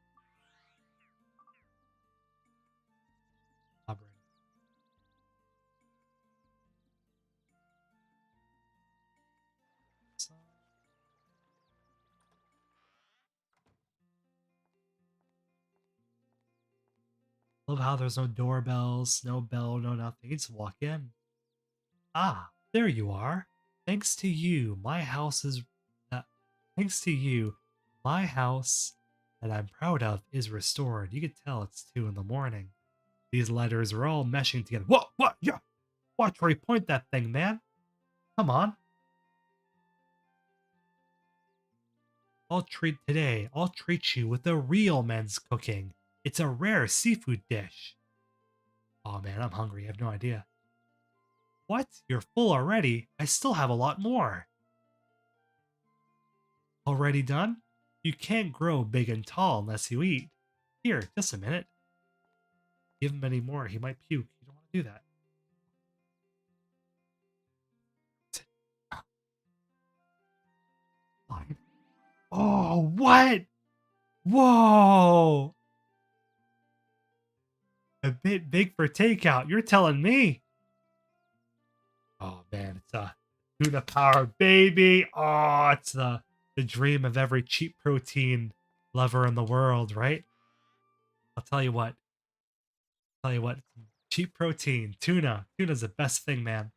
S1: Love how there's no doorbells, no bell, no nothing. You just walk in. Ah, there you are. Thanks to you, my house is... thanks to you, my house that I'm proud of is restored. You can tell it's 2 in the morning. These letters are all meshing together. What? Yeah. Watch where you point that thing, man. Come on. I'll treat you with a real man's cooking. It's a rare seafood dish. Oh man, I'm hungry. I have no idea. What? You're full already? I still have a lot more. Already done? You can't grow big and tall unless you eat. Here, just a minute. Give him any more. He might puke. You don't want to do that. Oh, what? Whoa! A bit big for takeout. You're telling me. Oh man, it's a tuna power baby. Oh, it's the dream of every cheap protein lover in the world, right? I'll tell you what. Tell you what. Cheap protein, tuna. Tuna's the best thing, man.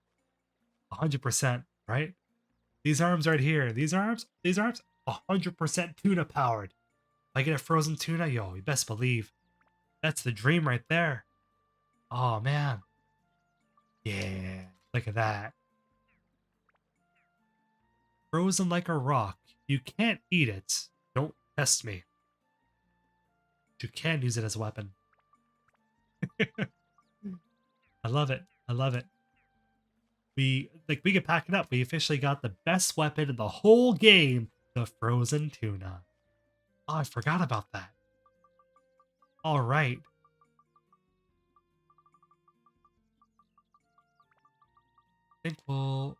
S1: 100%, right? These arms right here. These arms, 100% tuna powered. If I get a frozen tuna, yo, you best believe. That's the dream right there. Oh man. Yeah. Look at that. Frozen like a rock. You can't eat it. Don't test me. You can use it as a weapon. I love it. I love it. We can pack it up. We officially got the best weapon in the whole game, the frozen tuna. Oh, I forgot about that. All right. I think we'll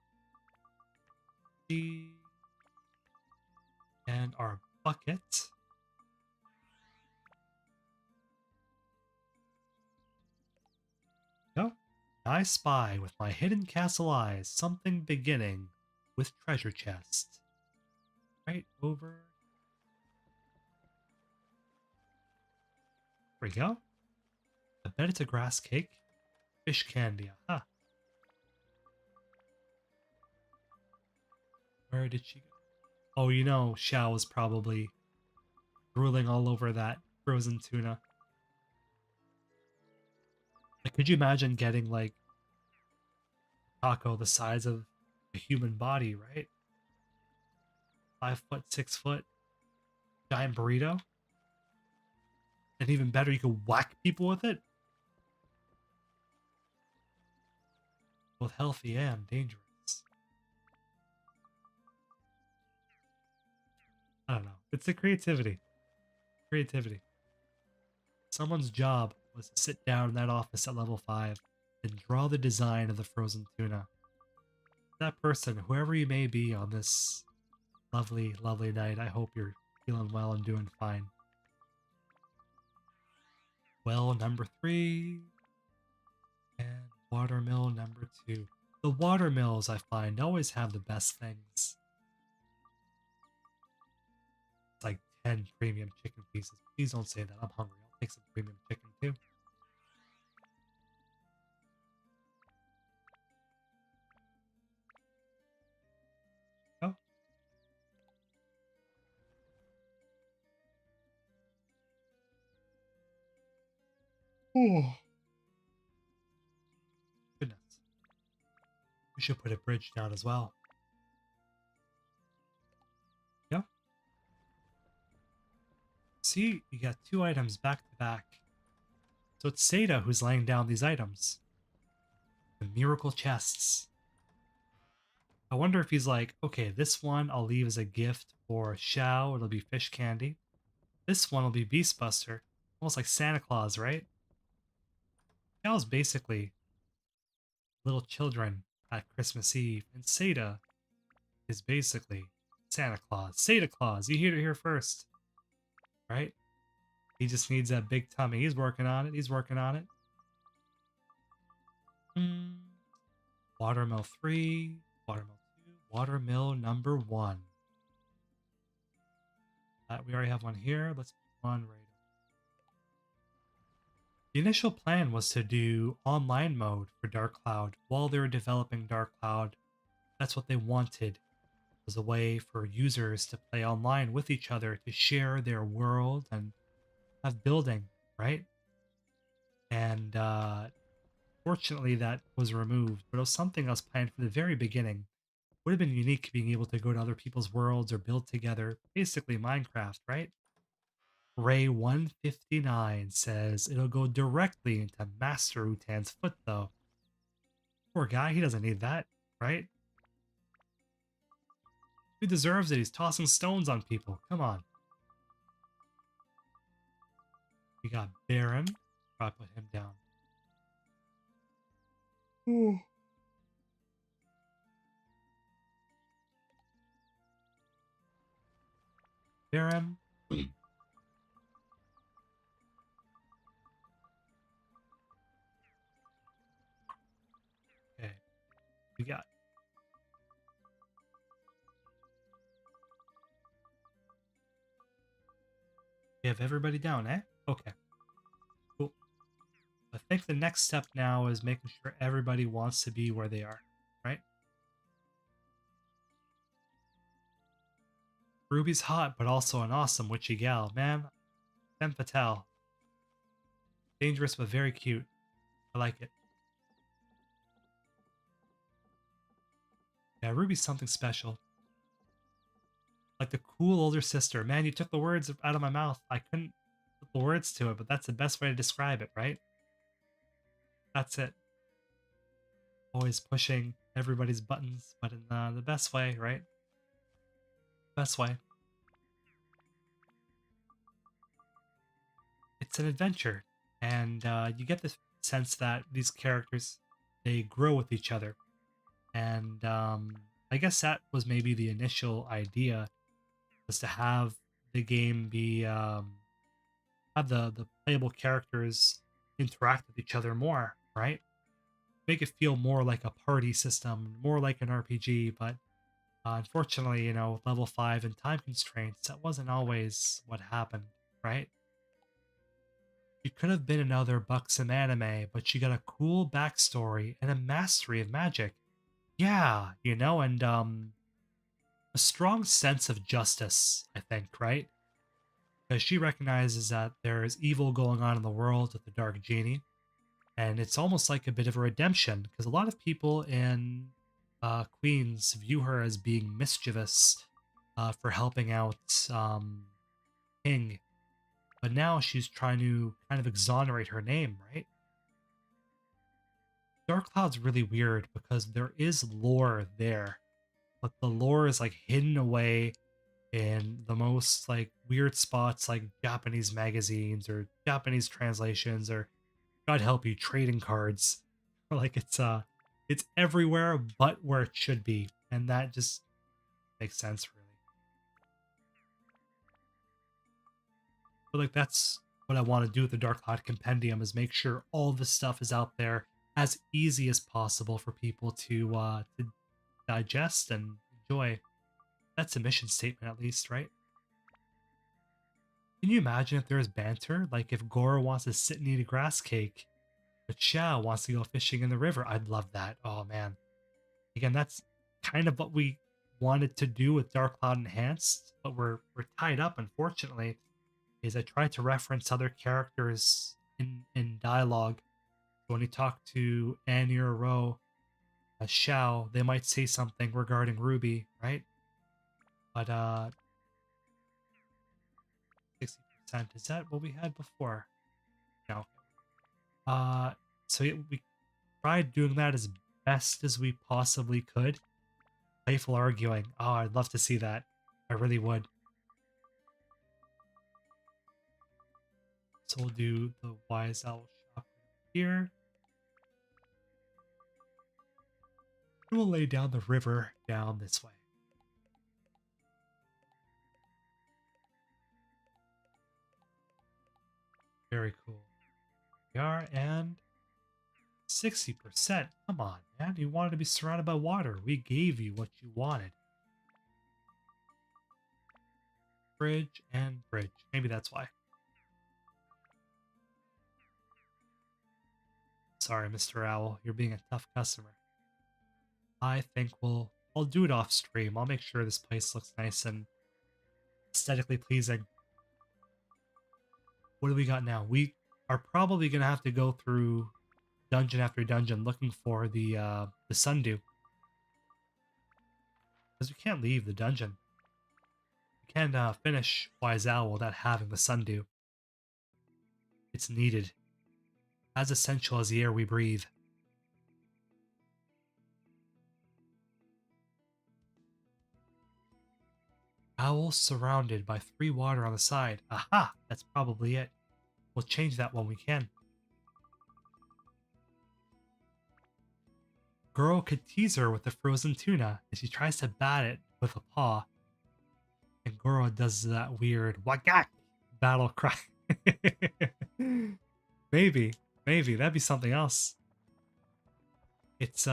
S1: see and our bucket. Go. I spy with my hidden castle eyes something beginning with treasure chest. Right over. There we go. I bet it's a grass cake. Fish candy. Aha. Where did she go? Oh, you know, Xiao was probably drooling all over that frozen tuna. Like, could you imagine getting like taco the size of a human body, right? 5 foot, 6 foot, giant burrito. And even better, you could whack people with it. Both healthy and dangerous. I don't know. It's the creativity. Creativity. Someone's job was to sit down in that office at level 5 and draw the design of the frozen tuna. That person, whoever you may be on this lovely, lovely night, I hope you're feeling well and doing fine. Well, number 3. And watermill number 2. The watermills, I find, always have the best things. It's like 10 premium chicken pieces. Please don't say that. I'm hungry. I'll take some premium chicken too. Oh. Oh. Goodness. We should put a bridge down as well. Yeah. See, you got 2 items back to back. So it's Seda who's laying down these items. The miracle chests. I wonder if he's like, okay, this one I'll leave as a gift for Xiao. It'll be fish candy. This one will be Beastbuster. Almost like Santa Claus, right? Xiao's basically little children at Christmas Eve, and Seda is basically Santa Claus. Santa Claus, you hear it here first, right? He just needs that big tummy. He's working on it. He's working on it. Watermill 3, watermill 2, watermill number 1. We already have one here. Let's put one right. The initial plan was to do online mode for Dark Cloud while they were developing Dark Cloud. That's what they wanted, was a way for users to play online with each other, to share their world and have building, right? And fortunately that was removed, but it was something I was planned from the very beginning. Would have been unique being able to go to other people's worlds or build together, basically Minecraft, right? Ray 159 says it'll go directly into Master Utan's foot though. Poor guy, he doesn't need that, right? He deserves it. He's tossing stones on people. Come on. We got Baron. Probably put him down. Ooh. Baron. Okay, we got. We have everybody down, eh? Okay, cool. I think the next step now is making sure everybody wants to be where they are, right? Ruby's hot, but also an awesome witchy gal. Man, femme fatale. Dangerous, but very cute. I like it. Yeah, Ruby's something special. Like the cool older sister. Man, you took the words out of my mouth. I couldn't put the words to it, but that's the best way to describe it, right? That's it. Always pushing everybody's buttons, but in the best way, right? Best way. It's an adventure, and you get the sense that these characters they grow with each other, and I guess that was maybe the initial idea was to have the game be have the playable characters interact with each other more, right? Make it feel more like a party system, more like an RPG. But unfortunately, level 5 and time constraints, that wasn't always what happened, right? She could have been another buxom anime, but she got a cool backstory and a mastery of magic. Yeah, and a strong sense of justice, I think, right? Because she recognizes that there is evil going on in the world with the Dark Genie, and it's almost like a bit of a redemption because a lot of people in Queens view her as being mischievous for helping out King, but now she's trying to kind of exonerate her name, right? Dark Cloud's really weird because there is lore there, but the lore is like hidden away in the most like weird spots like Japanese magazines or Japanese translations or God help you trading cards. Like it's everywhere but where it should be. And that just makes sense really. But like that's what I want to do with the Dark Cloud Compendium is make sure all this stuff is out there as easy as possible for people to digest and enjoy. That's a mission statement at least, right? Can you imagine if there was banter? Like if Goro wants to sit and eat a grass cake, but Xiao wants to go fishing in the river. I'd love that. Oh man. Again, that's kind of what we wanted to do with Dark Cloud Enhanced, but we're tied up, unfortunately. Is I tried to reference other characters in dialogue. So when you talk to Annie or Ro, Xiao, they might say something regarding Ruby, right? But 60%, is that what we had before? No. Uh so we tried doing that as best as we possibly could. Playful arguing. Oh, I'd love to see that. I really would. So we'll do the Wise Owl shop here. And we'll lay down the river down this way. Very cool. We are, and 60%. Come on, man. You wanted to be surrounded by water. We gave you what you wanted. Bridge and bridge. Maybe that's why. Sorry, Mr. Owl. You're being a tough customer. I think I'll do it off stream. I'll make sure this place looks nice and aesthetically pleasing. What do we got now? We are probably gonna have to go through dungeon after dungeon looking for the sundew. Because we can't leave the dungeon. We can't finish Wise Owl without having the sundew. It's needed. As essential as the air we breathe. Owl surrounded by 3 water on the side. Aha! That's probably it. We'll change that when we can. Girl could tease her with the frozen tuna as she tries to bat it with a paw. And Goro does that weird wagak battle cry. maybe, maybe that'd be something else. It's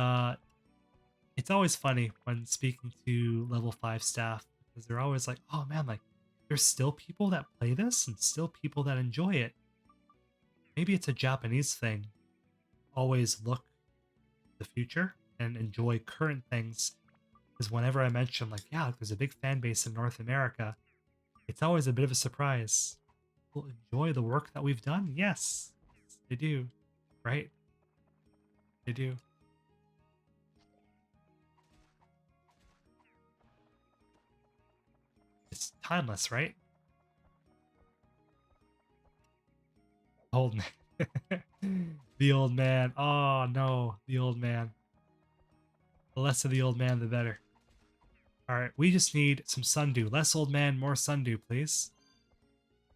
S1: it's always funny when speaking to level 5 staff because they're always like, "Oh man, like there's still people that play this and still people that enjoy it." Maybe it's a Japanese thing. Always look to the future and enjoy current things because whenever I mention like, "Yeah, there's a big fan base in North America," it's always a bit of a surprise. People enjoy the work that we've done. Yes, they do, right? They do. It's timeless, right? Old man. the old man. Oh no, the old man. The less of the old man, the better. All right, we just need some sundew. Less old man, more sundew, please.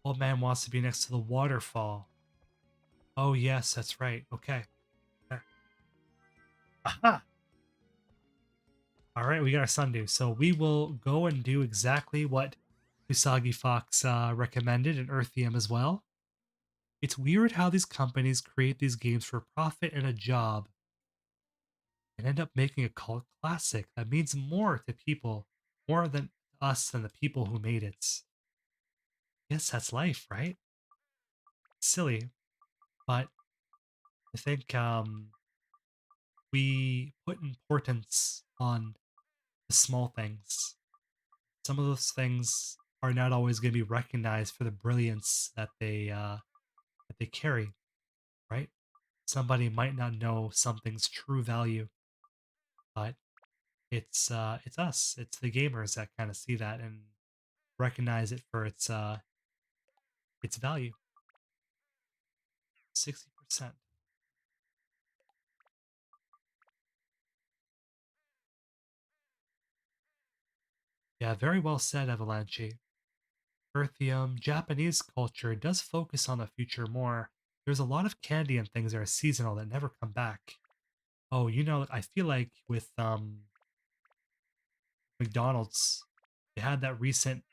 S1: Old man wants to be next to the waterfall. Oh yes, that's right. Okay. There. Aha! All right, we got our sundew. So we will go and do exactly what Usagi Fox recommended and Earthium as well. It's weird how these companies create these games for profit and a job and end up making a cult classic that means more to people, more than us than the people who made it. Yes, that's life, right? Silly, but I think we put importance on the small things. Some of those things are not always going to be recognized for the brilliance that they carry, right? Somebody might not know something's true value, but it's us, it's the gamers that kind of see that and recognize it for its value. 60%. Yeah, very well said, Avalanche. Earthium, Japanese culture does focus on the future more. There's a lot of candy and things that are seasonal that never come back. Oh, you know, I feel like with McDonald's, they had that recent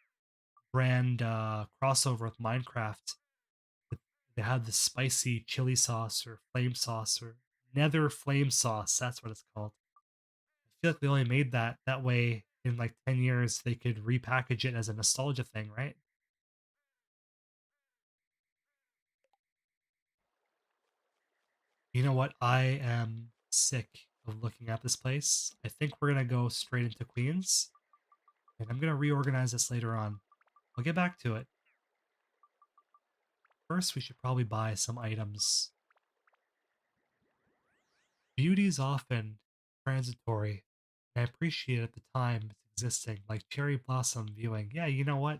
S1: brand crossover with Minecraft. With, they had the spicy chili sauce or flame sauce or nether flame sauce. That's what it's called. I feel like they only made that way in like 10 years. They could repackage it as a nostalgia thing, right? You know what? I am sick of looking at this place. I think we're gonna go straight into Queens, and I'm gonna reorganize this later on. I'll get back to it. First, we should probably buy some items. Beauty is often transitory, and I appreciate at the time it's existing, like cherry blossom viewing. Yeah, you know what?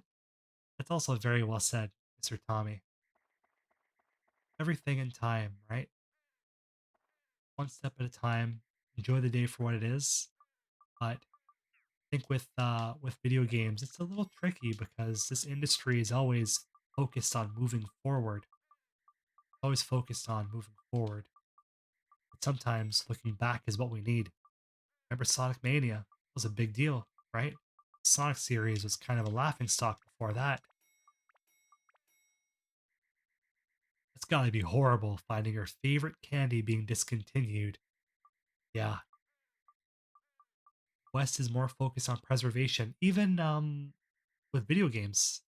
S1: That's also very well said, Mr. Tommy. Everything in time, right? One step at a time. Enjoy the day for what it is. But I think with video games, it's a little tricky because this industry is always focused on moving forward. Always focused on moving forward. But sometimes looking back is what we need. Remember Sonic Mania was a big deal, right? Sonic series was kind of a laughing stock before that. It's gotta be horrible finding your favorite candy being discontinued. Yeah, West is more focused on preservation, even with video games.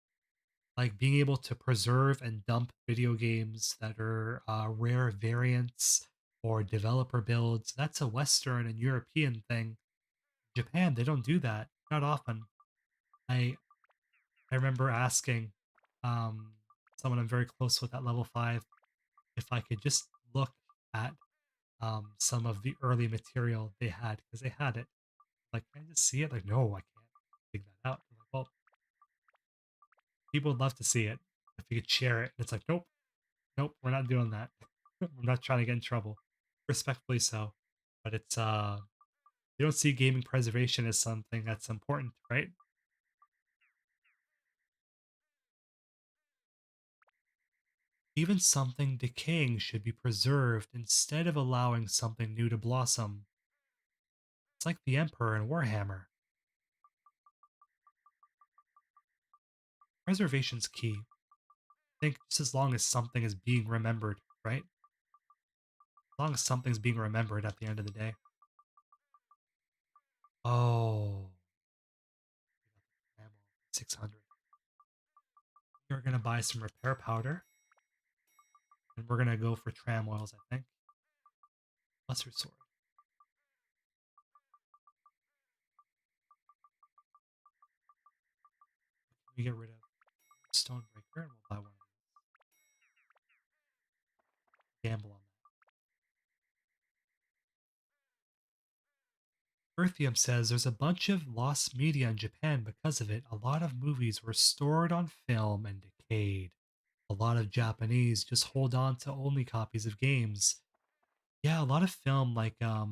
S1: Like being able to preserve and dump video games that are rare variants or developer builds. That's a Western and European thing. Japan, they don't do that. Not often. I I remember asking um, someone I'm very close with at level 5 if I could just look at some of the early material they had because they had it. Like, can I just see it? Like, no, I can't dig that out. I'm like, well, people would love to see it if you could share it. And it's like, nope, nope, we're not doing that. I'm not trying to get in trouble. Respectfully so. But it's you don't see gaming preservation as something that's important, right? Even something decaying should be preserved instead of allowing something new to blossom. It's like the Emperor in Warhammer. Preservation's key. I think just as long as something is being remembered, right? As long as something's being remembered at the end of the day. Oh, 600. We're gonna buy some repair powder, and we're gonna go for tram oils, I think. Lesser sword. We get rid of Stonebreaker, and we'll buy one of these. Gamble on that. Earthium says there's a bunch of lost media in Japan because of it. A lot of movies were stored on film and decayed. A lot of Japanese just hold on to only copies of games. Yeah, a lot of film, like I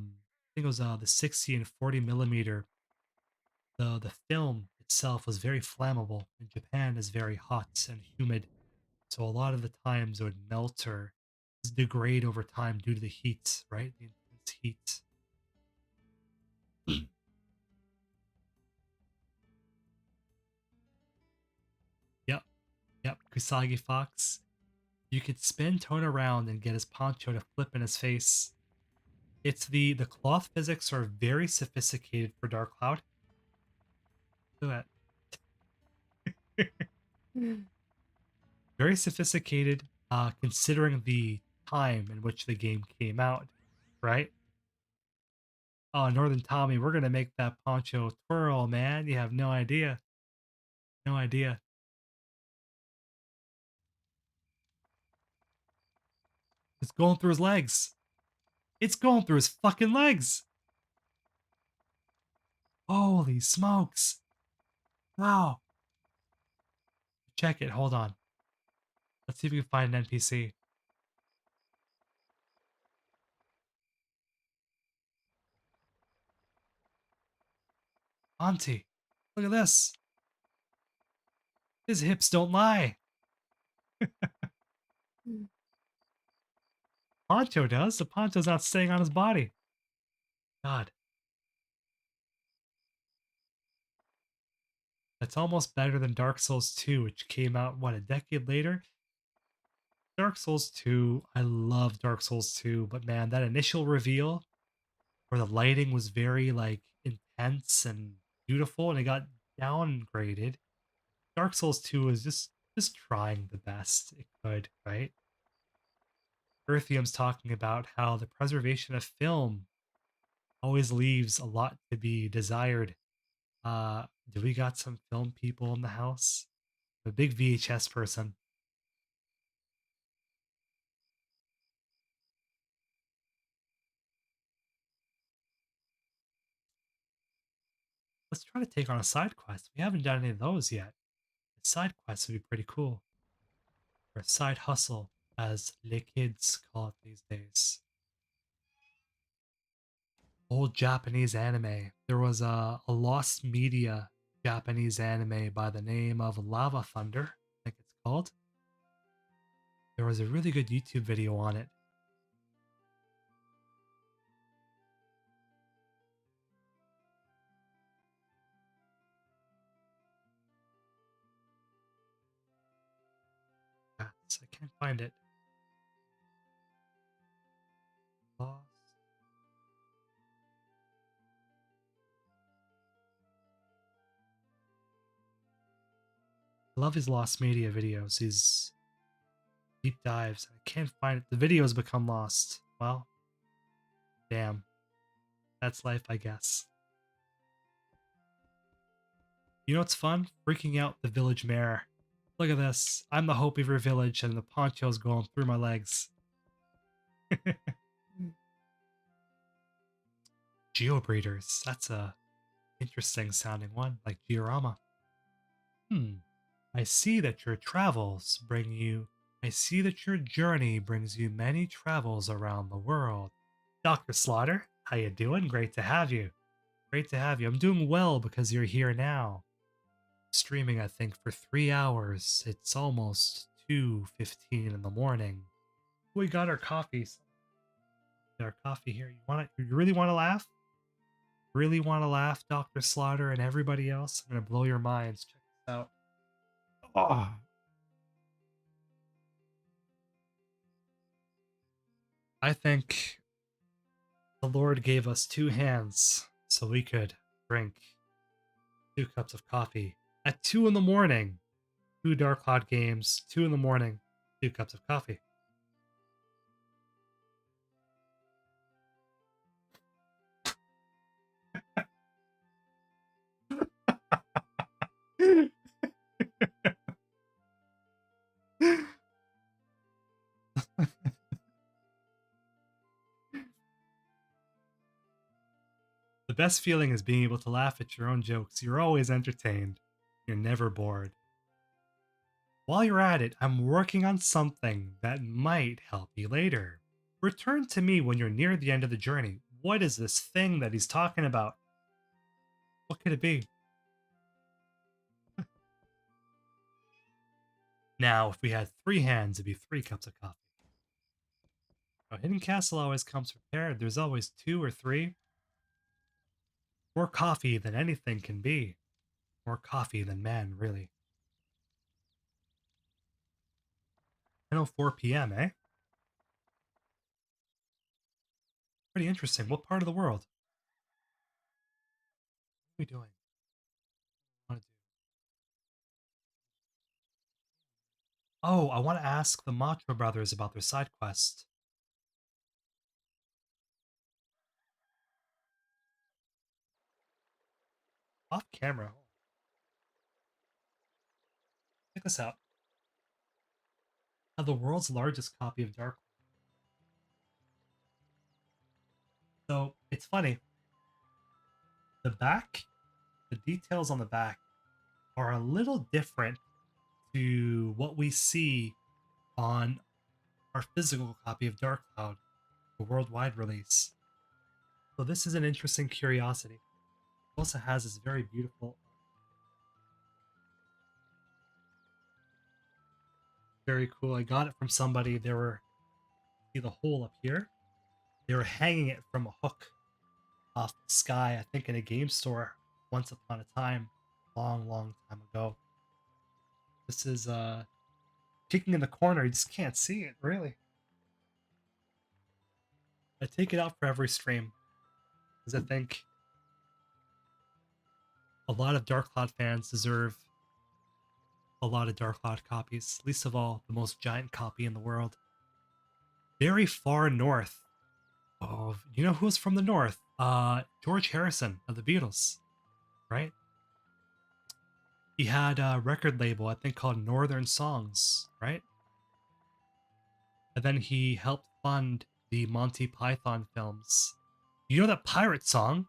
S1: think it was the 60 and 40 millimeter. The film itself was very flammable, and Japan is very hot and humid, so a lot of the times it would melt or degrade over time due to the heat, right? The intense heat. Yep, yep. Kusagi Fox. You could spin Tone around and get his poncho to flip in his face. It's the cloth physics are very sophisticated for Dark Cloud. Look at that. Very sophisticated, considering the time in which the game came out, right? Oh, Northern Tommy, we're gonna make that poncho twirl, man. You have no idea. No idea. It's going through his legs. It's going through his fucking legs. Holy smokes. Wow. Check it. Hold on. Let's see if we can find an NPC. Auntie, look at this. His hips don't lie. Poncho does. The poncho's not staying on his body. God. That's almost better than Dark Souls 2, which came out, what, a decade later? Dark Souls 2, I love Dark Souls 2, but man, that initial reveal where the lighting was very like intense and beautiful and it got downgraded. Dark Souls 2 was just trying the best it could, right? Earthium's talking about how the preservation of film always leaves a lot to be desired. Do we got some film people in the house? I'm a big VHS person. Let's try to take on a side quest. We haven't done any of those yet. A side quest would be pretty cool. Or a side hustle, as les kids call it these days. Old Japanese anime. There was a lost media Japanese anime by the name of Lava Thunder, I think it's called. There was a really good YouTube video on it. Yes, I can't find it. Lost. I love his lost media videos, his deep dives. I can't find it. The videos become lost. Well, damn. That's life, I guess. You know what's fun? Freaking out the village mayor. Look at this. I'm the hope of your village, and the poncho's going through my legs. Geobreeders. That's a interesting sounding one, like Georama. I see that your travels bring you. I see that your journey brings you many travels around the world. Dr. Slaughter, how you doing? Great to have you. Great to have you. I'm doing well because you're here now. Streaming, I think, for 3 hours. It's almost 2:15 in the morning. We got our coffee. Our coffee here. You really want to laugh? Really want to laugh, Dr. Slaughter and everybody else? I'm gonna blow your minds. Check this out. Oh. I think the Lord gave us two hands so we could drink 2 cups of coffee at 2 in the morning. 2 Dark Cloud games, 2 in the morning, 2 cups of coffee. The best feeling is being able to laugh at your own jokes. You're always entertained. You're never bored. While you're at it, I'm working on something that might help you later. Return to me when you're near the end of the journey. What is this thing that he's talking about? What could it be? Now, if we had 3 hands, it'd be 3 cups of coffee. A hidden castle always comes prepared. There's always 2 or 3. More coffee than anything can be. More coffee than man, really. 10:04 p.m., eh? Pretty interesting. What part of the world? What are we doing? What do I Oh, I want to ask the Macho brothers about their side quest. Off camera. Check this out. Have the world's largest copy of Dark. So it's funny. The back, the details on the back are a little different to what we see on our physical copy of Dark Cloud, the worldwide release. So this is an interesting curiosity. It also has this very beautiful, very cool. I got it from somebody. They were see the hole up here. They were hanging it from a hook off the sky, I think in a game store once upon a time, long time ago. This is kicking in the corner, you just can't see it, really. I take it out for every stream, because I think a lot of Dark Cloud fans deserve a lot of Dark Cloud copies, least of all, the most giant copy in the world. Very far north of, you know who's from the north? George Harrison of the Beatles, right? He had a record label, I think, called Northern Songs, right? And then he helped fund the Monty Python films. You know that pirate song?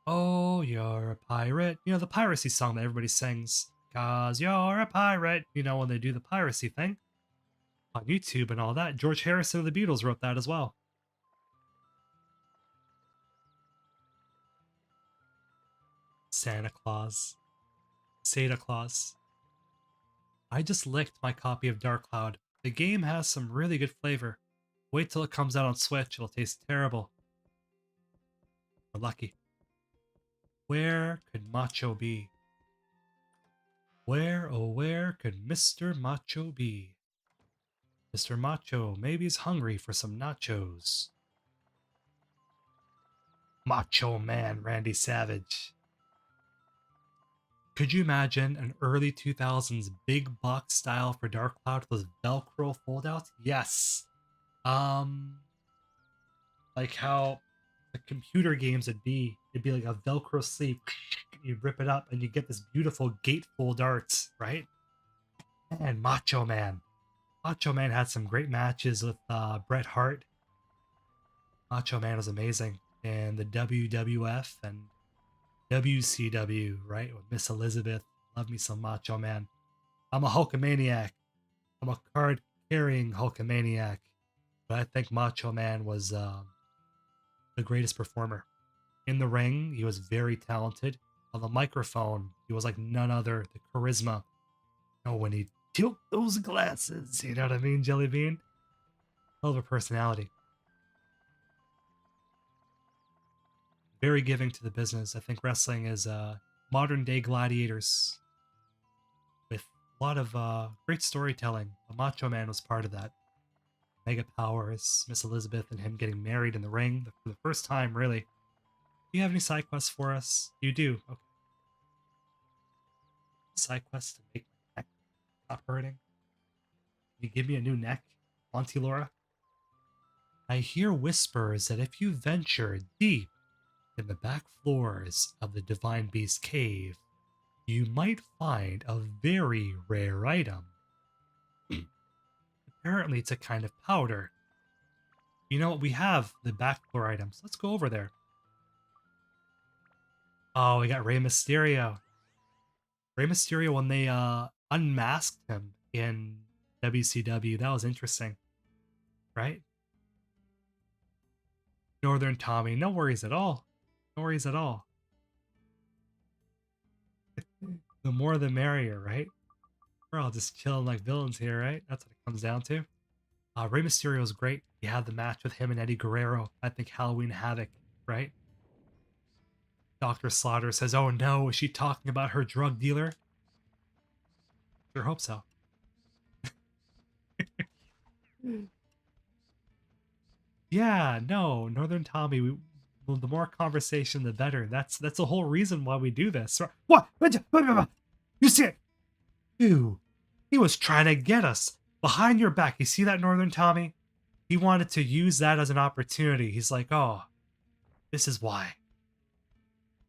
S1: Oh, you're a pirate. You know, the piracy song that everybody sings. Cause you're a pirate. You know, when they do the piracy thing on YouTube and all that. George Harrison of the Beatles wrote that as well. Santa Claus. Seda Claus. I just licked my copy of Dark Cloud. The game has some really good flavor. Wait till it comes out on Switch, it'll taste terrible. We're lucky. Where could Macho be? Where, oh where could Mr. Macho be? Mr. Macho, maybe he's hungry for some nachos. Macho Man Randy Savage. Could you imagine an early 2000s big box style for Dark Cloud with Velcro foldouts? Yes. Like how the computer games would be. It'd be like a Velcro sleeve. You rip it up and you get this beautiful gatefold art, right? And Macho Man. Macho Man had some great matches with Bret Hart. Macho Man was amazing in the WWF and WCW, right? With Miss Elizabeth. Love me some Macho Man. I'm a Hulkamaniac. I'm a card carrying Hulkamaniac. But I think Macho Man was the greatest performer. In the ring, he was very talented. On the microphone, he was like none other. The charisma. You know, when he tilt those glasses, you know what I mean, Jelly Bean? Hell of a personality. Very giving to the business. I think wrestling is modern day gladiators with A lot of great storytelling. Macho Man was part of that. Mega Powers, Miss Elizabeth, and him getting married in the ring for the first time, really. Do you have any side quests for us? You do. Okay. Side quests to make my neck stop hurting. Can you give me a new neck, Auntie Laura? I hear whispers that if you venture deep in the back floors of the Divine Beast Cave, you might find a very rare item. Apparently, it's a kind of powder. You know what? We have the back floor items. Let's go over there. Oh, we got Rey Mysterio. Rey Mysterio when they unmasked him in WCW. That was interesting, right? Northern Tommy. No worries at all. No worries at all. The more the merrier, right? We're all just chilling like villains here, right? That's what it comes down to. Rey Mysterio is great. You had the match with him and Eddie Guerrero. I think Halloween Havoc, right? Dr. Slaughter says, oh no, is she talking about her drug dealer? Sure hope so. Yeah, no, Northern Tommy. Well, the more conversation, the better. That's the whole reason why we do this. What? You see it? Ew. He was trying to get us behind your back. You see that, Northern Tommy? He wanted to use that as an opportunity. He's like, oh, this is why.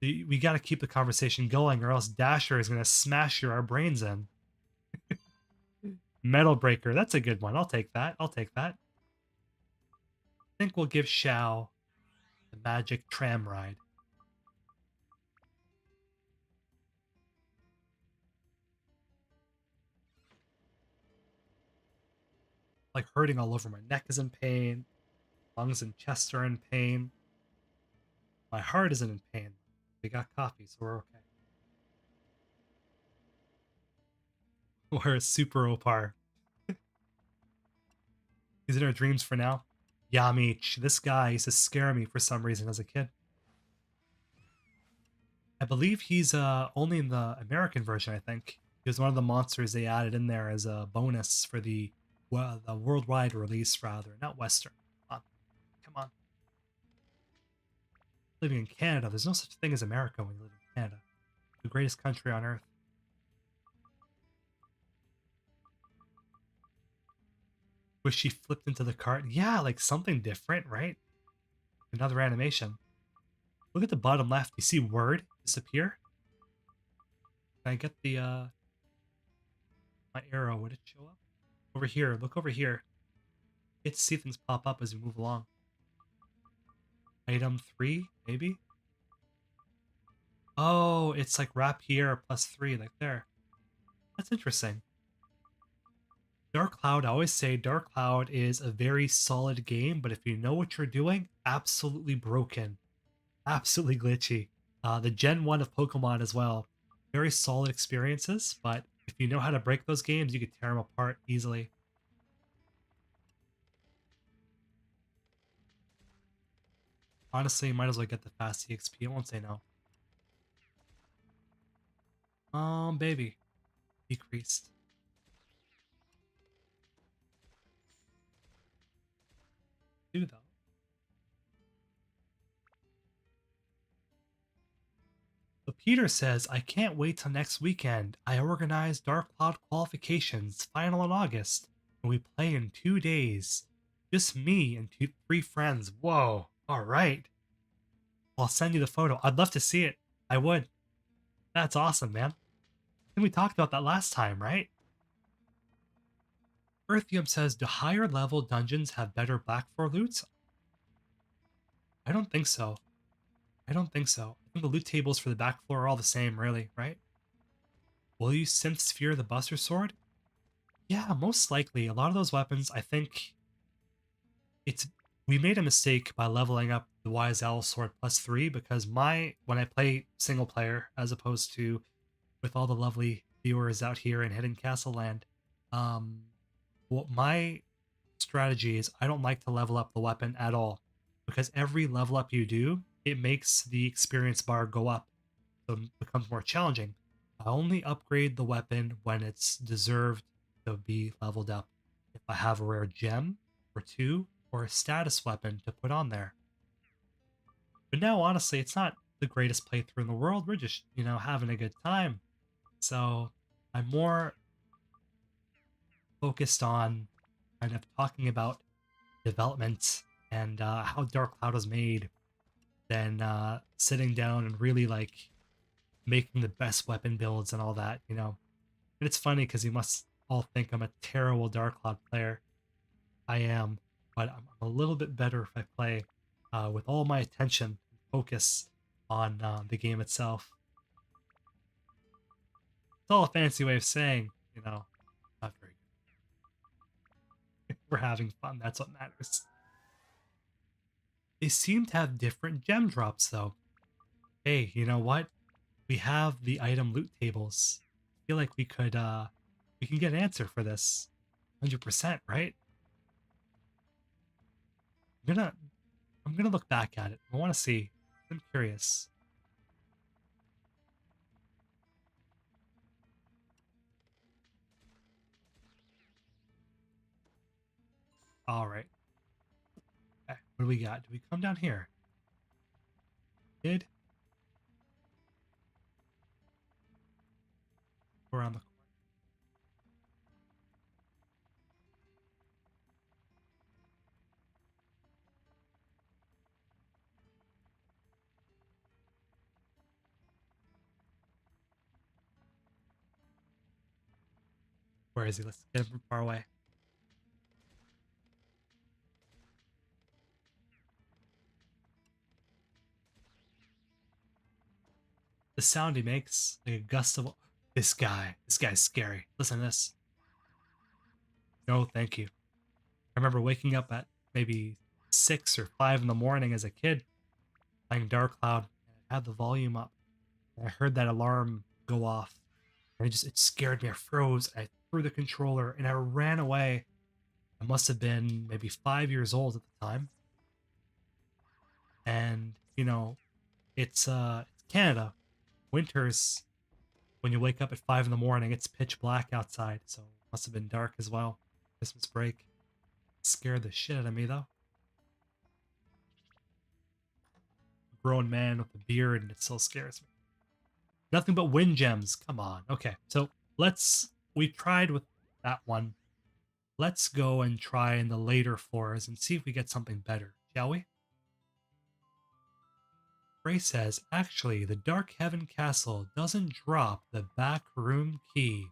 S1: We got to keep the conversation going, or else Dasher is going to smash our brains in. Metal Breaker. That's a good one. I'll take that. I'll take that. I think we'll give Shao the magic tram ride. Like hurting all over. My neck is in pain. Lungs and chest are in pain. My heart isn't in pain. We got coffee, so we're okay. We're super Opar. He's in our dreams for now. Yamich. This guy used to scare me for some reason as a kid. I believe he's only in the American version, I think. He was one of the monsters they added in there as a bonus for the worldwide release, rather. Not Western. Come on. Come on. Living in Canada, there's no such thing as America when you live in Canada. The greatest country on earth. Wish she flipped into the cart. Yeah, like something different, right? Another animation. Look at the bottom left. You see word disappear? Can I get the my arrow? Would it show up? Over here. Look over here. Get to see things pop up as we move along. Item 3, maybe? Oh, it's like rapier plus 3, like there. That's interesting. Dark Cloud, I always say Dark Cloud is a very solid game, but if you know what you're doing, absolutely broken. Absolutely glitchy. The Gen 1 of Pokemon as well. Very solid experiences, but if you know how to break those games, you could tear them apart easily. Honestly, you might as well get the fast EXP. I won't say no. Baby. Decreased. Do though. But Peter says, I can't wait till next weekend. I organized Dark Cloud qualifications, final in August, and we play in 2 days. Just me and 3 friends. Whoa. All right. I'll send you the photo. I'd love to see it. I would. That's awesome, man. I think we talked about that last time, right? Earthium says, do higher level dungeons have better Black Floor loots? I don't think so. I don't think so. I think the loot tables for the back floor are all the same, really, right? Will you Synth Sphere the Buster Sword? Yeah, most likely. A lot of those weapons, I think we made a mistake by leveling up the Wise Owl Sword plus 3 because when I play single player as opposed to with all the lovely viewers out here in Hidden Castle Land, what my strategy is I don't like to level up the weapon at all because every level up you do, it makes the experience bar go up, so it becomes more challenging. I only upgrade the weapon when it's deserved to be leveled up. If I have a rare gem or two or a status weapon to put on there. But now, honestly, it's not the greatest playthrough in the world. We're just, having a good time. So I'm more focused on kind of talking about development and how Dark Cloud was made than sitting down and really like making the best weapon builds and all that. And it's funny because you must all think I'm a terrible Dark Cloud player. I am, but I'm a little bit better if I play with all my attention and focus on the game itself. It's all a fancy way of saying, not very good. We're having fun. That's what matters. They seem to have different gem drops, though. Hey, you know what? We have the item loot tables. I feel like we can get an answer for this. 100%, right? I'm gonna I'm gonna look back at it. I want to see. I'm curious. All right. Okay, what do we got? Do we come down here? Did go around the corner? Where is he? Let's get him from far away. The sound he makes, like a gust of. This guy's scary. Listen to this. No, thank you. I remember waking up at maybe 6 or 5 in the morning as a kid, playing Dark Cloud, and I had the volume up. And I heard that alarm go off, and it scared me. I froze. I threw the controller, and I ran away. I must have been maybe 5 years old at the time, and it's Canada. Winters, when you wake up at 5 in the morning, it's pitch black outside, so it must have been dark as well. Christmas break scared the shit out of me though. Grown man with a beard, and it still scares me. Nothing but wind gems. Come on. Okay, so we tried with that one. Let's go and try in the later floors and see if we get something better, shall we? Ray says, actually, the Dark Heaven Castle doesn't drop the back room key.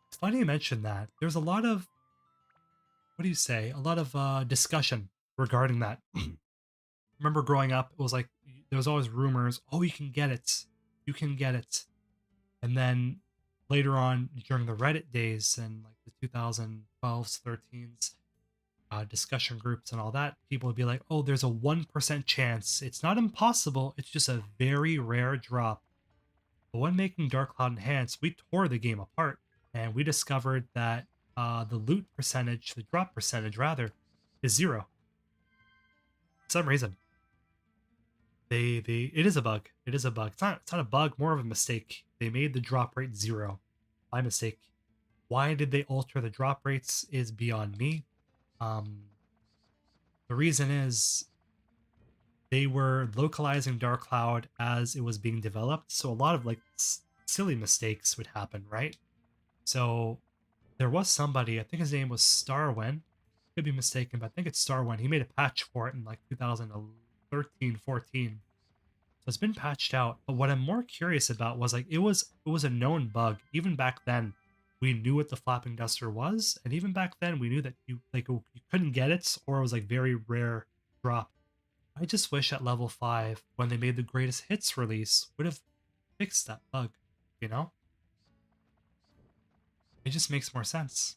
S1: It's funny you mentioned that. There's a lot of, what do you say, a lot of discussion regarding that. Remember growing up, it was like, there was always rumors, oh, you can get it. You can get it. And then later on, during the Reddit days and like the 2012s, 13s, discussion groups and all that, people would be like, oh, there's a 1% chance. It's not impossible. It's just a very rare drop. But when making Dark Cloud Enhanced, we tore the game apart and we discovered that the loot percentage, the drop percentage rather, is 0. For some reason. It is a bug. It is a bug. It's not a bug, more of a mistake. They made the drop rate 0 by mistake. Why did they alter the drop rates is beyond me. The reason is they were localizing Dark Cloud as it was being developed, so a lot of like silly mistakes would happen, right? So there was somebody, I think his name was Starwen, could be mistaken, but I think it's Starwen. He made a patch for it in like 2013, 14. So it's been patched out. But what I'm more curious about was like it was a known bug. Even back then, we knew what the flapping duster was, and even back then we knew that you couldn't get it, or it was like very rare drop. I just wish at level 5, when they made the greatest hits release, would have fixed that bug, you know? It just makes more sense.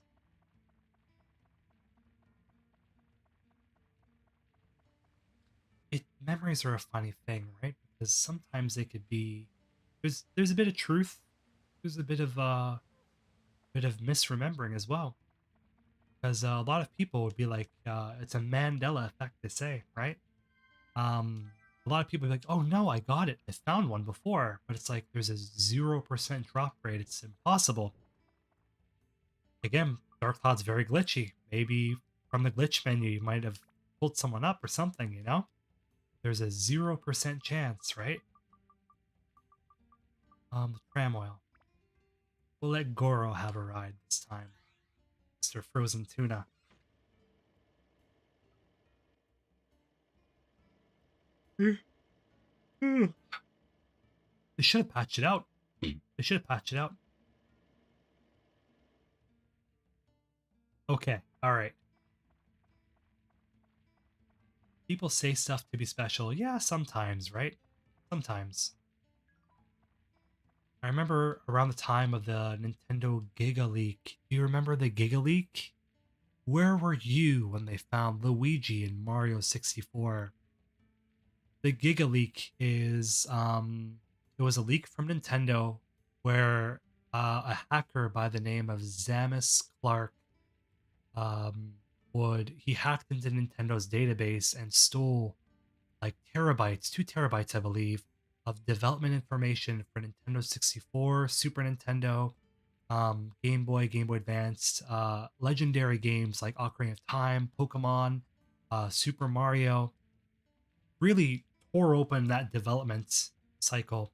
S1: Memories are a funny thing, right? Because sometimes they could be there's a bit of truth, there's a bit of misremembering as well. Because a lot of people would be like, it's a Mandela effect, they say, right? Um, A lot of people are like, "Oh no, I got it. I found one before," but it's like there's a 0% drop rate. It's impossible. Again, Dark Cloud's very glitchy. Maybe from the glitch menu, you might have pulled someone up or something. There's a 0% chance, right? The tram oil. We'll let Goro have a ride this time, Mr. Frozen Tuna. They should have patched it out. They should have patched it out. Okay, alright. People say stuff to be special. Yeah, sometimes, right? Sometimes. I remember around the time of the Nintendo Giga Leak. Do you remember the Giga Leak? Where were you when they found Luigi in Mario 64? The Giga Leak is it was a leak from Nintendo where a hacker by the name of Zamus Clark um would he hacked into Nintendo's database and stole like terabytes, 2 terabytes, I believe, of development information for Nintendo 64, Super Nintendo, Game Boy, Game Boy Advance, legendary games like Ocarina of Time, Pokemon, Super Mario. Really tore open that development cycle.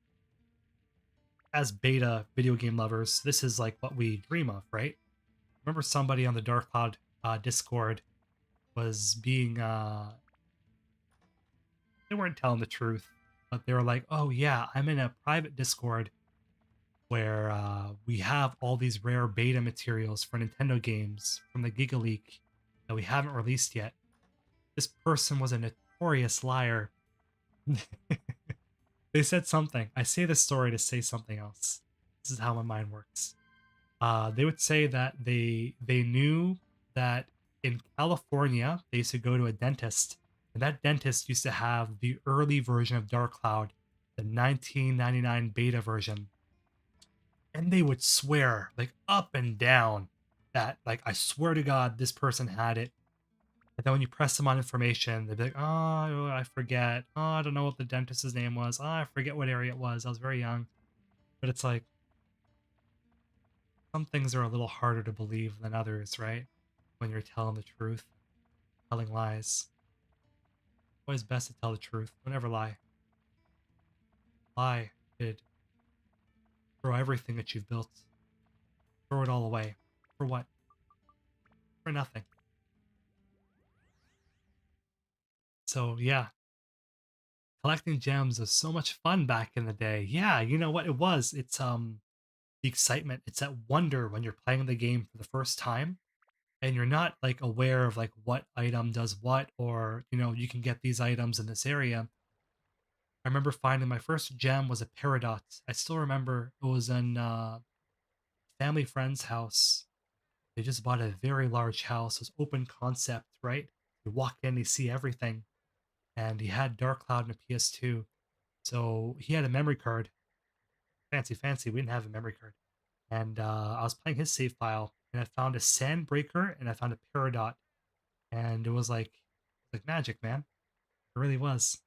S1: As beta video game lovers, this is like what we dream of, right? Remember somebody on the Dark Cloud Discord was being they weren't telling the truth, but they were like, "Oh yeah, I'm in a private Discord where we have all these rare beta materials for Nintendo games from the Giga Leak that we haven't released yet." This person was a notorious liar. They said something. I say this story to say something else. This is how my mind works. They would say that they knew that in California they used to go to a dentist, and that dentist used to have the early version of Dark Cloud, the 1999 beta version, and they would swear like up and down that like I swear to God this person had it. And then when you press them on information, they'd be like, "Oh, I forget. Oh, I don't know what the dentist's name was. Oh, I forget what area it was. I was very young." But it's like some things are a little harder to believe than others, right? When you're telling the truth, telling lies. Always best to tell the truth. Don't ever lie. Lie, kid. Throw everything that you've built. Throw it all away. For what? For nothing. So yeah, collecting gems was so much fun back in the day. Yeah, you know what it was? It's the excitement. It's that wonder when you're playing the game for the first time and you're not like aware of like what item does what, or you can get these items in this area. I remember finding my first gem was a paradox. I still remember it was in family friend's house. They just bought a very large house. It was open concept, right? You walk in, you see everything. And he had Dark Cloud and a PS2. So he had a memory card. Fancy, fancy. We didn't have a memory card. And I was playing his save file, and I found a sand breaker and I found a peridot. And it was like magic, man. It really was.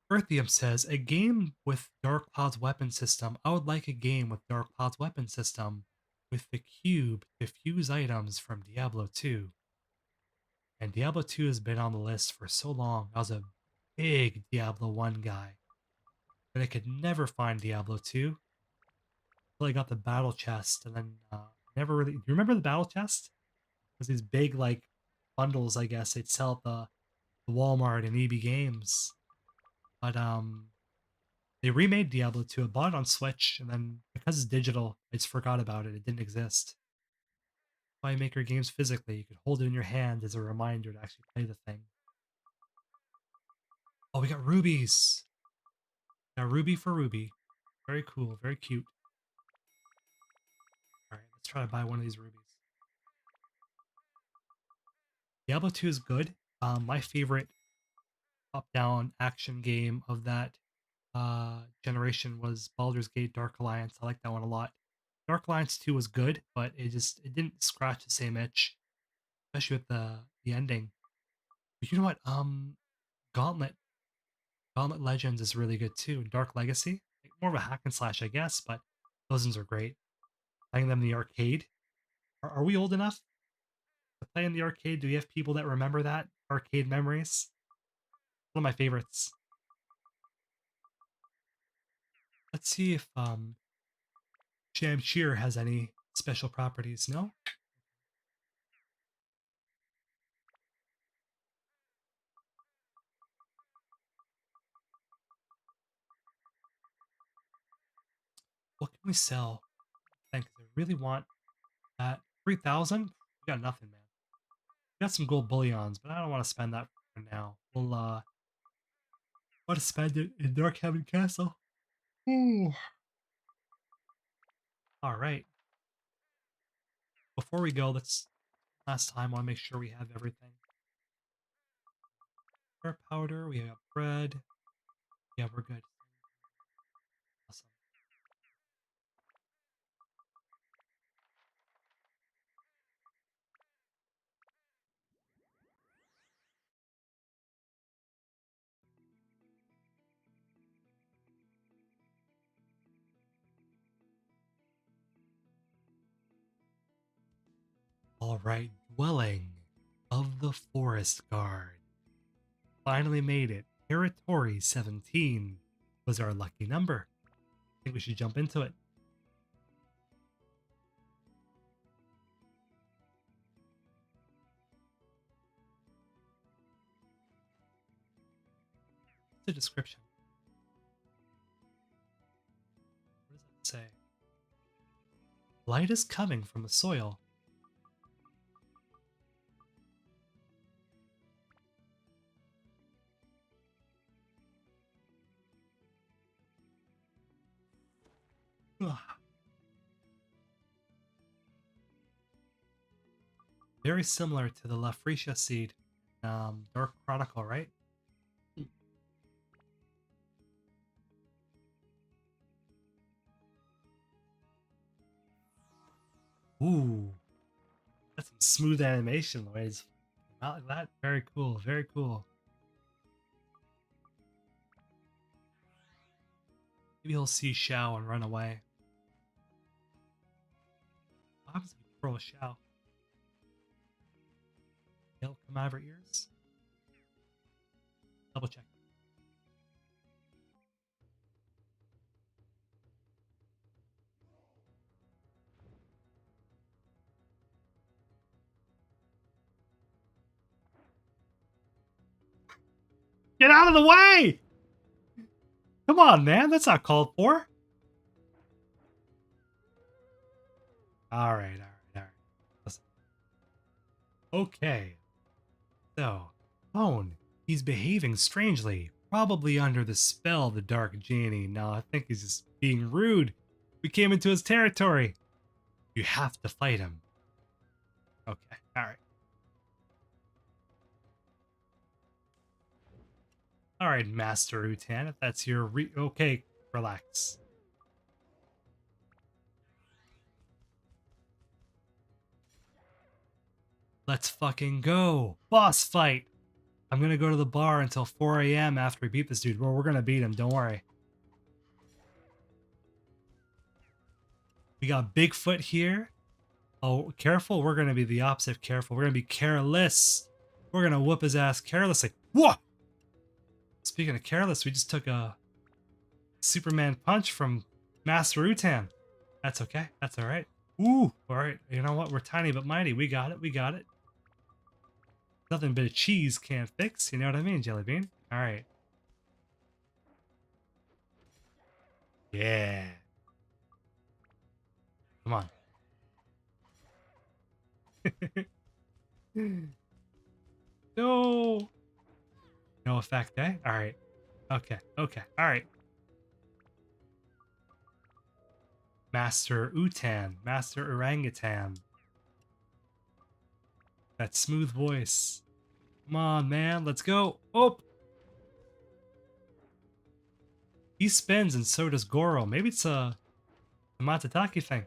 S1: Earthium says, a game with Dark Cloud's weapon system. I would like a game with Dark Cloud's weapon system with the cube to fuse items from Diablo 2. And Diablo 2 has been on the list for so long. I was a big Diablo 1 guy, but I could never find Diablo 2 until I got the battle chest, and then never really. Do you remember the battle chest? It was these big like bundles, I guess they'd sell at the Walmart and EB Games. But they remade Diablo 2. I bought it on Switch, and then because it's digital, I just forgot about it. It didn't exist. Why make your games physically? You could hold it in your hand as a reminder to actually play the thing. Oh, we got rubies. Now ruby for ruby. Very cool, very cute. Alright, let's try to buy one of these rubies. Diablo 2 is good. My favorite top-down action game of that generation was Baldur's Gate Dark Alliance. I like that one a lot. Dark Alliance 2 was good, but it didn't scratch the same itch, especially with the ending. But you know what? Gauntlet. Gauntlet Legends is really good too. Dark Legacy, like, more of a hack and slash, I guess, but those ones are great. Playing them in the arcade. Are we old enough to play in the arcade? Do we have people that remember that? Arcade memories? One of my favorites. Let's see if Shamshir has any special properties. No? What can we sell? Thanks. I really want that. 3,000? We got nothing, man. We got some gold bullions, but I don't want to spend that for now. We'll want to spend it in Darkhaven Castle. Ooh. All right. Before we go, let's last time I want to make sure we have everything. Our powder, we have bread. Yeah, we're good. Awesome. All right, dwelling of the forest guard. Finally made it. Territory 17 was our lucky number. I think we should jump into it. What's the description? What does that say? Light is coming from the soil. Ugh. Very similar to the La Freesia seed, Dark Chronicle, right? Ooh, that's some smooth animation the way it's out like that. Very cool, very cool. Maybe he'll see Xiao and run away. What happens if we throw a Xiao? He'll come out of her ears? Double check. Get out of the way! Come on, man. That's not called for. All right, all right, all right. Listen. Okay. So, Phone. He's behaving strangely. Probably under the spell of the Dark Genie. No, I think he's just being rude. We came into his territory. You have to fight him. Okay, all right. All right, Master Utan, if that's your okay, relax. Let's fucking go. Boss fight. I'm gonna go to the bar until 4 a.m. after we beat this dude. Well, we're gonna beat him, don't worry. We got Bigfoot here. Oh, careful. We're gonna be the opposite of careful. We're gonna be careless. We're gonna whoop his ass carelessly. Whoa! Speaking of careless, we just took a Superman punch from Master Utan. That's okay. That's all right. Ooh, all right. You know what? We're tiny but mighty. We got it. We got it. Nothing but a cheese can't fix. You know what I mean, Jellybean? All right. Yeah. Come on. No. No effect, eh? All right. Okay. Okay. All right. Master Utan. Master Orangutan. That smooth voice. Come on, man. Let's go. Oh! He spins and so does Goro. Maybe it's a Matataki thing. I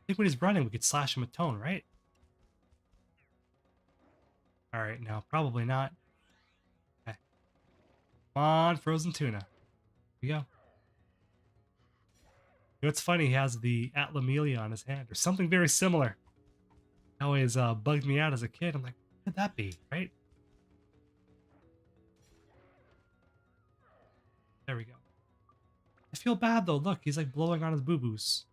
S1: think when he's running, we could slash him with Tone, right? Alright, no, probably not. Come on, frozen tuna. Here we go. You know, it's funny, he has the Atlamelia on his hand, or something very similar. Always bugged me out as a kid. I'm like, what could that be, right? There we go. I feel bad though. Look, he's like blowing on his boo-boos.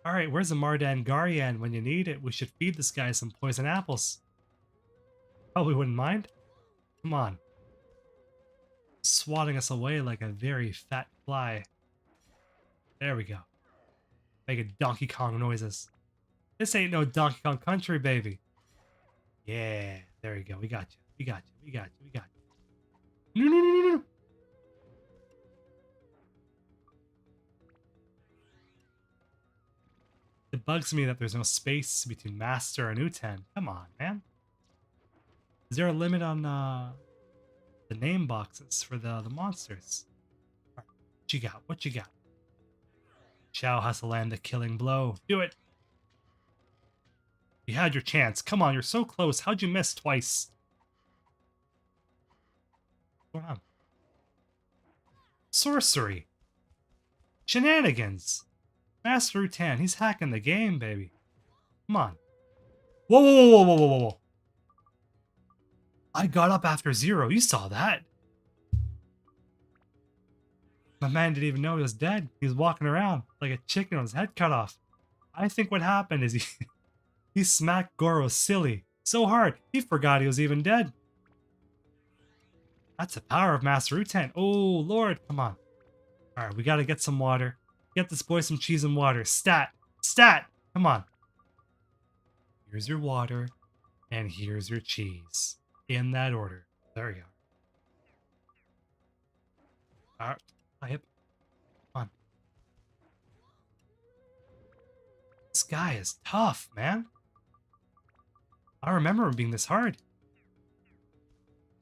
S1: Alright, where's the Mardan Garyan when you need it? We should feed this guy some poison apples. Probably wouldn't mind. Come on. Swatting us away like a very fat fly. There we go. Making Donkey Kong noises. This ain't no Donkey Kong Country, baby. Yeah, there we go. We got you. We got you. We got you. We got you. No, no, no, no, no. It bugs me that there's no space between Master and Utan. Come on, man. Is there a limit on the name boxes for the monsters? Right, what you got? What you got? Shao has to land the killing blow. Do it. You had your chance. Come on, you're so close. How'd you miss twice? What's going on? Sorcery. Shenanigans. Master Utan, he's hacking the game, baby. Come on. Whoa, whoa, whoa, whoa, whoa, whoa, whoa. I got up after 0. You saw that. My man didn't even know he was dead. He was walking around like a chicken with his head cut off. I think what happened is he smacked Goro silly so hard he forgot he was even dead. That's the power of Master Utan. Oh, Lord, come on. All right, we got to get some water. Get this boy some cheese and water. Stat. Stat. Come on. Here's your water, and here's your cheese. In that order. There you go. All right. Come on. This guy is tough, man. I remember him being this hard.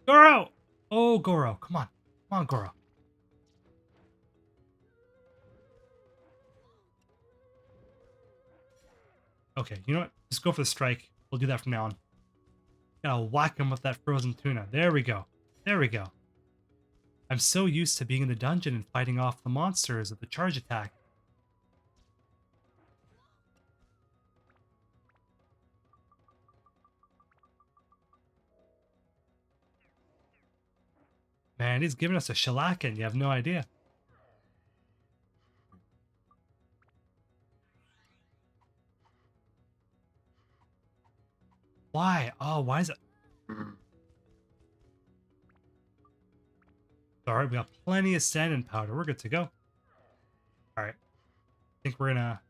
S1: Goro! Oh, Goro. Come on. Come on, Goro. Okay, you know what? Just go for the strike. We'll do that from now on. Gotta whack him with that frozen tuna. There we go. There we go. I'm so used to being in the dungeon and fighting off the monsters at the charge attack. Man, he's giving us a shellacking. You have no idea. Why? Oh, why is it? Alright, we got plenty of sand and powder. We're good to go. Alright. I think we're gonna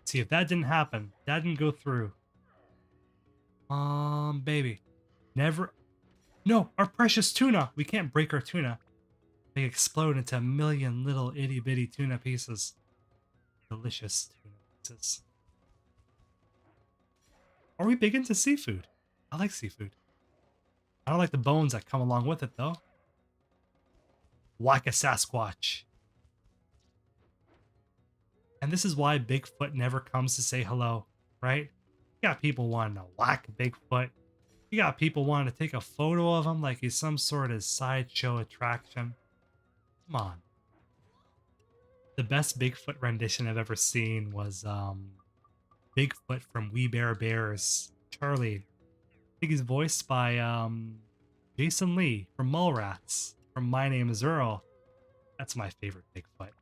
S1: see if that didn't happen. That didn't go through. Baby. Never. No, our precious tuna. We can't break our tuna. They explode into a million little itty bitty tuna pieces. Delicious tuna pieces. Are we big into seafood? I like seafood. I don't like the bones that come along with it, though. Whack a Sasquatch. And this is why Bigfoot never comes to say hello, right? You got people wanting to whack Bigfoot. You got people wanting to take a photo of him like he's some sort of sideshow attraction. Come on. The best Bigfoot rendition I've ever seen was Bigfoot from We Bare Bears. Charlie. I think he's voiced by Jason Lee from Mallrats. From My Name is Earl. That's my favorite Bigfoot.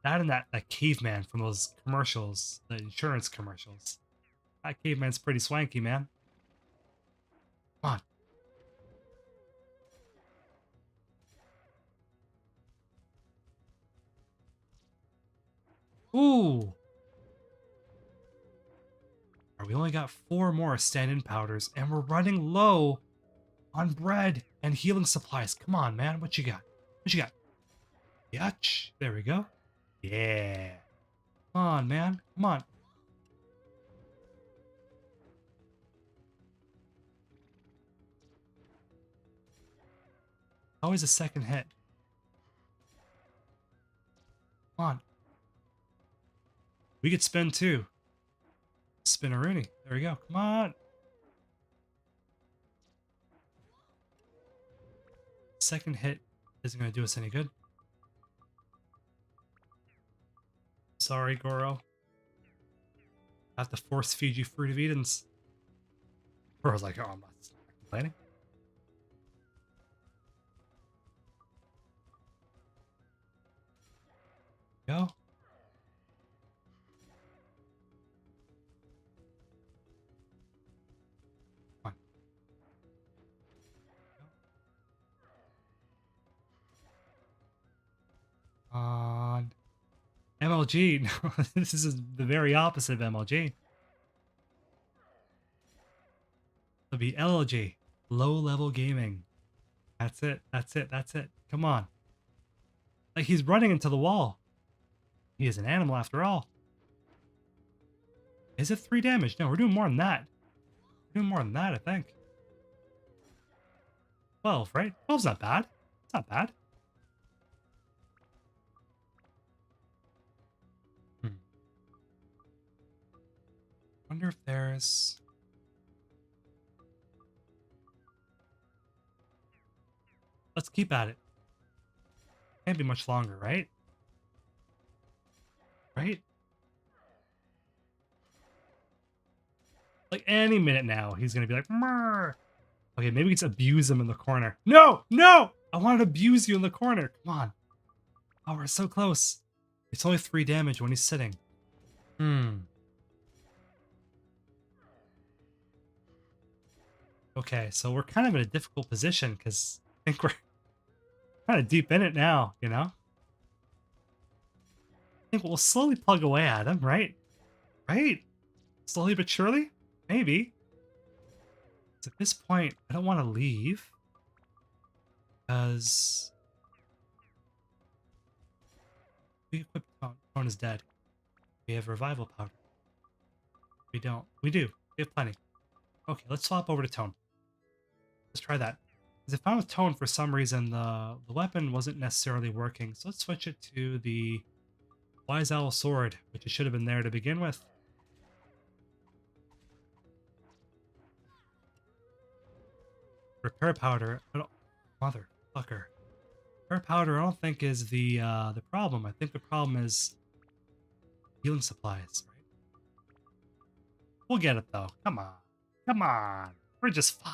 S1: That and that caveman from those commercials, the insurance commercials. That caveman's pretty swanky, man. Come on. Ooh. We only got 4 more stand-in powders, and we're running low on bread and healing supplies. Come on, man. What you got? What you got? Yatch. There we go. Yeah. Come on, man. Come on. Always a second hit. Come on. We could spin too. Spin a Rooney. There we go. Come on. Second hit isn't going to do us any good. Sorry, Goro. I have to force feed you Fruit of Edens. Goro's like, oh, I'm not complaining. Go. On MLG. No, this is the very opposite of MLG. It'll be LLG. Low level gaming. That's it. That's it. That's it. Come on. Like he's running into the wall. He is an animal after all. Is it 3 damage? No, we're doing more than that. We're doing more than that, I think. 12, right? 12's not bad. It's not bad. Wonder if there's... Let's keep at it. Can't be much longer, right? Right? Like any minute now, he's gonna be like, Murr! Okay, maybe let's abuse him in the corner. No! No! I want to abuse you in the corner. Come on. Oh, we're so close. It's only 3 damage when he's sitting. Okay, so we're kind of in a difficult position because I think we're kind of deep in it now, you know? I think we'll slowly plug away at him, right? Right? Slowly but surely? Maybe. At this point, I don't want to leave. Because... we equip Tone. Tone is dead. We have revival powder. We don't. We do. We have plenty. Okay, let's swap over to Tone. Let's try that. Because I found with Tone, for some reason, the weapon wasn't necessarily working. So let's switch it to the Wise Owl Sword, which it should have been there to begin with. Repair powder. Motherfucker. Repair powder I don't think is the problem. I think the problem is healing supplies, right? We'll get it though. Come on. Come on. We're just fine.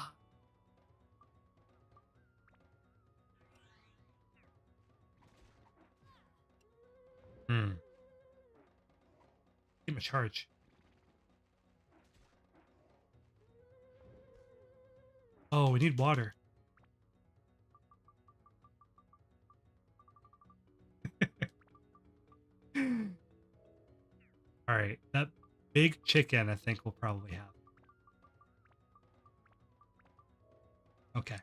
S1: Give him a charge. Oh, we need water. Alright, that big chicken I think we'll probably have. Okay.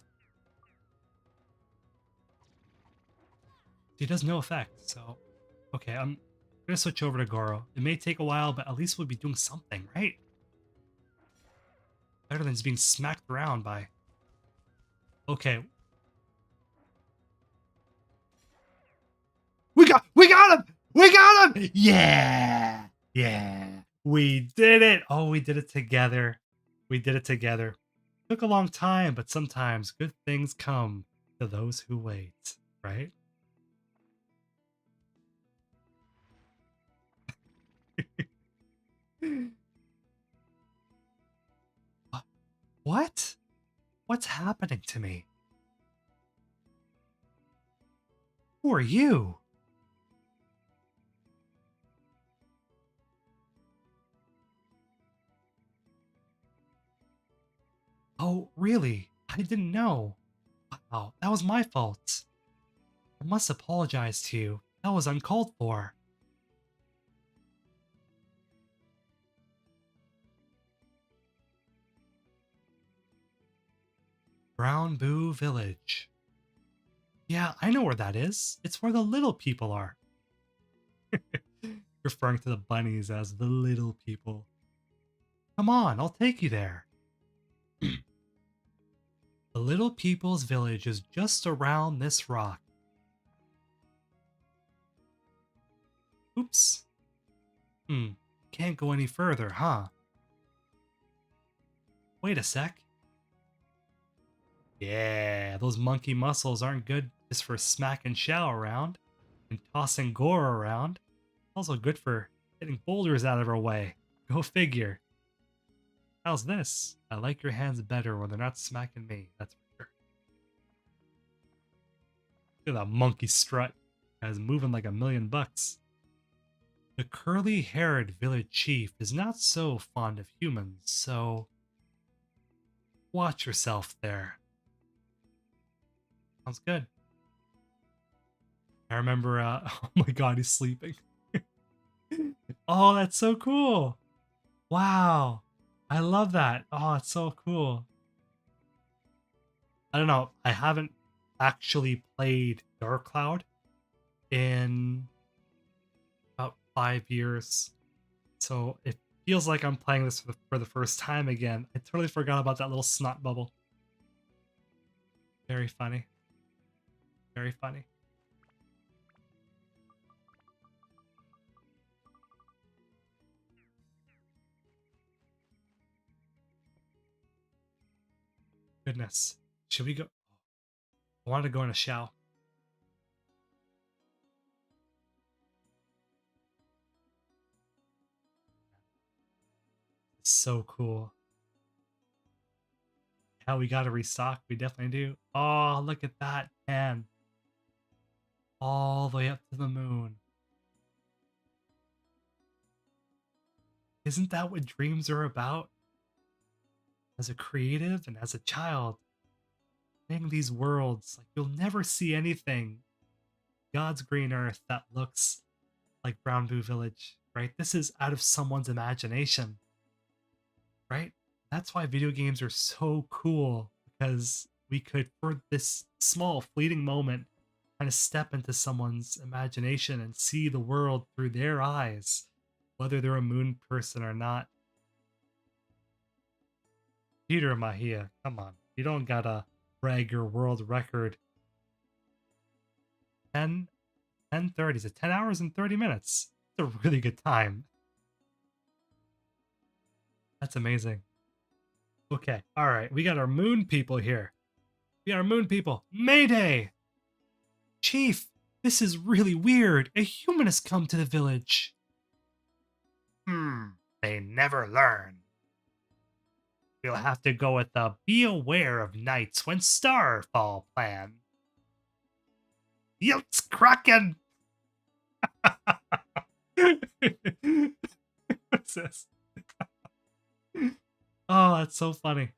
S1: He does no effect, so... Okay, I'm gonna switch over to Goro. It may take a while, but at least we'll be doing something, right? Better than just being smacked around by... Okay. We got him! We got him! Yeah! Yeah! We did it! Oh, we did it together. We did it together. Took a long time, but sometimes good things come to those who wait, right? What? What's happening to me? Who are you? Oh, really? I didn't know. Wow, that was my fault. I must apologize to you. That was uncalled for. Brown Boo Village. Yeah, I know where that is. It's where the little people are. Referring to the bunnies as the little people. Come on, I'll take you there. The little people's village is just around this rock. Oops. Can't go any further, huh? Wait a sec. Yeah, those monkey muscles aren't good just for smacking Shao around and tossing Gore around. Also good for getting boulders out of our way. Go figure. How's this? I like your hands better when they're not smacking me, that's for sure. Look at that monkey strut. Guy's moving like $1,000,000. The curly-haired village chief is not so fond of humans, so watch yourself there. Sounds good. I remember, oh my god, he's sleeping. Oh, that's so cool. Wow. I love that. Oh, it's so cool. I don't know. I haven't actually played Dark Cloud in about 5 years. So it feels like I'm playing this for the first time again. I totally forgot about that little snot bubble. Very funny. Very funny. Goodness. Should we go? I wanted to go in a shower. It's so cool. Hell, we gotta restock. We definitely do. Oh, look at that, man. All the way up to the moon. Isn't that what dreams are about? As a creative and as a child, making these worlds, like you'll never see anything God's green earth that looks like Brown Boo Village, right? This is out of someone's imagination, right? That's why video games are so cool, because we could, for this small fleeting moment, kind of step into someone's imagination and see the world through their eyes, whether they're a moon person or not. Peter Mahia, come on. You don't gotta brag your world record. 10:30. Is it 10 hours and 30 minutes? It's a really good time. That's amazing. Okay, alright. We got our moon people here. We got our moon people. Mayday! Chief, this is really weird. A human has come to the village. They never learn. We'll have to go with the be aware of nights when stars fall plan. Yilts Kraken! What's this? Oh, that's so funny.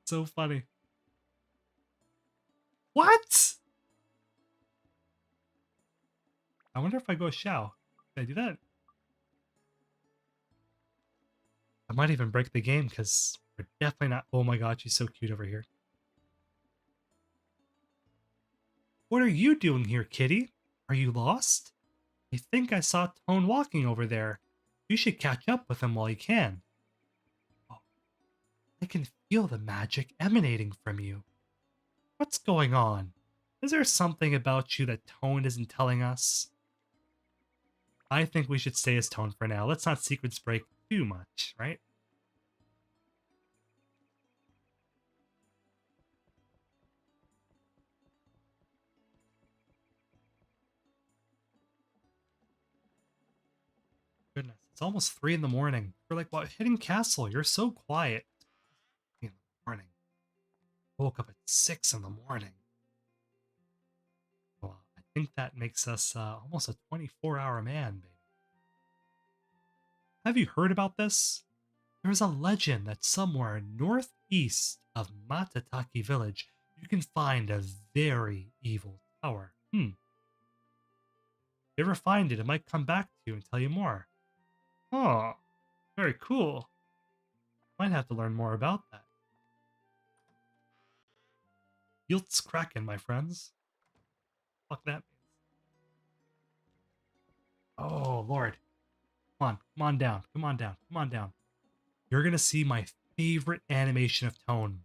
S1: So funny. What? I wonder if I go Shao. Did I do that? I might even break the game because we're definitely not. Oh my god, she's so cute over here. What are you doing here, kitty? Are you lost? I think I saw Tone walking over there. You should catch up with him while you can. Oh, I can feel the magic emanating from you. What's going on? Is there something about you that Tone isn't telling us? I think we should stay as Tone for now. Let's not secrets break too much, right? Goodness, it's almost 3 in the morning. We're like, what, Hidden Castle? You're so quiet. 3 in the morning. I woke up at 6 in the morning. Well, I think that makes us almost a 24-hour man, baby. Have you heard about this? There's a legend that somewhere northeast of Matataki village, you can find a very evil tower. If you ever find it, it might come back to you and tell you more. Oh, very cool. Might have to learn more about that. Yilts Kraken, my friends. Fuck that means. Oh, Lord. Come on down. Come on down. Come on down. You're gonna see my favorite animation of Tone.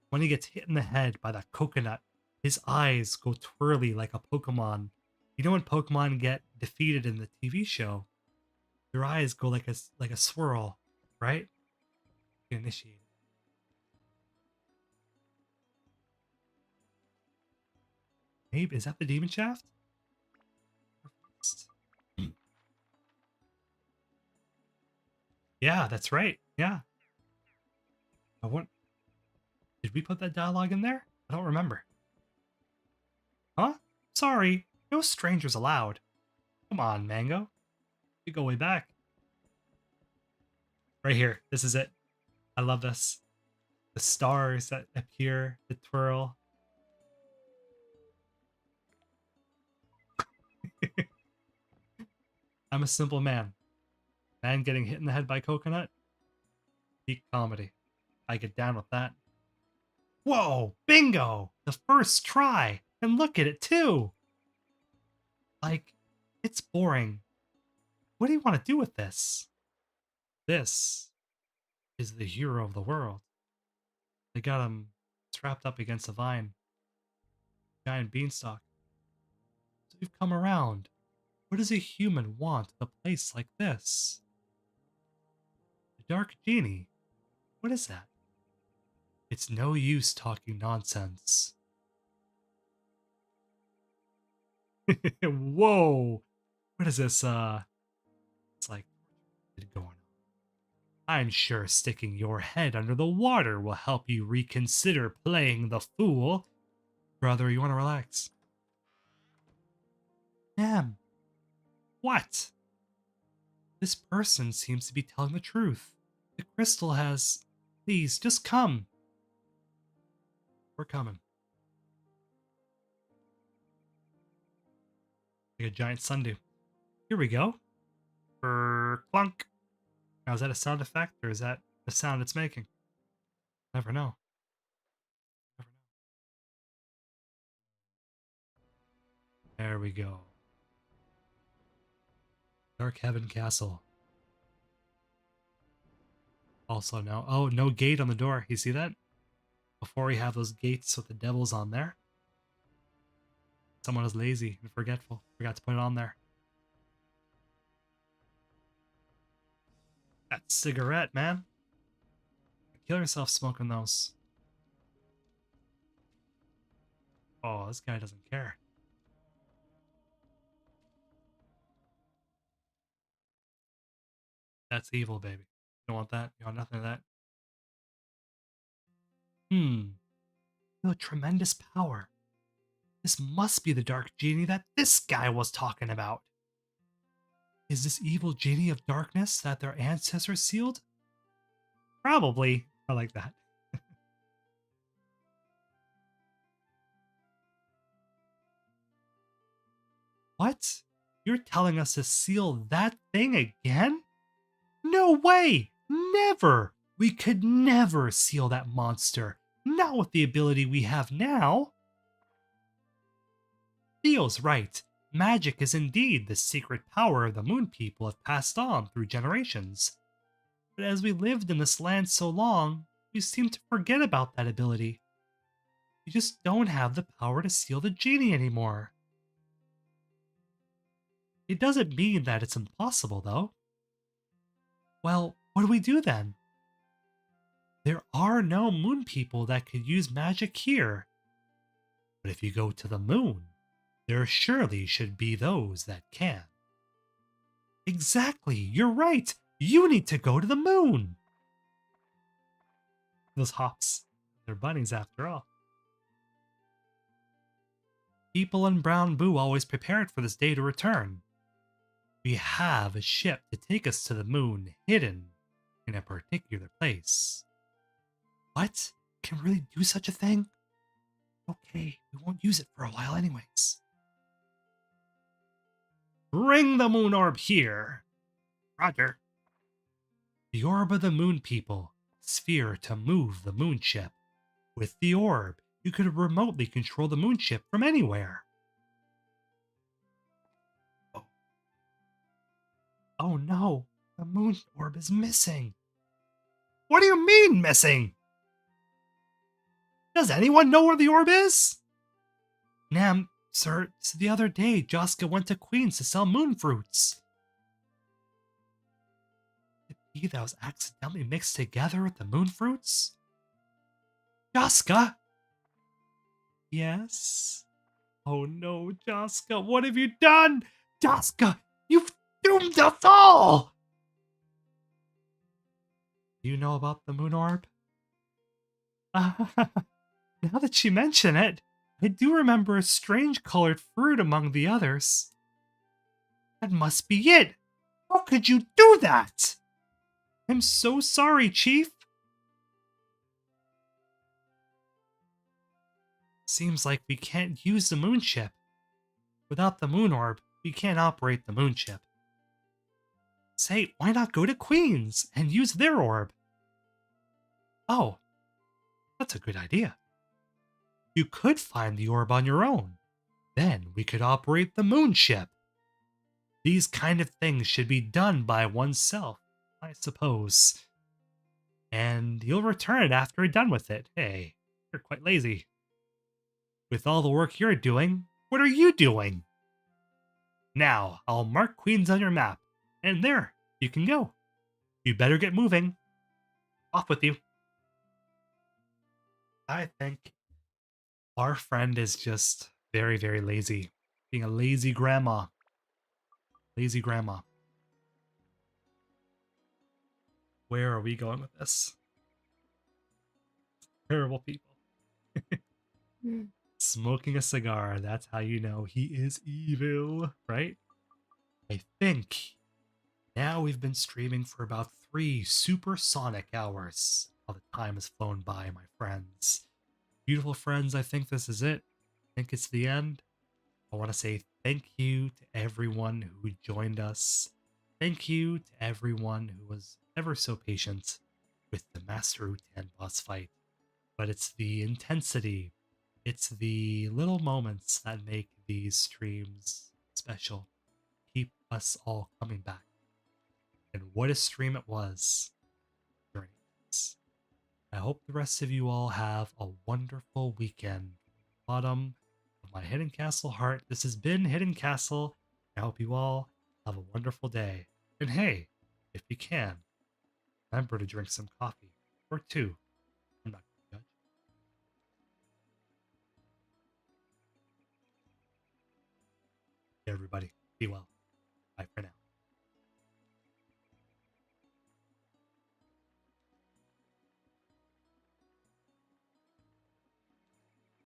S1: When he gets hit in the head by that coconut, his eyes go twirly like a Pokemon. You know when Pokemon get defeated in the TV show? Your eyes go like a swirl, right? Initiate. Maybe is that the demon shaft? Yeah, that's right. Yeah. I want. Did we put that dialogue in there? I don't remember. Huh? Sorry, no strangers allowed. Come on, Mango. We go way back. Right here. This is it. I love this. The stars that appear, the twirl. I'm a simple man. Man getting hit in the head by coconut? Peak comedy. I get down with that. Whoa! Bingo! The first try! And look at it too! Like, it's boring. What do you want to do with this? This is the hero of the world. They got him strapped up against a vine. Giant beanstalk. So you've come around. What does a human want at a place like this? The Dark Genie. What is that? It's no use talking nonsense. Whoa! What is this, It's like, what's going on? I'm sure sticking your head under the water will help you reconsider playing the fool. Brother, you want to relax? Damn. What? This person seems to be telling the truth. The crystal has... Please, just come. We're coming. Like a giant sundew. Here we go. Clunk. Now, is that a sound effect, or is that the sound it's making? Never know. Never know. There we go. Dark Heaven Castle. Also now, oh, no gate on the door. You see that? Before we have those gates with the devils on there. Someone is lazy and forgetful. Forgot to put it on there. That cigarette, man. Kill yourself smoking those. Oh, this guy doesn't care. That's evil, baby. You don't want that? You want nothing of that? Feel tremendous power. This must be the dark genie that this guy was talking about. Is this evil genie of darkness that their ancestors sealed? Probably. I like that. What? You're telling us to seal that thing again? No way! Never! We could never seal that monster. Not with the ability we have now. Theo's right. Magic is indeed the secret power the moon people have passed on through generations. But as we lived in this land so long, we seem to forget about that ability. We just don't have the power to seal the genie anymore. It doesn't mean that it's impossible, though. Well, what do we do then? There are no moon people that could use magic here. But if you go to the moon, there surely should be those that can. Exactly, you're right. You need to go to the moon. Those hops, they're bunnies after all. People in Brown Boo always prepared for this day to return. We have a ship to take us to the moon hidden in a particular place. What? Can we really do such a thing? Okay, we won't use it for a while anyways. Bring the moon orb here. Roger. The orb of the moon people. Sphere to move the moon ship. With the orb, you could remotely control the moon ship from anywhere. Oh no, the moon orb is missing. What do you mean missing? Does anyone know where the orb is? Nam, sir, so the other day Joska went to Queen's to sell moon fruits. tea that was accidentally mixed together with the moon fruits? Jaska! Yes? Oh no, Jaska, what have you done? Jaska, you've doomed us all! Do you know about the moon orb? Now that you mention it, I do remember a strange colored fruit among the others. That must be it! How could you do that? I'm so sorry, Chief. Seems like we can't use the moon ship. Without the moon orb, we can't operate the moon ship. Say, why not go to Queens and use their orb? Oh, that's a good idea. You could find the orb on your own. Then we could operate the moon ship. These kind of things should be done by oneself, I suppose. And you'll return it after you're done with it. Hey, you're quite lazy. With all the work you're doing, what are you doing? Now, I'll mark Queens on your map, and there, you can go. You better get moving. Off with you. I think our friend is just very, very lazy. Being a lazy grandma. Lazy grandma. Where are we going with this? Terrible people. Smoking a cigar, that's how you know he is evil, right? I think now we've been streaming for about 3 supersonic hours. How the time has flown by, my friends. Beautiful friends, I think this is it. I think it's the end. I want to say thank you to everyone who joined us. Thank you to everyone who was ever so patient with the Master Utan boss fight. But it's the intensity, it's the little moments that make these streams special. Keep us all coming back. And what a stream it was during this. I hope the rest of you all have a wonderful weekend. Bottom of my Hidden Castle heart, this has been Hidden Castle. I hope you all have a wonderful day. And hey, if you can, remember to drink some coffee or 2. I'm not going to judge. Hey everybody, be well. Bye for now.